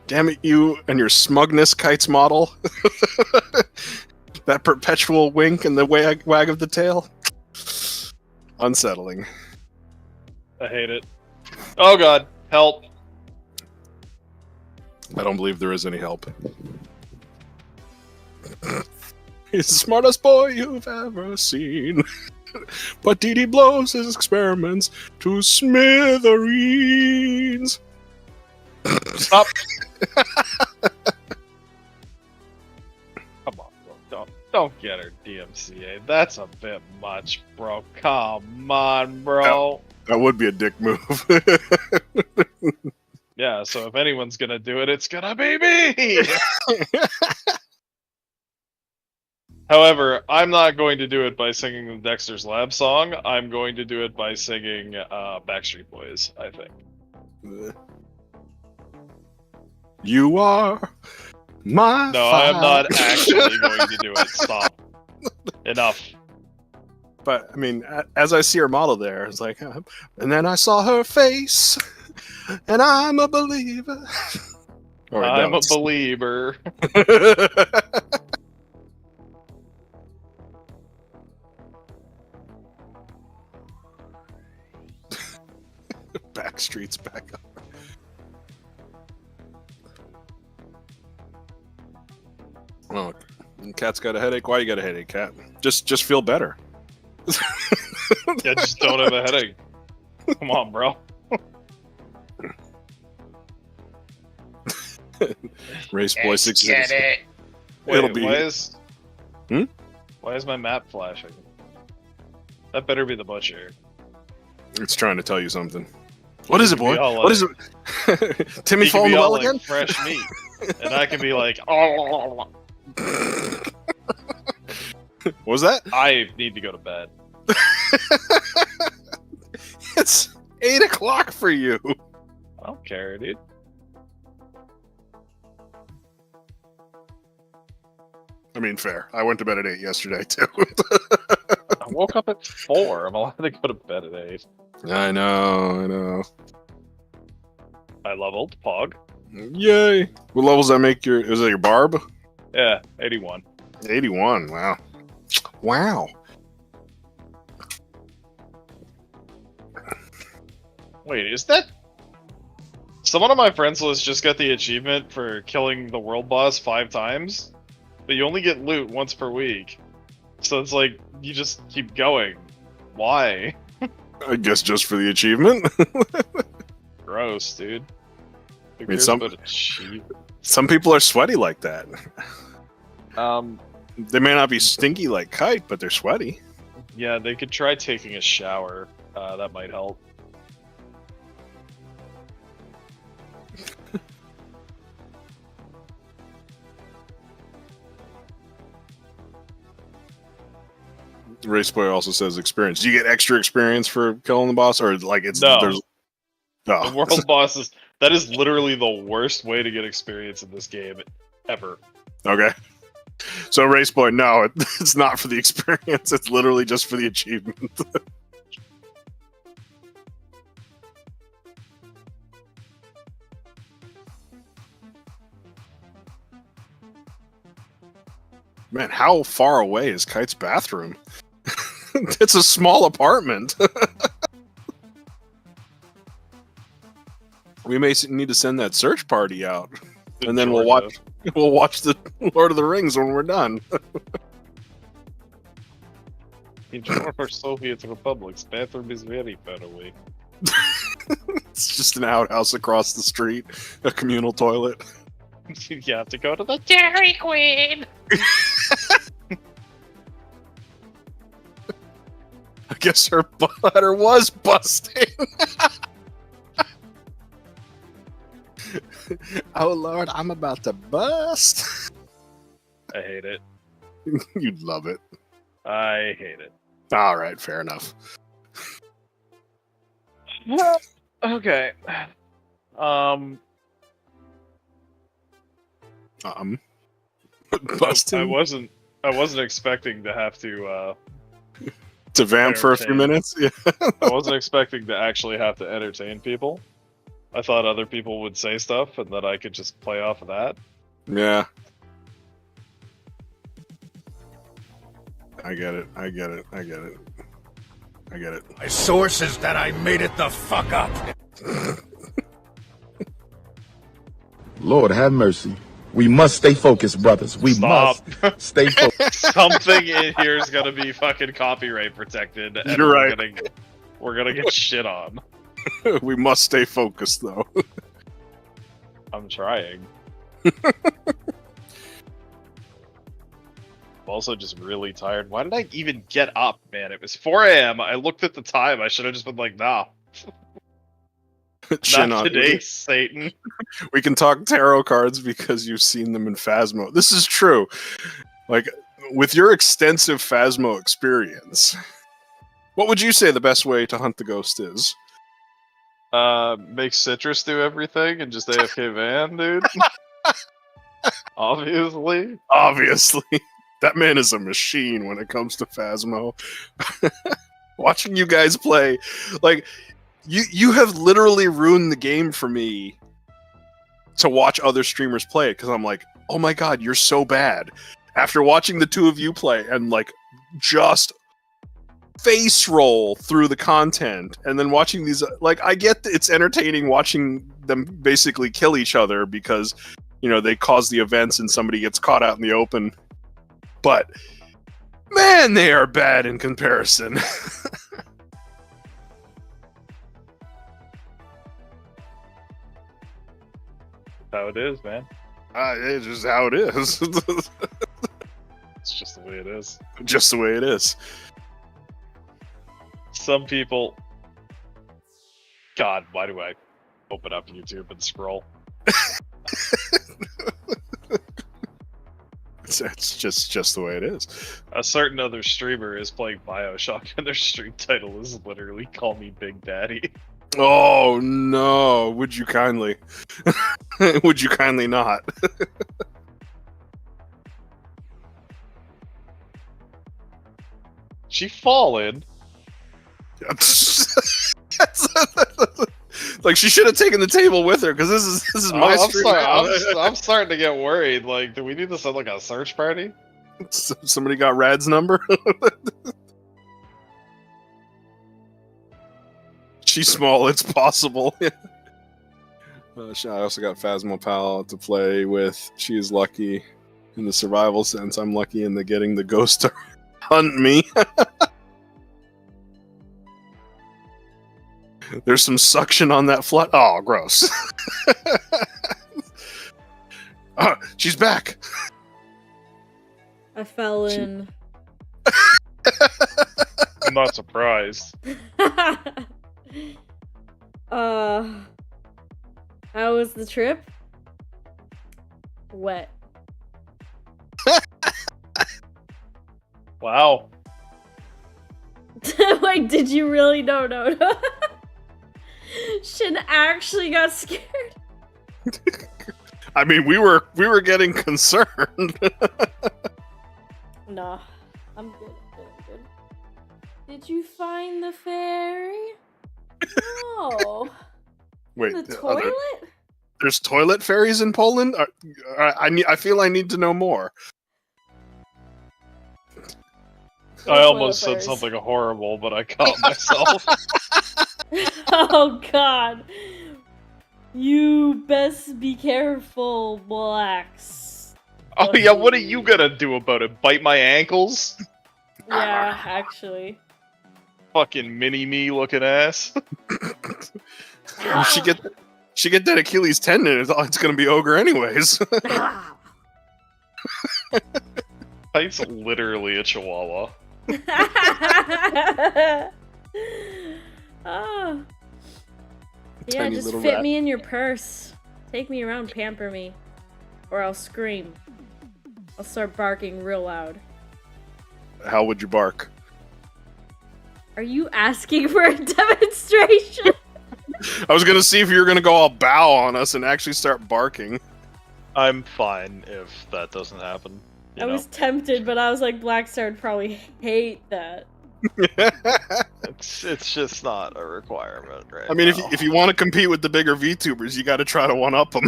Damn it, you and your smugness, Kites model. That perpetual wink and the wag of the tail. Unsettling. I hate it. Oh god, help. I don't believe there is any help. He's the smartest boy you've ever seen. But Dee blows his experiments to smithereens. Stop. Come on, bro. Don't get her DMCA. That's a bit much, bro. Come on, bro. That would be a dick move. Yeah, so if anyone's gonna do it, it's gonna be me! However, I'm not going to do it by singing the Dexter's Lab song. I'm going to do it by singing Backstreet Boys, I think. You are my No, I am not actually going to do it. Stop. Enough. But, I mean, as I see her model there, it's like, and then I saw her face, and I'm a believer. I'm a believer. Backstreet's back up. Oh, Cat's got a headache. Why you got a headache, Cat? Just feel better. Yeah, just don't have a headache. Come on, bro. Race Boy 6. Wait, It'll be. Why is... Hmm? Why is my map flashing? That better be the butcher. It's trying to tell you something. What is it, boy? All What is it? Timmy He can falling be the all well like again? fresh meat, and I can be like, oh. What was that? I need to go to bed. It's 8 o'clock for you. I don't care, dude. I mean, fair. I went to bed at 8 yesterday, too. I woke up at 4. I'm allowed to go to bed at 8. I know. I leveled Pog. Yay! What levels that make your... Is that your barb? Yeah, 81. 81, wow. Wait, is that... Someone on my friends list just got the achievement for killing the world boss 5 times, but you only get loot once per week. So it's like, you just keep going. Why? I guess just for the achievement? Gross, dude. I mean, some people are sweaty like that. They may not be stinky like Kite, but they're sweaty. Yeah, they could try taking a shower. That might help. Raceboy also says experience. Do you get extra experience for killing the boss, or like it's No. there's The world boss that is literally the worst way to get experience in this game ever. Okay. So Raceboy, no, it's not for the experience. It's literally just for the achievement. Man, how far away is Kite's bathroom? It's a small apartment. We may need to send that search party out, and then we'll watch the Lord of the Rings when we're done. In former Soviet republics, bathroom is very far away. It's just an outhouse across the street, a communal toilet. You have to go to the Dairy Queen. I guess her butter was busting. Oh Lord, I'm about to bust. I hate it. You'd love it. I hate it. All right, fair enough. Okay. Busting. I wasn't expecting to have to vamp for a few entertain. minutes. Yeah. I wasn't expecting to actually have to entertain people. I thought other people would say stuff and that I could just play off of that. Yeah. I get it. My source is that I made it the fuck up. Lord have mercy. We must stay focused, brothers. We Stop. must stay focused. Something in here is gonna be fucking copyright protected. And You're right. We're gonna get shit on. We must stay focused, though. I'm trying. I'm also just really tired. Why did I even get up, man? It was 4 a.m. I looked at the time. I should have just been like, nah. Not today, Satan. We can talk tarot cards because you've seen them in Phasmo. This is true. Like, with your extensive Phasmo experience, what would you say the best way to hunt the ghost is? Make Citrus do everything and just AFK Van, dude. Obviously. That man is a machine when it comes to Phasmo. Watching you guys play, like, you have literally ruined the game for me to watch other streamers play it, because I'm like, oh my god, you're so bad. After watching the two of you play and, like, just face roll through the content, and then watching these, like, I get it's entertaining watching them basically kill each other because, you know, they cause the events and somebody gets caught out in the open. But, man, they are bad in comparison. How it is, man. It's just how it is. It's just the way it is. Just the way it is. Some people... God, why do I open up YouTube and scroll? It's just the way it is. A certain other streamer is playing BioShock and their stream title is literally Call Me Big Daddy. Oh no, would you kindly? Would you kindly not? She fallen. Like she should have taken the table with her because this is my I'm stream. sorry. I'm starting to get worried. Like, do we need to send like a search party? Somebody got Rad's number. She's small. It's possible. I also got Phasmopal to play with. She's lucky in the survival sense. I'm lucky in the getting the ghost to hunt me. There's some suction on that flat. Oh, gross. She's back. I fell in. I'm not surprised. How was the trip? Wet. Wow. Wait, did you really? No. Shin actually got scared. I mean, we were getting concerned. No, I'm good. Did you find the fairy? No. Wait, The toilet? There's toilet fairies in Poland? I feel I need to know more. I almost said something horrible, but I caught myself. Oh god. You best be careful, blacks. Oh yeah, what are you gonna do about it? Bite my ankles? Yeah, actually. Fucking mini-me looking ass. She get that Achilles tendon, it's gonna be ogre anyways. It's literally a chihuahua. Oh. Yeah, Tiny just little fit rat. me in your purse. Take me around, pamper me. Or I'll scream. I'll start barking real loud. How would you bark? Are you asking for a demonstration? I was gonna see if you were gonna go all bow on us and actually start barking. I'm fine if that doesn't happen. I was tempted, but I was like, Blackstar would probably hate that. It's just not a requirement, right? I mean, now. if you want to compete with the bigger VTubers, you got to try to one up them.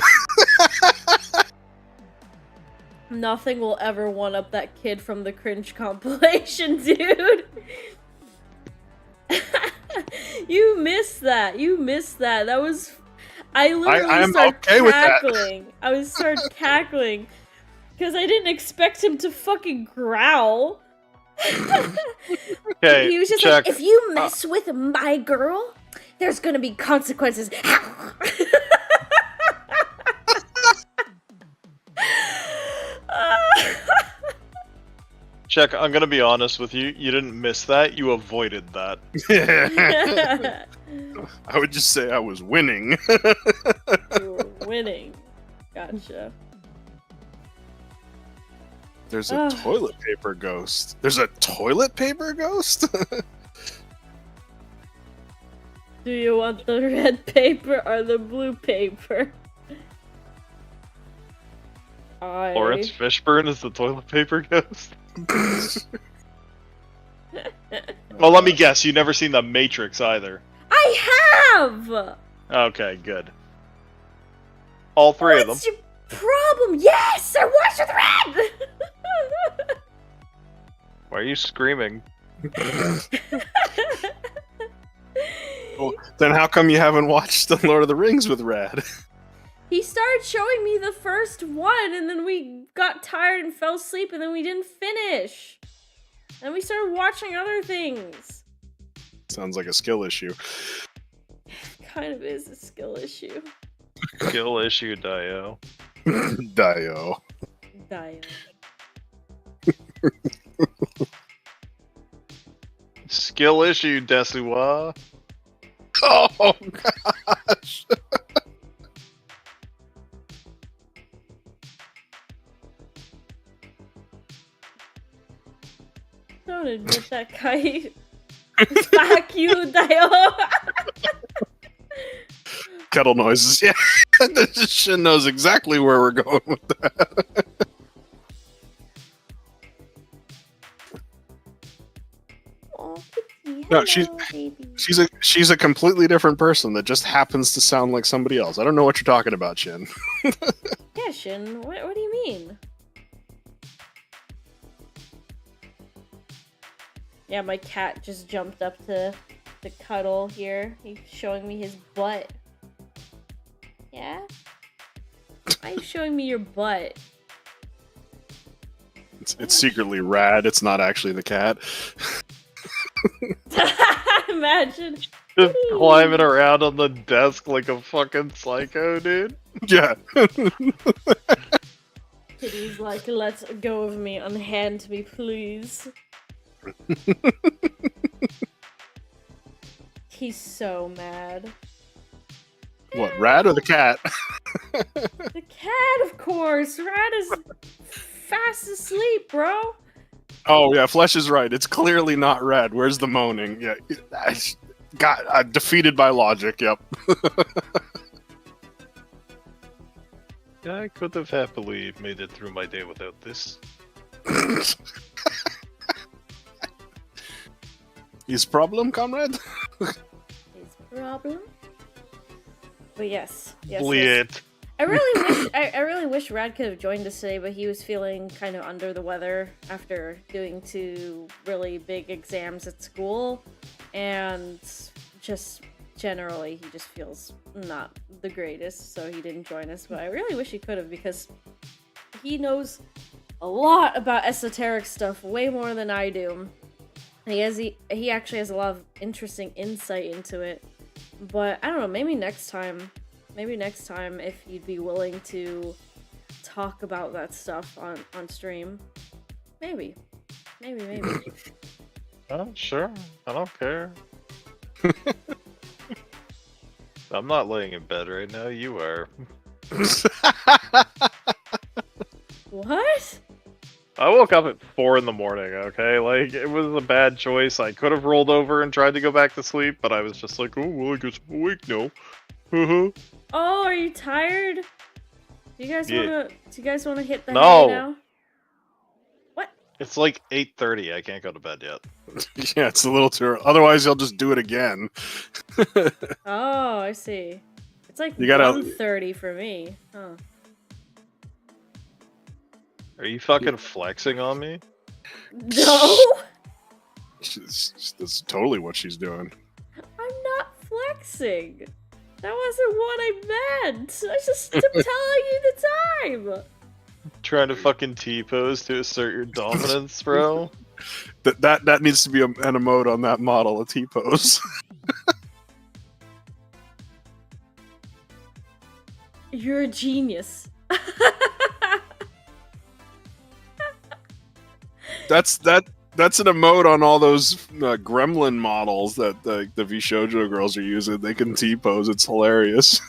Nothing will ever one up that kid from the cringe compilation, dude. You missed that. That was. I literally I'm started okay with that. cackling. I started cackling because I didn't expect him to fucking growl. Okay, He was just check. like, if you mess with my girl, there's gonna be consequences. Check, I'm gonna be honest with you. You didn't miss that. You avoided that. I would just say I was winning. You were winning. Gotcha. There's a toilet paper ghost. There's a toilet paper ghost? Do you want the red paper or the blue paper? Lawrence Fishburne is the toilet paper ghost? Well, let me guess. You've never seen The Matrix either. I have! Okay, good. All three of them. What's your problem? Yes! I watched with red! Why are you screaming? Well, then how come you haven't watched The Lord of the Rings with Rad? He started showing me the first one, and then we got tired and fell asleep, and then we didn't finish. And we started watching other things. Sounds like a skill issue. Kind of is a skill issue. Skill issue, Dio. Dio. Dio. Skill issue, Desuwa. Oh, gosh. Don't admit that, Kai. Fuck you, Dio. Kettle noises. Yeah, this shit knows exactly where we're going with that. she's a completely different person that just happens to sound like somebody else. I don't know what you're talking about, Shin. Yeah, Shin. What do you mean? Yeah, my cat just jumped up to cuddle here. He's showing me his butt. Yeah? Why are you showing me your butt? It's secretly rad. It's not actually the cat. Imagine. Just climbing around on the desk like a fucking psycho, dude. Yeah. Kitty's like, let go of me, unhand me, please. He's so mad. What, Rad or the cat? The cat, of course. Rad is fast asleep, bro. Oh yeah, Flesh is right. It's clearly not Rad. Where's the moaning? Yeah, I'm defeated by logic. Yep. I could have happily made it through my day without this. His problem, comrade? His problem? But yes. Bleed. I really wish Rad could have joined us today, but he was feeling kind of under the weather after doing 2 really big exams at school, and just generally he just feels not the greatest, so he didn't join us. But I really wish he could have, because he knows a lot about esoteric stuff, way more than I do. He actually has a lot of interesting insight into it. But I don't know, maybe next time if you'd be willing to talk about that stuff on stream. Maybe. Oh, sure. I don't care. I'm not laying in bed right now, you are. What? I woke up at 4 in the morning, okay? Like, it was a bad choice. I could have rolled over and tried to go back to sleep, but I was just like, oh, well, I guess I'm awake now. Oh, are you tired? Do you guys wanna hit the hay No. now? What? It's like 8:30. I can't go to bed yet. Yeah, it's a little too early. Otherwise, he'll just do it again. Oh, I see. It's like You gotta- 1:30 for me. Huh. Are you fucking flexing on me? No! That's totally what she's doing. I'm not flexing. That wasn't what I meant. I just am telling you the time. Trying to fucking T-pose to assert your dominance, bro? That needs to be an emote on that model, a T-pose. You're a genius. That's an emote on all those gremlin models that the VShojo girls are using. They can T-pose. It's hilarious.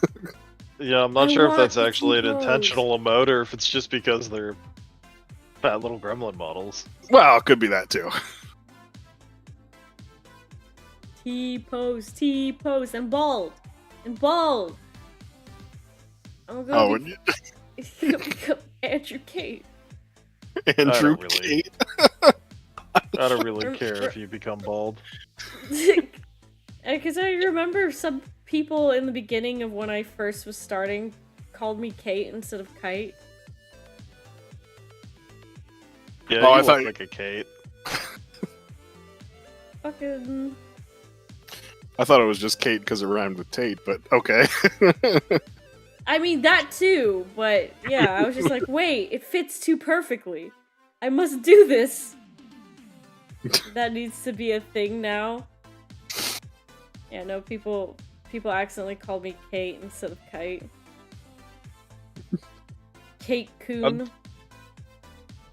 Yeah, I'm not I sure if want that's the actually an T-pose. intentional emote or if it's just because they're fat little gremlin models. Well, it could be that too. T-pose, and bald. I'm gonna Oh, become Andrew Kate. Andrew really- Kate. I don't really care if you become bald. Because I remember some people in the beginning of when I first was starting called me Kate instead of Kite. Yeah, Oh, I you thought look you- like a Kate. Fucking... I thought it was just Kate because it rhymed with Tate, but okay. I mean, that too, but yeah, I was just like, wait, it fits too perfectly. I must do this. That needs to be a thing now. Yeah, no, people accidentally called me Kate instead of Kite. Kate Coon.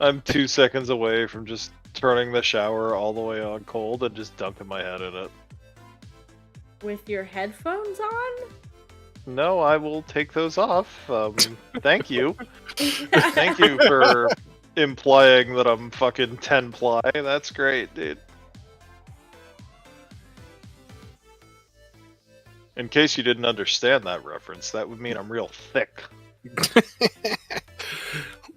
I'm 2 seconds away from just turning the shower all the way on cold and just dunking my head in it. With your headphones on? No, I will take those off. Thank you. Thank you for implying that I'm fucking 10 ply. That's great, dude. In case you didn't understand that reference, that would mean I'm real thick.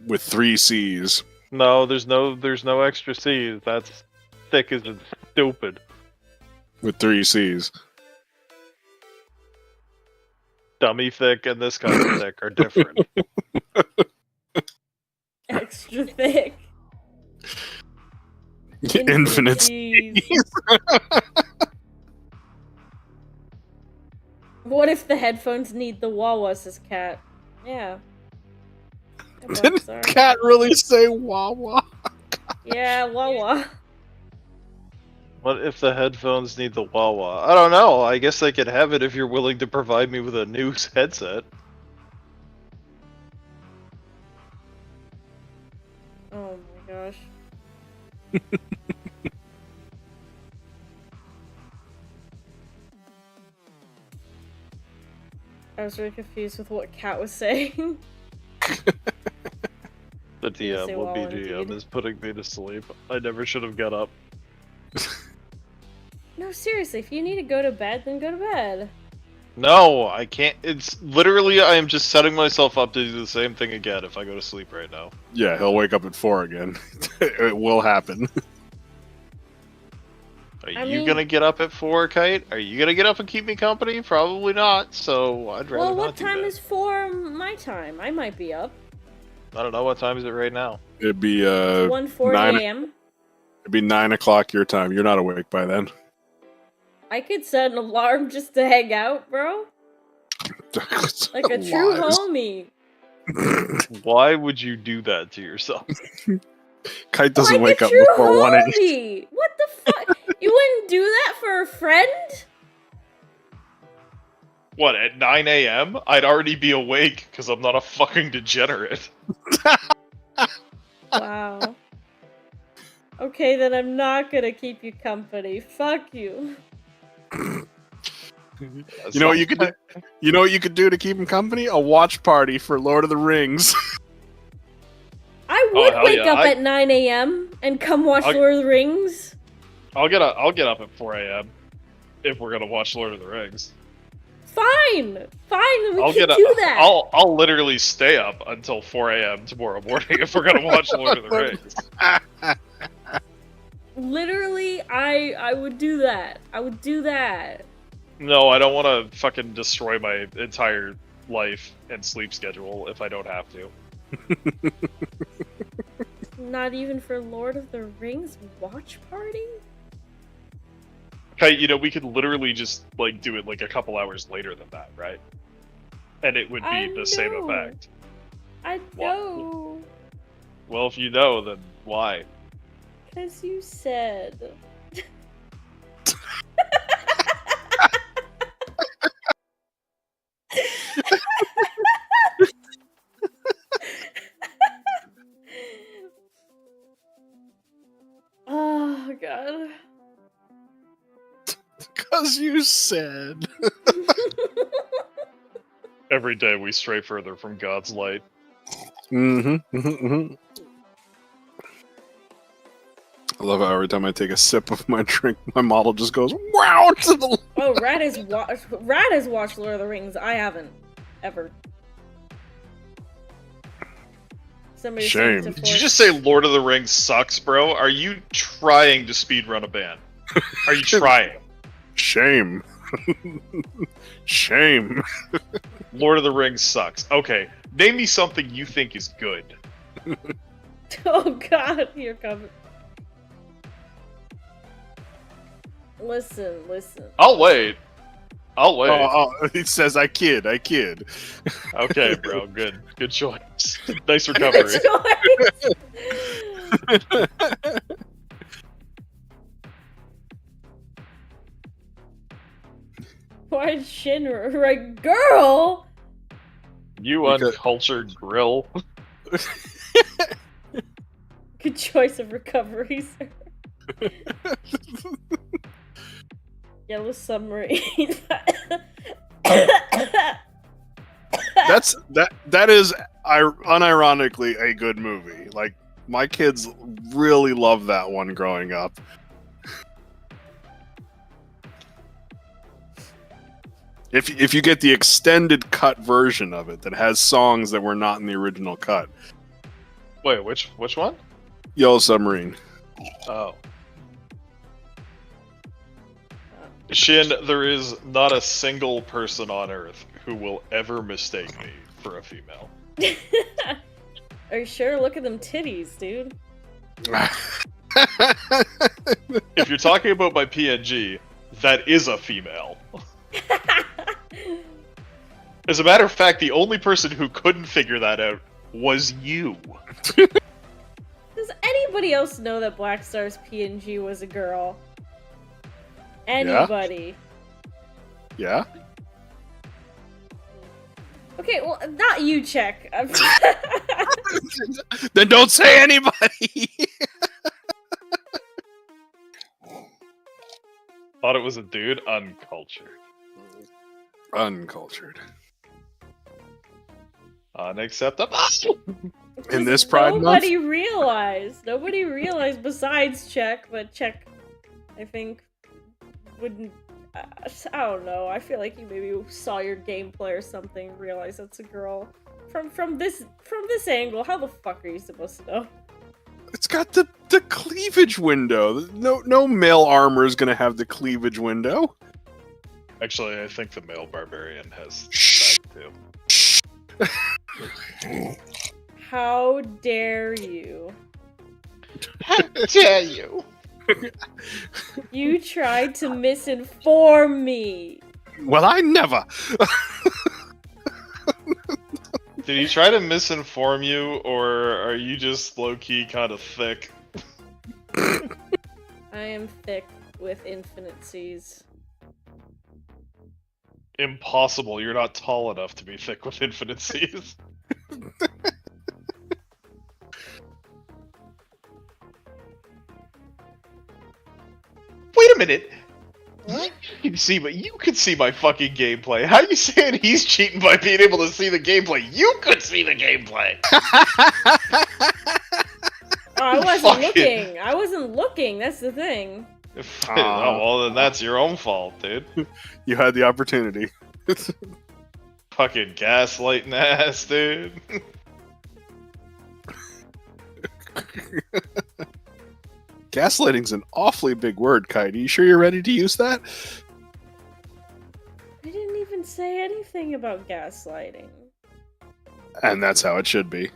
With 3 C's. No, there's no extra C's. That's thick as in stupid. With 3 C's. Dummy thick and this kind of thick are different. Extra thick. Infinite C's. C's. What if the headphones need the Wawa, says Cat? Yeah. Didn't Cat really say Wawa? Yeah, Wawa. What if the headphones need the Wawa? I don't know. I guess I could have it if you're willing to provide me with a new headset. Oh my gosh. I was really confused with what Cat was saying. The DM, say what Wawa BGM indeed. is putting me to sleep. I never should have got up. No, seriously, if you need to go to bed, then go to bed. No, I can't. It's literally, I am just setting myself up to do the same thing again if I go to sleep right now. Yeah, he'll wake up at 4 again. It will happen. Are I you mean- gonna get up at 4, Kite? Are you gonna get up and keep me company? Probably not, so I'd rather Well, not what do time that. is 4 my time? I might be up. I don't know, what time is it right now? It'd be 1:40 9 a.m. It'd be 9 o'clock your time. You're not awake by then. I could set an alarm just to hang out, bro. Like a true Lies. homie. Why would you do that to yourself? Kite doesn't Like wake a up true before 1 a.m. homie. What the fuck? You wouldn't do that for a friend? What, at 9 a.m.? I'd already be awake because I'm not a fucking degenerate. Wow. Okay, then I'm not gonna keep you company. Fuck you. You know what you could do? You know what you could do to keep him company? A watch party for Lord of the Rings. I Oh, would hell wake yeah, up at 9 a.m. and come watch Lord of the Rings. I'll get up at 4 a.m. if we're gonna watch Lord of the Rings. Fine, fine, we I'll can get do that. I'll literally stay up until 4 a.m. tomorrow morning if we're gonna watch Lord of the Rings. Literally, I would do that. I would do that. No, I don't want to fucking destroy my entire life and sleep schedule if I don't have to. Not even for Lord of the Rings watch party? Okay, you know, we could literally just like do it like a couple hours later than that, right? And it would be I the same know. effect. I Why? know. Well, if you know, then why? Because you said. Oh, God. Because you said. Every day we stray further from God's light. Mm-hmm. I love how every time I take a sip of my drink, my model just goes, wow, to the Oh, Rad has watched Lord of the Rings. I haven't. Ever. Somebody Shame. seems to Did you force- just say Lord of the Rings sucks, bro? Are you trying to speedrun a band? Are you trying? Shame. Shame. Lord of the Rings sucks. Okay, name me something you think is good. Oh, God. Here comes. Listen. I'll wait. He says, I kid. Okay, bro. Good choice. Nice recovery. Why Shinra? Right, girl. You Because- uncultured grill. Good choice of recovery, sir. Yellow Submarine. That is unironically a good movie. Like, my kids really love that one growing up. If you get the extended cut version of it that has songs that were not in the original cut. Wait, which one? Yellow Submarine. Oh. Shin, there is not a single person on Earth who will ever mistake me for a female. Are you sure? Look at them titties, dude. If you're talking about my PNG, that is a female. As a matter of fact, the only person who couldn't figure that out was you. Does anybody else know that Black Star's PNG was a girl? Anybody? Yeah? Okay, well, not you, Check. Then don't say anybody! Thought it was a dude? Uncultured. Uncultured. Unacceptable. In this Pride Month? Nobody realized besides Check, but Check, I think, wouldn't. I don't know. I feel like you maybe saw your gameplay or something, realized that's a girl. From this angle, how the fuck are you supposed to know? It's got the cleavage window. No male armor is gonna have the cleavage window. Actually, I think the male barbarian has that too. How dare you? How dare you? You tried to misinform me. Well, I never. Did he try to misinform you, or are you just low-key kind of thick? I am thick with infinite seas. Impossible, you're not tall enough to be thick with infinite seas. Wait a minute! You could see my fucking gameplay. How are you saying he's cheating by being able to see the gameplay? You could see the gameplay! Oh, I wasn't looking. I wasn't looking. That's the thing. Oh, well, then that's your own fault, dude. You had the opportunity. Fucking gaslighting ass, dude. Gaslighting's an awfully big word, Kite. Are you sure you're ready to use that? I didn't even say anything about gaslighting. And that's how it should be.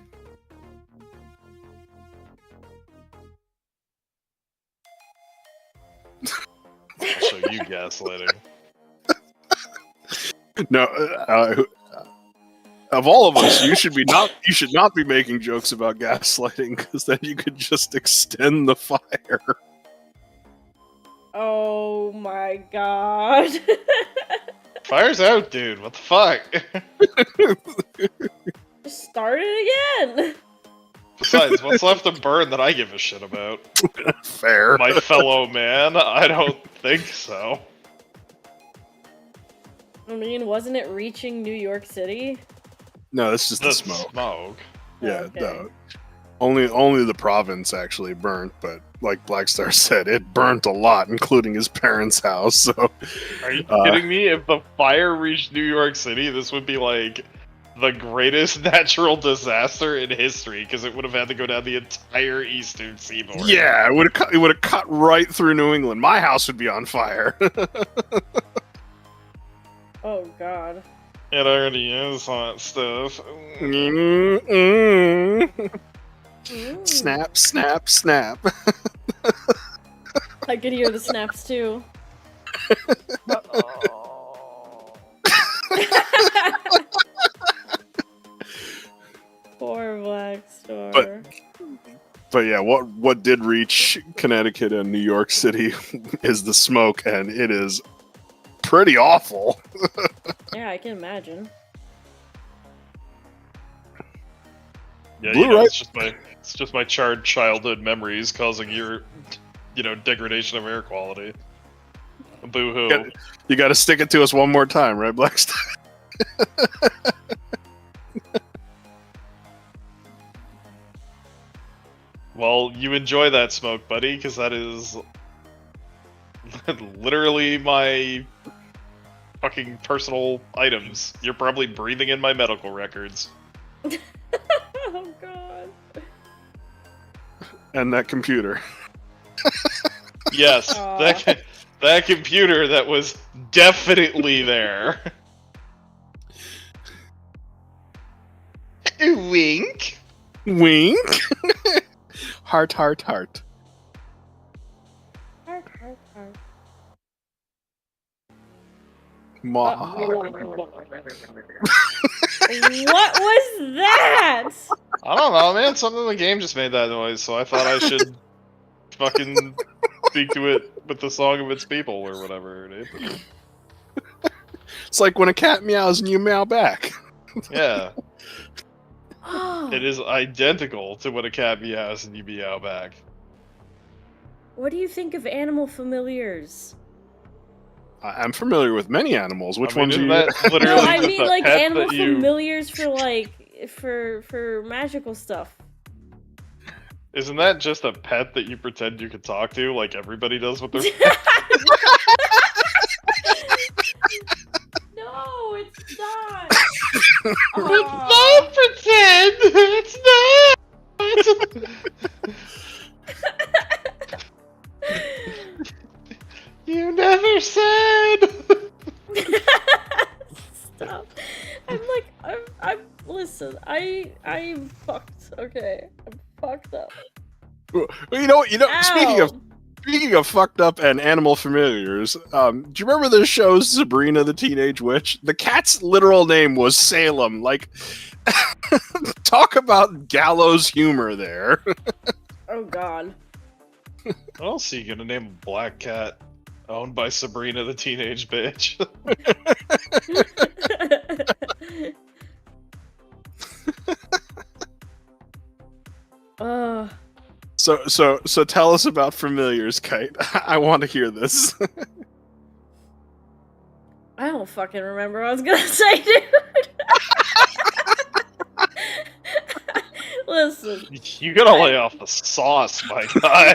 I'll show you gaslighting. No, of all of us, you should not be making jokes about gaslighting, because then you could just extend the fire. Oh my god. Fire's out, dude. What the fuck? Just start it again. Besides, what's left to burn that I give a shit about? Fair. My fellow man? I don't think so. I mean, wasn't it reaching New York City? No, it's just the The smoke. smoke. Yeah, Okay. no. Only the province actually burnt, but like Blackstar said, it burnt a lot, including his parents' house. So, Are you kidding me? If the fire reached New York City, this would be like the greatest natural disaster in history, because it would have had to go down the entire eastern seaboard. yeah, it would have cut right through New England. My house would be on fire. Oh god. It already is hot stuff. Snap, snap, snap. I could hear the snaps too. Poor Black Star. But yeah, what did reach Connecticut and New York City is the smoke, and it is pretty awful. Yeah, I can imagine. Yeah, Blue, you know, right? it's just my charred childhood memories causing your, degradation of air quality. Boo-hoo. You got to stick it to us one more time, right, Blackstar? Well, you enjoy that smoke, buddy, because that is literally my fucking personal items. You're probably breathing in my medical records. Oh god. And that computer. Yes, Aw. That computer that was definitely there. Wink. Wink. Heart, heart, heart. Heart, heart, heart. Ma. What was that? I don't know, man. Something in the game just made that noise, so I thought I should fucking speak to it with the song of its people or whatever it is. It's like when a cat meows and you meow back. Yeah. It is identical to when a cat meows and you meow back. What do you think of animal familiars? I'm familiar with many animals. Which I mean, ones are isn't you? that literally No, I just mean a like pet animal that you... familiars for like for magical stuff. Isn't that just a pet that you pretend you can talk to, like everybody does with their pet? No, it's not. It's not pretend! It's not! You never said! Stop. I'm listen, I'm fucked, okay? I'm fucked up. You know. Ow. Speaking of fucked up and animal familiars, do you remember the show Sabrina the Teenage Witch? The cat's literal name was Salem. Like, talk about gallows humor there. Oh god. What else are you gonna name a black cat owned by Sabrina the Teenage Bitch? So tell us about familiars, Kite. I want to hear this. I don't fucking remember what I was gonna say, dude. Listen. You gotta lay off the sauce, my guy.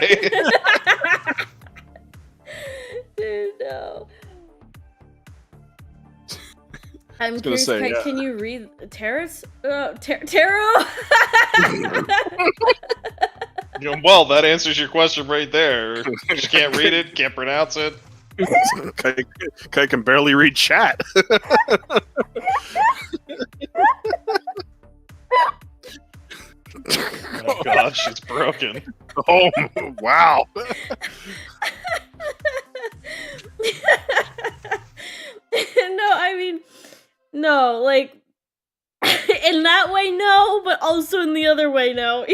Dude, no. I'm gonna curious, say, Kite, yeah. can you read tarot? You know, well, that answers your question right there. Just can't read it, can't pronounce it. Kite can barely read chat. Oh god, she's broken. Oh, wow. No, I mean, no, like, in that way, no, but also in the other way, no.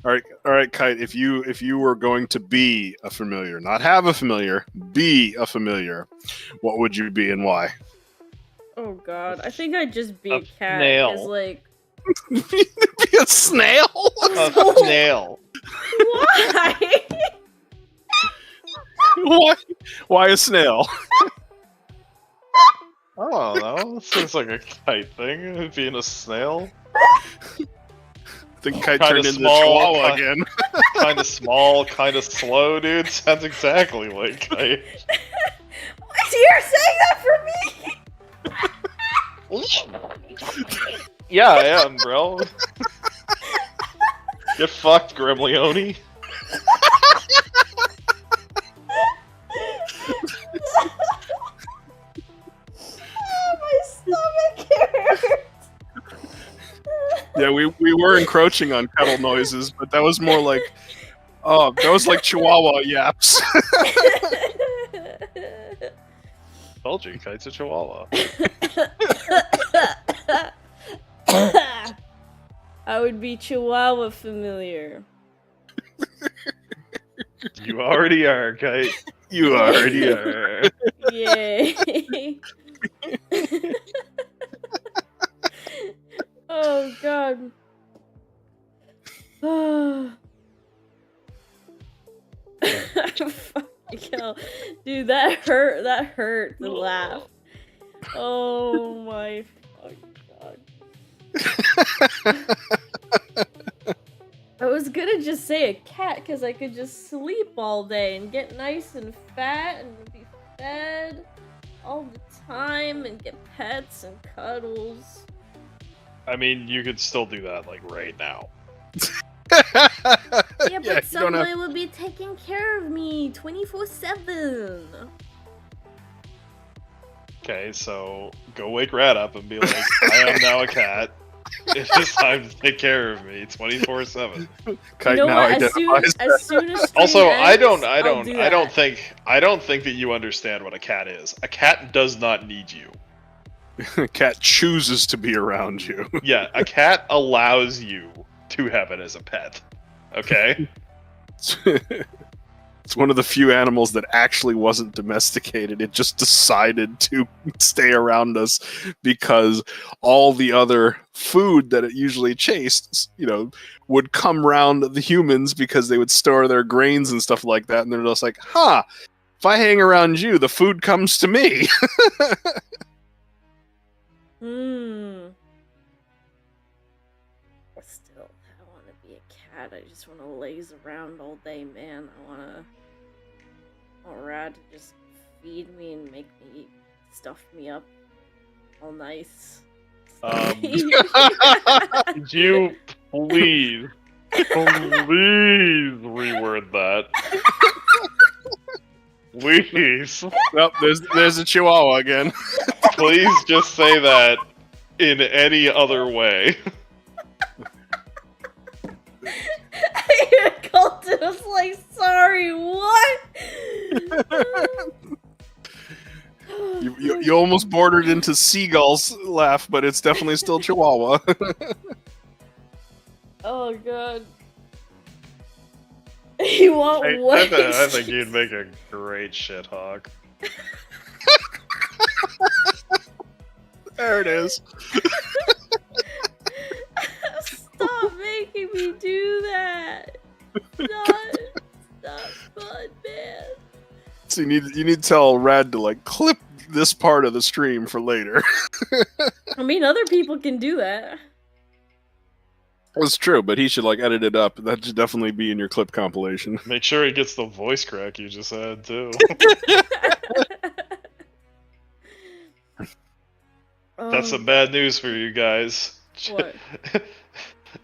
All right, Kite. If you were going to be a familiar, not have a familiar, be a familiar, what would you be and why? Oh god, I think I'd just be A a cat, snail. 'cause, like, Be a snail? A snail. why? Why a snail? I don't know. This seems like a kite thing, being a snail. I think Kite Kinda turned into small, Chihuahua ki- again. Kinda small, kinda slow, dude. Sounds exactly like kite. You're saying that for me? Yeah, I am, bro. Get fucked, Gremleone. My stomach hurts. Yeah, we were encroaching on kettle noises, but that was more like, that was like Chihuahua yaps. Told you, kite's a chihuahua. I would be Chihuahua familiar. You already are, kite. You already are. Yay. Oh god. Fucking hell. Dude, that hurt to laugh. Oh my fucking god. I was gonna just say a cat because I could just sleep all day and get nice and fat and be fed all the time and get pets and cuddles. I mean, you could still do that, like, right now. Yeah, but you don't somebody have- would be taking care of me 24/7. Okay, so go wake Rat up and be like, I am now a cat. It is time to take care of me 24/7. Kite You know now what? As soon identifies. as stream Also, I ends, don't I'll do that. think that you understand what a cat is. A cat does not need you. Cat chooses to be around you. Yeah, a cat allows you to have it as a pet. Okay? It's one of the few animals that actually wasn't domesticated. It just decided to stay around us because all the other food that it usually chased, would come around the humans because they would store their grains and stuff like that. And they're just like, if I hang around you, the food comes to me. Still, I want to be a cat. I just want to laze around all day, man. I want Rad to just feed me and make me stuff me up all nice. Could you please reword that? Please. Well, there's a chihuahua again. Please just say that in any other way. Colton was like, sorry, what? You almost bordered into seagull's laugh, but it's definitely still chihuahua. Oh god. You want what? I think you'd make a great shithawk. There it is. Stop making me do that. Stop fun, man. So you need to tell Rad to clip this part of the stream for later. I mean, other people can do that. That's true, but he should edit it up. That should definitely be in your clip compilation. Make sure he gets the voice crack you just had, too. That's some bad news for you guys. What?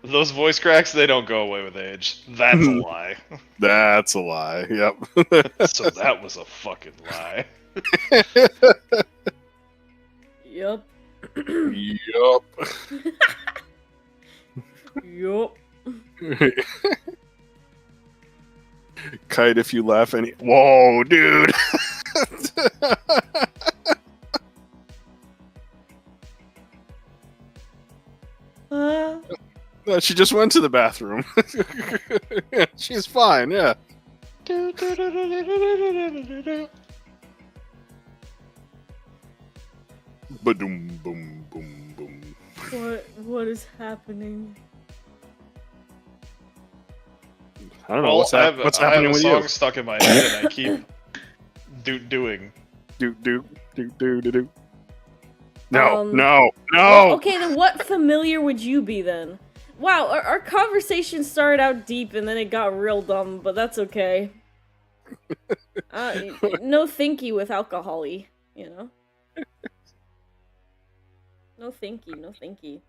Those voice cracks, they don't go away with age. That's a lie. That's a lie, yep. So that was a fucking lie. Yup. Yup. Yup. Kite, if you laugh any... Whoa, dude! She just went to the bathroom. She's fine, yeah. Ba-doom, boom, boom, boom. What is happening? I don't know, what's happening with I have a song you? stuck in my head and I keep doing. Do. No, Um, no. Well, okay, then what familiar would you be then? Wow, our conversation started out deep and then it got real dumb, but that's okay. No thinky with alcohol-y, you know? No thinky.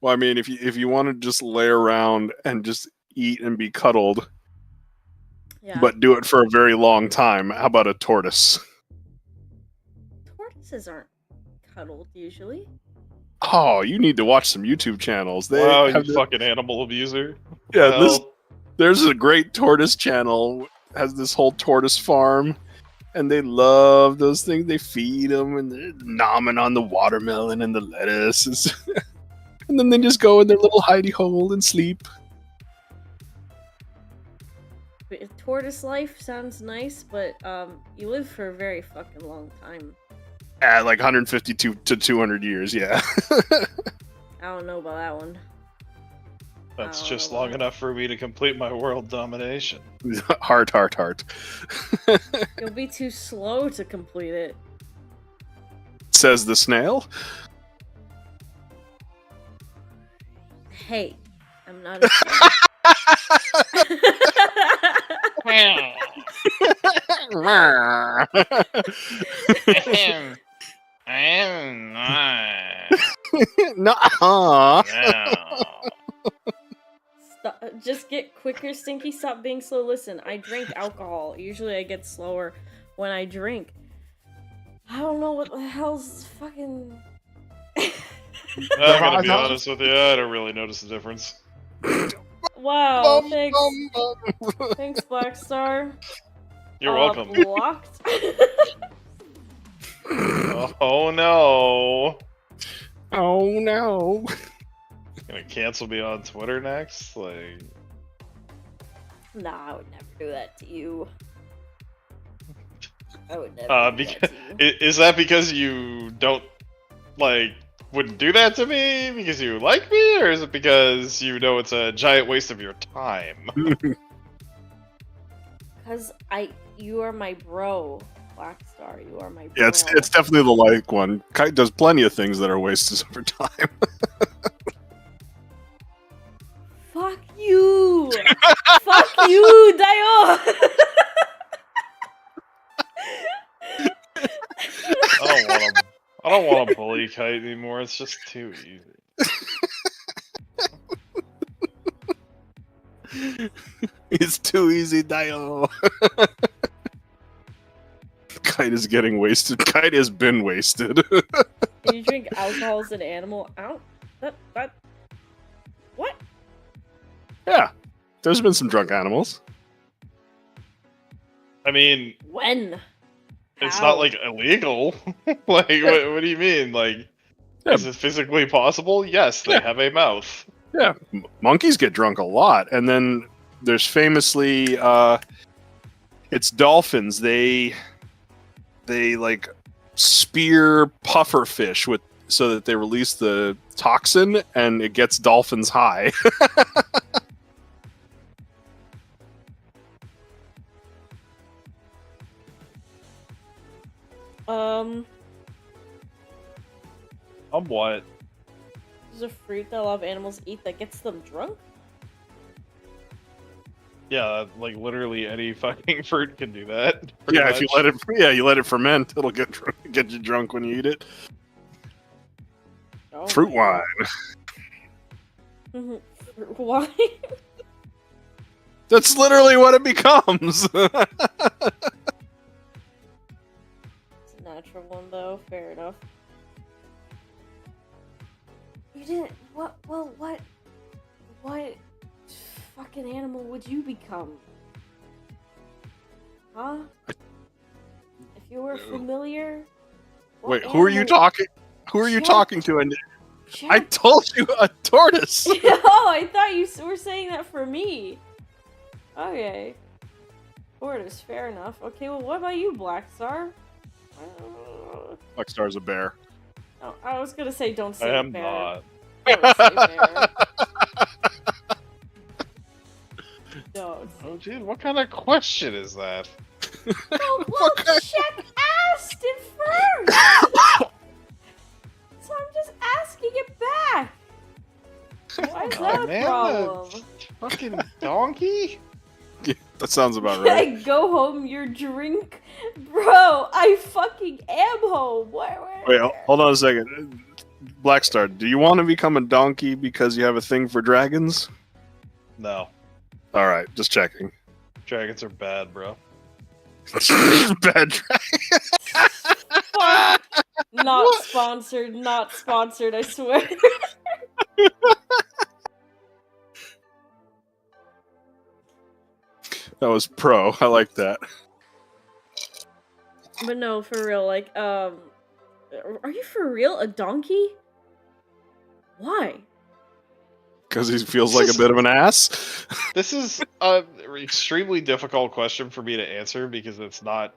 Well, I mean, if you want to just lay around and just eat and be cuddled, Yeah. but do it for a very long time, how about a tortoise? Tortoises aren't cuddled usually. Oh, you need to watch some YouTube channels. They Wow, have you fucking animal abuser. yeah, Well, there's a great tortoise channel, has this whole tortoise farm, and they love those things. They feed them, and they're nomming on the watermelon and the lettuce. And then they just go in their little hidey hole and sleep. Tortoise life sounds nice, but you live for a very fucking long time. At 150 to 200 years, yeah. I don't know about that one. that's Oh, just wow. long enough for me to complete my world domination. Heart. You'll be too slow to complete it. Says the snail. Hey, I'm not a snail. I am not. Nuh-uh. No. Derek, you're stinky. Stop being slow. Listen, I drink alcohol. Usually I get slower when I drink. I don't know what the hell's fucking... I'm gonna be honest with you, I don't really notice the difference. Wow, thanks. Thanks, Black Star. You're welcome. Blocked? Oh no. Oh no. Gonna cancel me on Twitter next? Like... Nah, I would never do that to you. I would never do that to you. Is that because you don't, like, wouldn't do that to me because you like me, or is it because you know it's a giant waste of your time? Because you are my bro, Black Star. You are my bro. Yeah, it's definitely the like one. Kite does plenty of things that are wastes of her time. Fuck you! Fuck you, Dio! I don't want to bully Kite anymore. It's just too easy. It's too easy, Dio. Kite is getting wasted. Kite has been wasted. Can you drink alcohol as an animal? I don't... That... What? Yeah, there's been some drunk animals. I mean... When? It's How? not, like, illegal. Like, what do you mean? Like, Yeah. is it physically possible? Yes, they have a mouth. Yeah, monkeys get drunk a lot, and then there's famously, it's dolphins. They like spear pufferfish with so that they release the toxin, and it gets dolphins high. What? There's a fruit that a lot of animals eat that gets them drunk? Yeah, like literally any fucking fruit can do that. Yeah, much. if you let it ferment, it'll get you drunk when you eat it. Oh Fruit my wine. God. Fruit wine? That's literally what it becomes. It's a natural one, though. Fair enough. You didn't... What... Well, what... What fucking animal would you become? Huh? If you were familiar... Wait, who are you talking? Who are you Jack. talking to? And Jack. I told you a tortoise. Oh, I thought you were saying that for me. Okay. Tortoise, fair enough. Okay, well, what about you, Black Star? Black Star's a bear. Oh, I was gonna say don't say I am bear. not. Don't say bear. Don't. Oh, dude, what kind of question is that? Well, check asked it first! So I'm just asking it back! Why is that a man, problem? Fucking donkey? Yeah, that sounds about I right. go home, your drink? Bro, I fucking am home! Where? Wait, hold on a second. Black Star, do you want to become a donkey because you have a thing for dragons? No. Alright, just checking. Dragons are bad, bro. Bad dragon. Fuck. Not sponsored, not sponsored, I swear. That was pro. I like that. But no, for real, like, are you for real? A donkey? Why? Because he feels like a bit of an ass. This is an extremely difficult question for me to answer because it's not...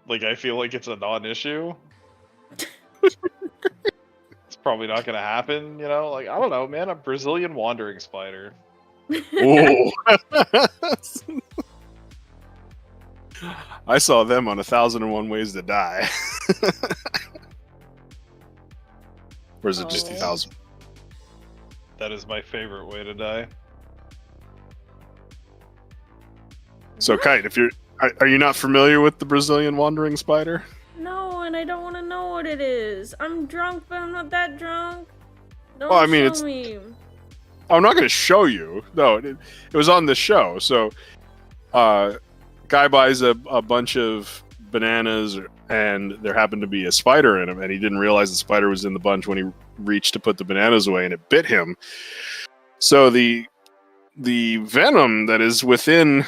Like, I feel like it's a non-issue. It's probably not gonna happen, you know? Like, I don't know, man. A Brazilian wandering spider. Ooh. I saw them on 1001 Ways to Die. Or is it just Oh. 2000? That is my favorite way to die. So, Kite, if are you not familiar with the Brazilian wandering spider? No, and I don't want to know what it is. I'm drunk, but I'm not that drunk. Don't Well, I mean, show me. I'm not going to show you. No, it was on the show. So, guy buys a bunch of bananas, and there happened to be a spider in them, and he didn't realize the spider was in the bunch when he reached to put the bananas away, and it bit him. So the venom that is within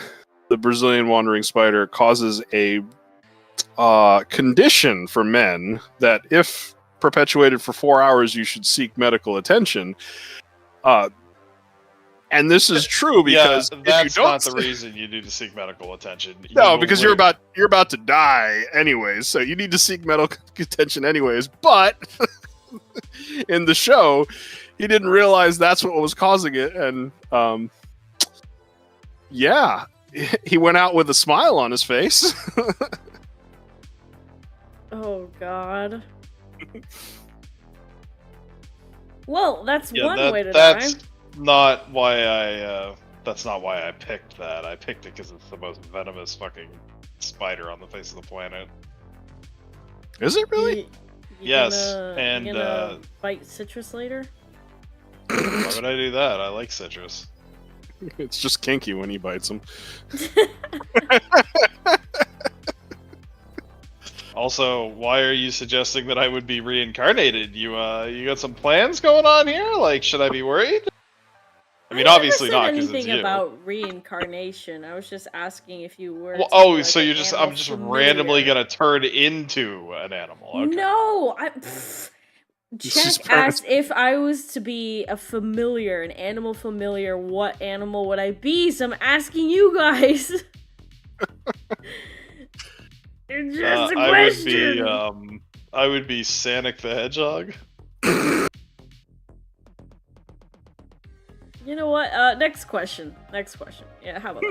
the Brazilian wandering spider causes a condition for men that, if perpetuated for 4 hours, you should seek medical attention. And this is true because that's not the reason you need to seek medical attention. No, because you're about to die anyways, so you need to seek medical attention anyways. But in the show, he didn't realize that's what was causing it, and yeah, he went out with a smile on his face. Oh God. Well, that's one way to that's die. Not why I. That's not why I picked that. I picked it because it's the most venomous fucking spider on the face of the planet. Is it really? Yes, and you gonna bite citrus later. Why would I do that? I like citrus. It's just kinky when he bites them. Also, why are you suggesting that I would be reincarnated? You got some plans going on here? Like, should I be worried? I mean, obviously not, because it's anything you. about reincarnation. I was just asking if you were. Well, like, so I'm just randomly gonna turn into an animal. Okay. No, Jack asked if I was to be a familiar, an animal familiar. What animal would I be? So I'm asking you guys. It's just a question. I would be Sonic the Hedgehog. You know what? Next question. Yeah, how about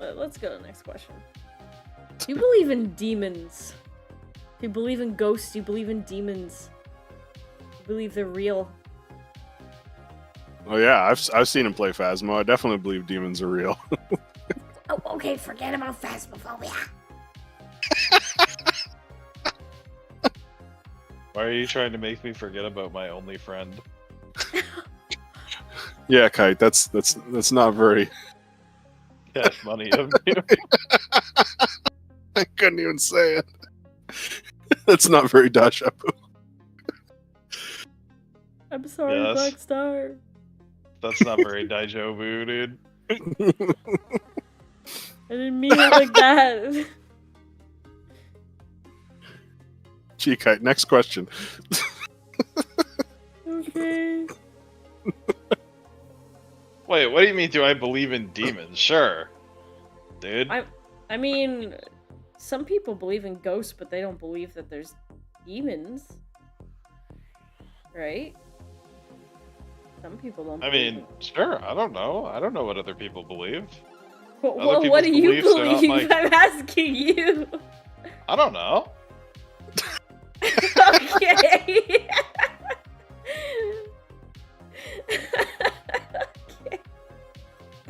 that? Let's go to the next question. Do you believe in demons? Do you believe in ghosts? Do you believe in demons? Do you believe they're real? Oh yeah, I've seen him play Phasmo. I definitely believe demons are real. Oh, okay, forget about phasmophobia. Why are you trying to make me forget about my only friend? Yeah, Kite, that's not very. Cash money of you. I couldn't even say it. That's not very deja vu. I'm sorry, Yes. Black Star. That's not very deja vu, dude. I didn't mean it like that. Gee, Kite, next question. Okay. Wait, what do you mean? Do I believe in demons? Sure, dude. I mean, some people believe in ghosts, but they don't believe that there's demons. Right? Some people don't. I mean, sure. I don't know. I don't know what other people believe. Well, what do you beliefs are not believe? my- I'm asking you. I don't know. Okay.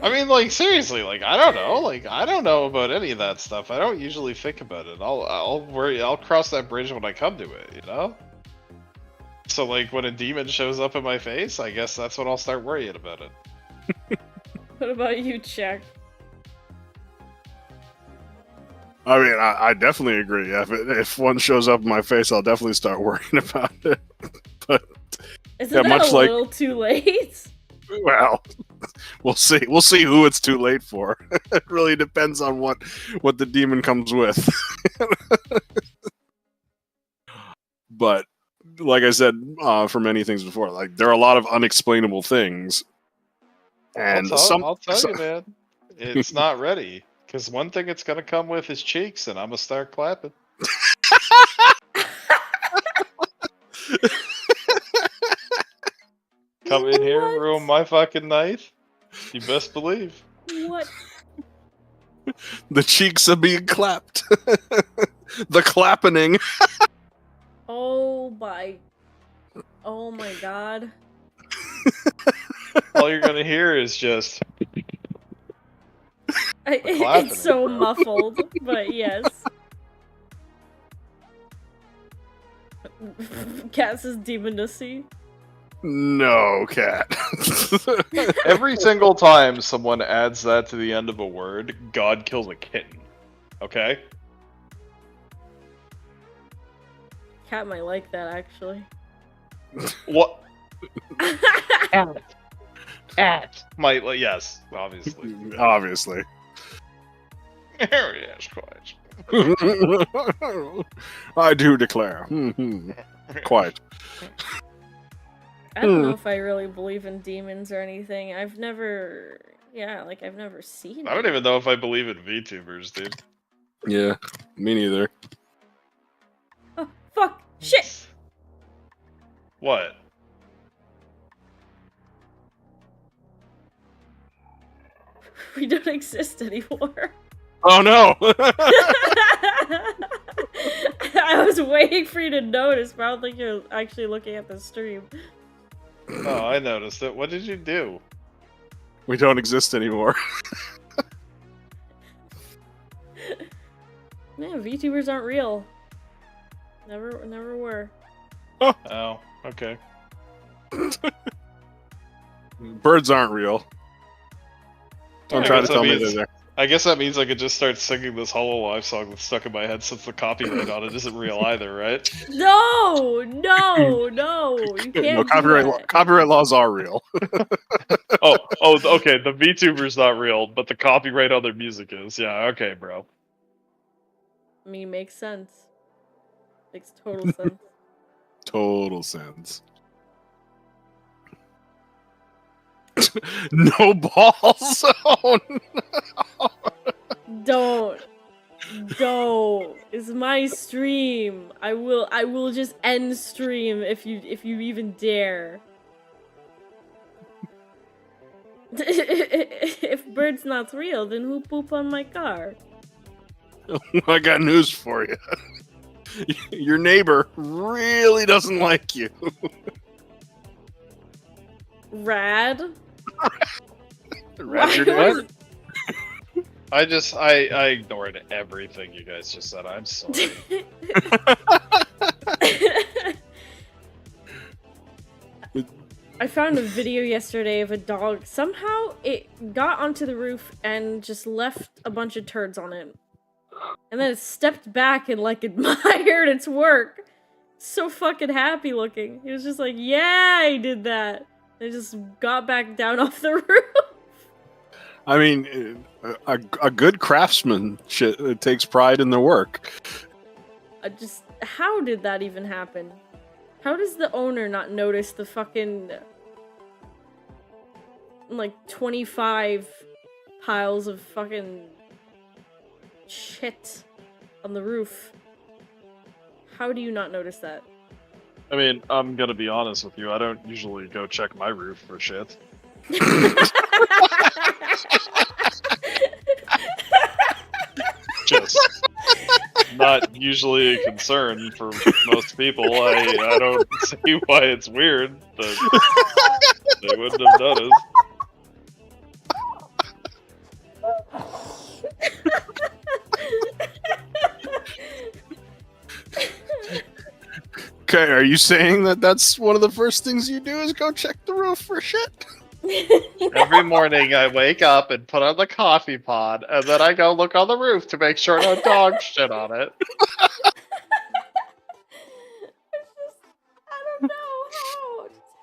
I mean, like, seriously, like, I don't know. Like, I don't know about any of that stuff. I don't usually think about it. I'll cross that bridge when I come to it, you know? So, like, when a demon shows up in my face, I guess that's when I'll start worrying about it. What about you, Chuck? I mean, I definitely agree. If one shows up in my face, I'll definitely start worrying about it. But Isn't that much a like- little too late? well, we'll see. We'll see who it's too late for. It really depends on what the demon comes with. But like I said, for many things before, like there are a lot of unexplainable things, and I'll tell you, man, it's not ready. Because one thing it's gonna come with is cheeks, and I'm gonna start clapping. Come in here, What? ruin my fucking night. You best believe. What? the cheeks are being clapped. The clappening. Oh my god. All you're gonna hear is just. clapping, It's so bro. muffled, but yes. Cass is demonacy. No, cat. Every single time someone adds that to the end of a word, God kills a kitten. Okay? Cat might like that, actually. What? Cat. Might, yes, obviously. Obviously. Yes, quite. I do declare. Quite. I don't know if I really believe in demons or anything. I've never seen I don't it. even know if I believe in VTubers, dude. Yeah, me neither. Oh, fuck! Shit! What? We don't exist anymore. Oh no! I was waiting for you to notice, but I don't think you're actually looking at the stream. Oh, I noticed it. What did you do? We don't exist anymore. Man, VTubers aren't real. Never were. Oh, okay. Birds aren't real. Don't I try to guess that tell me means- they're there. I guess that means I could just start singing this Hololive song that's stuck in my head since the copyright on it isn't real either, right? No! You can't No, do that. copyright laws are real. Oh, okay, the VTuber's not real, but the copyright on their music is. Yeah, okay, bro. I mean, makes sense. Makes total sense. Total sense. No balls. Oh, no. Don't. It's my stream. I will just end stream if you even dare. If bird's not real, then who poop on my car? I got news for you. Your neighbor really doesn't like you. Rad? Rad your Why neighbor? I ignored everything you guys just said. I'm sorry. I found a video yesterday of a dog. Somehow it got onto the roof and just left a bunch of turds on it. And then it stepped back and like admired its work. So fucking happy looking. He was just like, yeah, I did that. And it just got back down off the roof. I mean, a good craftsman takes pride in their work. How did that even happen? How does the owner not notice the fucking, like, 25 piles of fucking shit on the roof? How do you not notice that? I mean, I'm gonna be honest with you. I don't usually go check my roof for shit. Just not usually a concern for most people. I don't see why it's weird that they wouldn't have noticed. Okay, are you saying that that's one of the first things you do is go check the roof for shit? Every morning I wake up and put on the coffee pod, and then I go look on the roof to make sure no dog shit on it. I don't know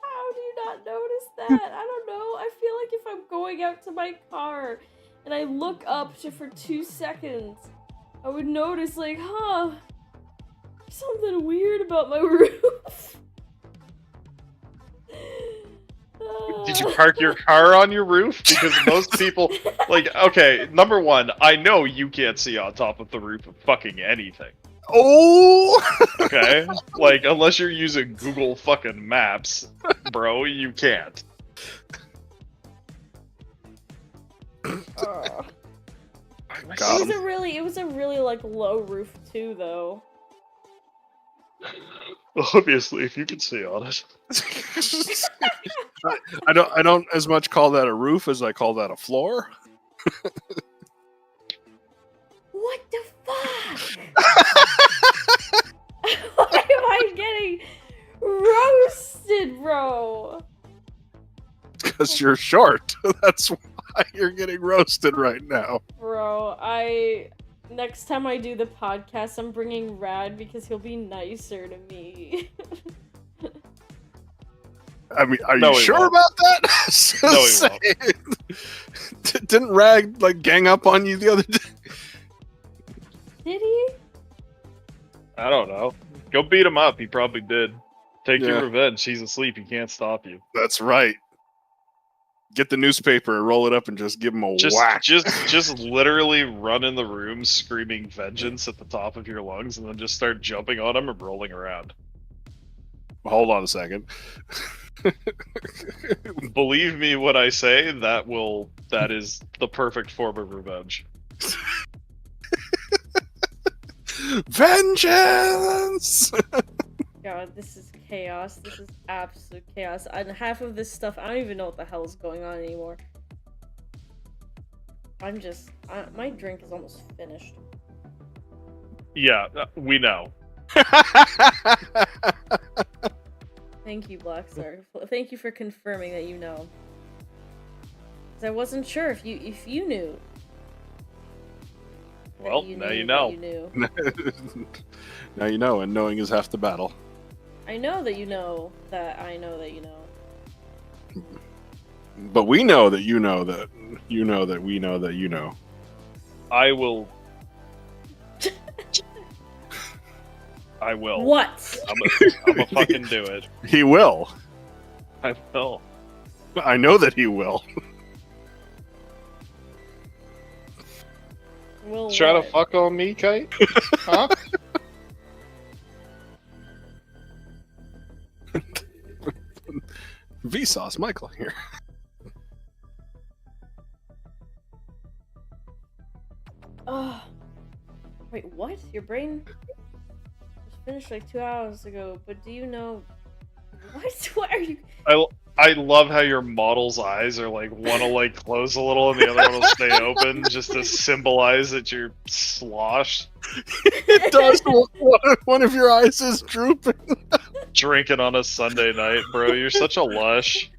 how do you not notice that? I don't know. I feel like if I'm going out to my car and I look up for 2 seconds, I would notice like, there's something weird about my roof. Did you park your car on your roof? Because most people, like, okay, number one, I know you can't see on top of the roof of fucking anything. Oh! Okay? Like, unless you're using Google fucking Maps, bro, you can't. Got It was a really like low roof too, though. Obviously, if you can see on it. I don't as much call that a roof as I call that a floor. What the fuck? Why am I getting Roasted, bro. Because you're short. That's why you're getting roasted right now. Bro, next time I do the podcast, I'm bringing Rad because he'll be nicer to me. I mean, are No, you he sure won't. about that? No, he won't. Didn't Rag like gang up on you the other day? Did he? I don't know. Go beat him up. He probably did. Take Yeah. your revenge. He's asleep. He can't stop you. That's right. Get the newspaper and roll it up and just give him a Just, whack. just literally run in the room screaming vengeance at the top of your lungs, and then just start jumping on him and rolling around. Hold on a second. Believe me when I say that is the perfect form of revenge. Vengeance! God, this is chaos. This is absolute chaos. And half of this stuff, I don't even know what the hell is going on anymore. My drink is almost finished. Yeah, we know. Thank you, Blackstar. Thank you for confirming that you know. 'Cause I wasn't sure if you knew. That Well, you now knew you that know. you knew. Now you know, and knowing is half the battle. I know that you know that I know that you know. But we know that you know that you know that we know that you know. I will. I will. What? I'm a fucking do it. He will. I will. I know that he will. Will Try to what? fuck on me, Kite? Huh? Vsauce Michael here. Oh. Wait, what? Your brain was finished like 2 hours ago, but do you know what? What are you? I love how your model's eyes are like one will like close a little and the other one will stay open just to symbolize that you're sloshed, It does. One of your eyes is drooping. drinking on a Sunday night, bro. You're such a lush.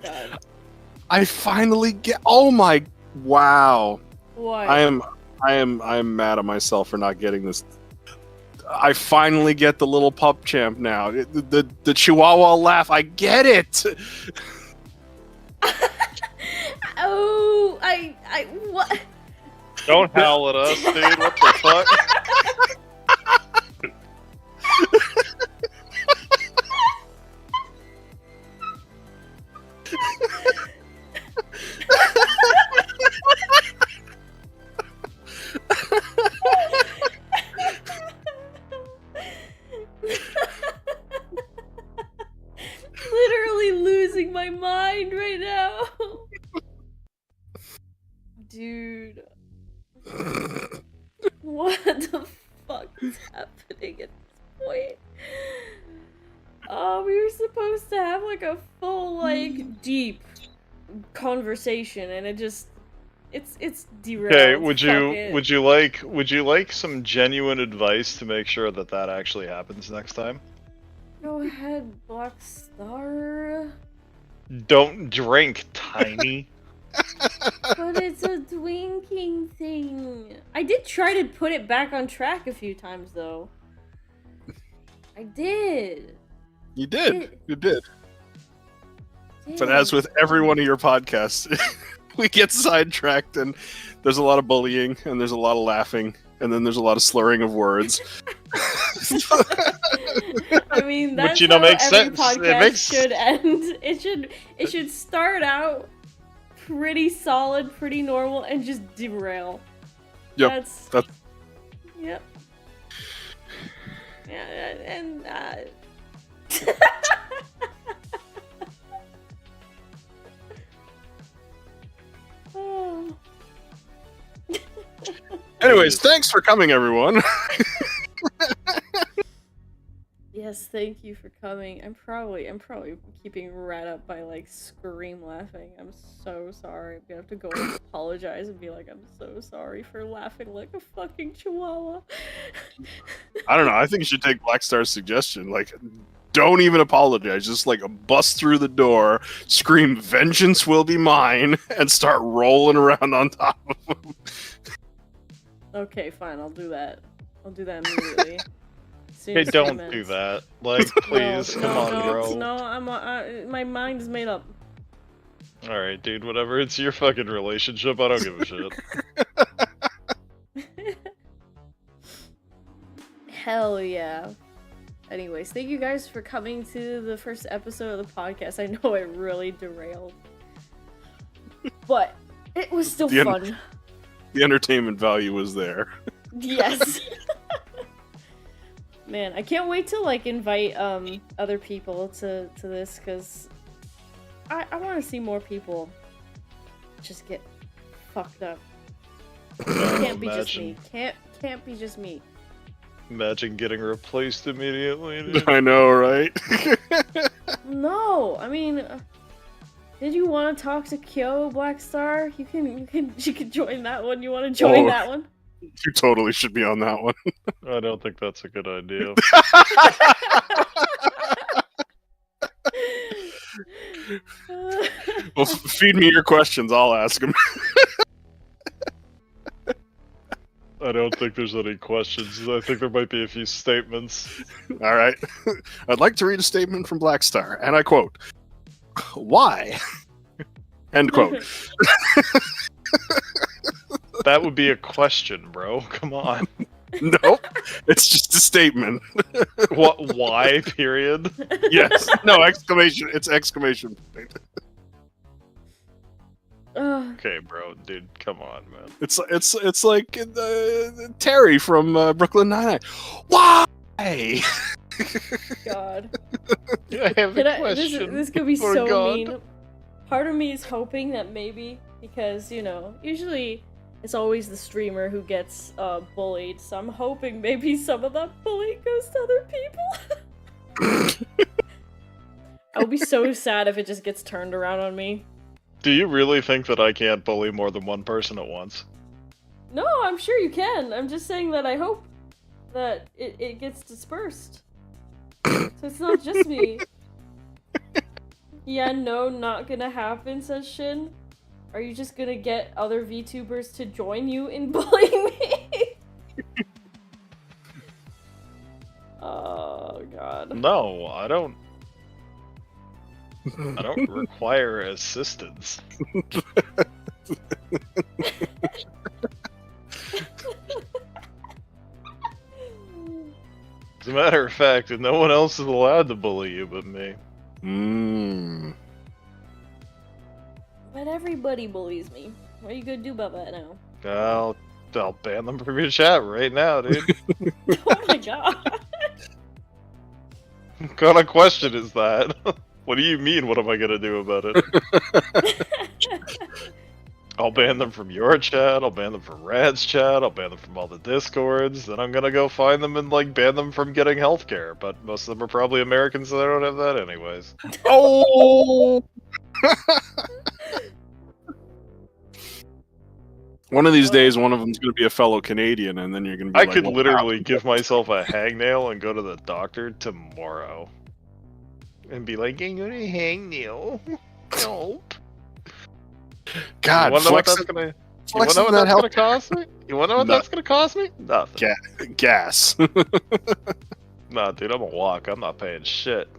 God. I finally get. Oh my! Wow. What? I am mad at myself for not getting this. I finally get the little pup champ now. The Chihuahua laugh. I get it. Oh, what? Don't howl at us, dude. What the fuck? Literally losing my mind right now. Dude. What the fuck is happening at this point? We were supposed to have like a full, like, deep conversation, and it's derailed. Okay, Fuck it. would you like some genuine advice to make sure that that actually happens next time? Go ahead, Black Star. Don't drink, Tiny. But it's a drinking thing. I did try to put it back on track a few times, though. I did. You did. You did. But Did. as with every one of your podcasts, we get sidetracked, and there's a lot of bullying, and there's a lot of laughing, and then there's a lot of slurring of words. I mean, that's Which, you know, how makes every sense. It podcast makes- should end. It should start out pretty solid, pretty normal, and just derail. Yep. That's... Yep. Yeah, and oh. Anyways, thanks for coming, everyone. Yes, thank you for coming. I'm probably keeping Rat up by like scream laughing. I'm so sorry. I'm gonna have to go and apologize and be like, I'm so sorry for laughing like a fucking chihuahua. I don't know. I think you should take Black Star's suggestion. Like, don't even apologize. Just like bust through the door, scream "Vengeance will be mine," and start rolling around on top of him. Okay, fine. I'll do that. I'll do that immediately. Hey, don't do that. Like, please, come on, bro. No, my mind is made up. Alright, dude, whatever. It's your fucking relationship. I don't give a shit. Hell yeah. Anyways, thank you guys for coming to the first episode of the podcast. I know it really derailed. But it was still fun. The entertainment value was there. Yes. Man, I can't wait to like invite other people to this, because I want to see more people just get fucked up. It can't be just me. Can't be just me. Imagine getting replaced immediately, dude. I know, right? No, I mean, did you want to talk to Kyo, Black Star? You can join that one. You want to join that one? You totally should be on that one. I don't think that's a good idea. Well, feed me your questions. I'll ask them. I don't think there's any questions. I think there might be a few statements. All right. I'd like to read a statement from Black Star, and I quote, "Why?" End quote. That would be a question, bro. Come on. Nope. It's just a statement. What? Why? Period. Yes. No, exclamation. It's exclamation point. Okay, bro, dude, come on, man. It's like Terry from Brooklyn Nine-Nine. Why? God. I have a question. This could be for so God. mean. Part of me is hoping that maybe, because, you know, usually it's always the streamer who gets bullied, so I'm hoping maybe some of that bullying goes to other people. I would be so sad if it just gets turned around on me. Do you really think that I can't bully more than one person at once? No, I'm sure you can. I'm just saying that I hope that it gets dispersed. So it's not just me. Yeah, no, not gonna happen, says Shin. Are you just gonna get other VTubers to join you in bullying me? Oh, God. No, I don't require assistance. As a matter of fact, no one else is allowed to bully you but me. But everybody bullies me. What are you gonna do about that now? I'll ban them from your chat right now, dude. Oh my god. What kind of question is that? What do you mean, what am I gonna do about it? I'll ban them from your chat, I'll ban them from Rad's chat, I'll ban them from all the Discords, then I'm gonna go find them and, like, ban them from getting healthcare, but most of them are probably Americans, so they don't have that anyways. Oh! One of these days, one of them's going to be a fellow Canadian, and then you're going to be I like, could "What literally happened?" give myself a hangnail and go to the doctor tomorrow. And be like, I'm gonna hangnail. Nope. God, You wanna know what that's flexing, gonna, flexing that health cost me? You wanna know what that's gonna cost me? Nothing. gas. Nah, dude, I'm a walk. I'm not paying shit.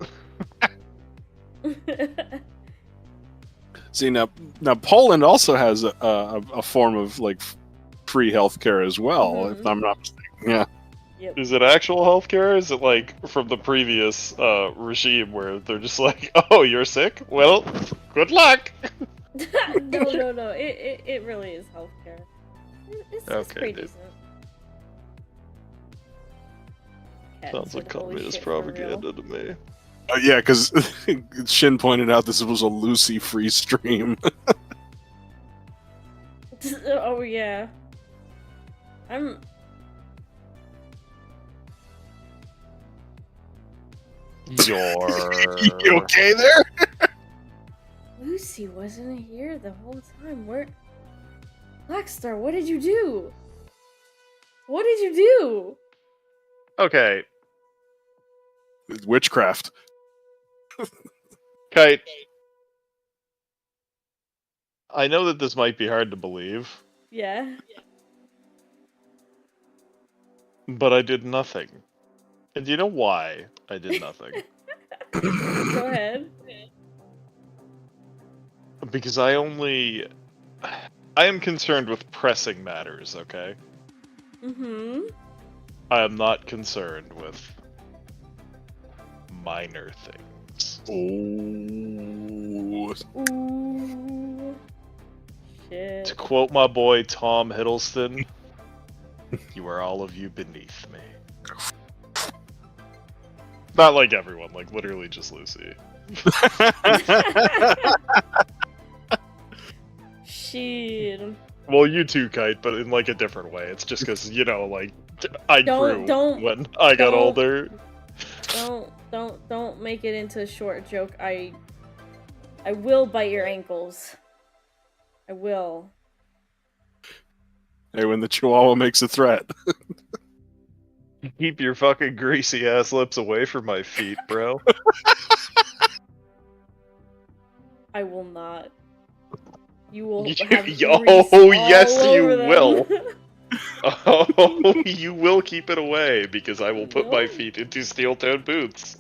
See, now Poland also has a form of, like, free healthcare as well, if I'm not mistaken. Yeah. Yep. Is it actual healthcare? Or is it like from the previous regime where they're just like, oh, you're sick? Well, good luck! No. It really is healthcare. It's Okay, pretty dude. decent. Cat Sounds said, like "Holy communist shit, for real." propaganda to me. Yeah, because Shin pointed out this was a Lucy-free stream. Oh yeah. You okay there? Lucy wasn't here the whole time. Where? Blackstar, what did you do? What did you do? Okay, Witchcraft. Kite. I know that this might be hard to believe, Yeah. but I did nothing. And do you know why I did nothing? Go ahead. Because I am concerned with pressing matters, okay? Mm-hmm. I am not concerned with minor things. Oh. Ooh. To Shit. quote my boy Tom Hiddleston, you are all of you beneath me. Not like everyone, like literally just Lucy. Shit. Well, you too, Kite, but in like a different way. It's just because, like, I grew when I got older. Don't make it into a short joke. I will bite your ankles. I will. Hey, when the Chihuahua makes a threat. Keep your fucking greasy ass lips away from my feet, bro. I will not. You will have grease Oh, yes, all you over them. will. Oh, you will keep it away, because I will put my No. feet into steel-toed boots.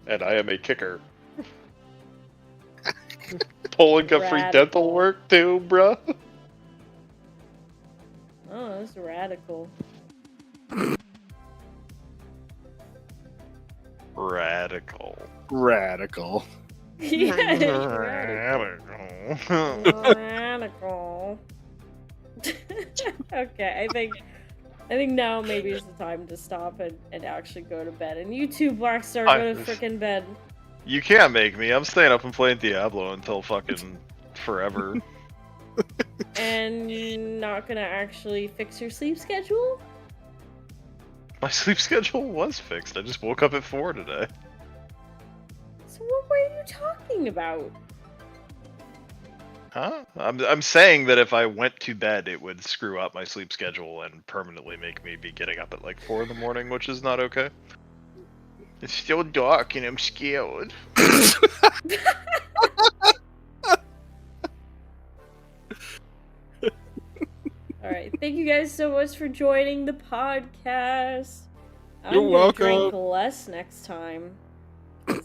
And I am a kicker. Pulling up free dental Radical. work too, bruh. Oh, that's radical. Radical. Yeah, radical. Okay, I think now maybe is the time to stop and actually go to bed. And you too, Blackstar, go to frickin' bed. You can't make me. I'm staying up and playing Diablo until fucking forever. And you're not gonna actually fix your sleep schedule? My sleep schedule was fixed. I just woke up at 4 today. So what were you talking about? Huh? I'm saying that if I went to bed, it would screw up my sleep schedule and permanently make me be getting up at like 4 in the morning, which is not okay. It's still dark and I'm scared. Alright, thank you guys so much for joining the podcast. I'm You're gonna welcome. drink less next time.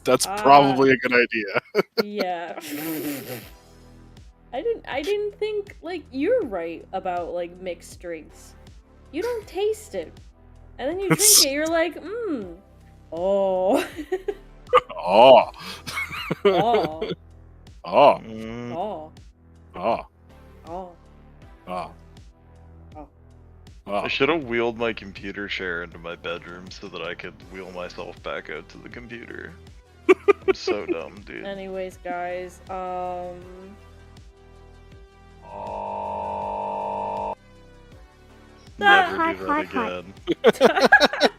That's probably a good idea. Yeah. I didn't think, like, you're right about, like, mixed drinks. You don't taste it. And then you drink it, you're like, oh. Oh. Oh. Oh. Mm. Oh. Oh. Oh. Oh. Oh. I should have wheeled my computer chair into my bedroom so that I could wheel myself back out to the computer. I'm so dumb, dude. Anyways, guys, Never Heart, do heart, that heart. again.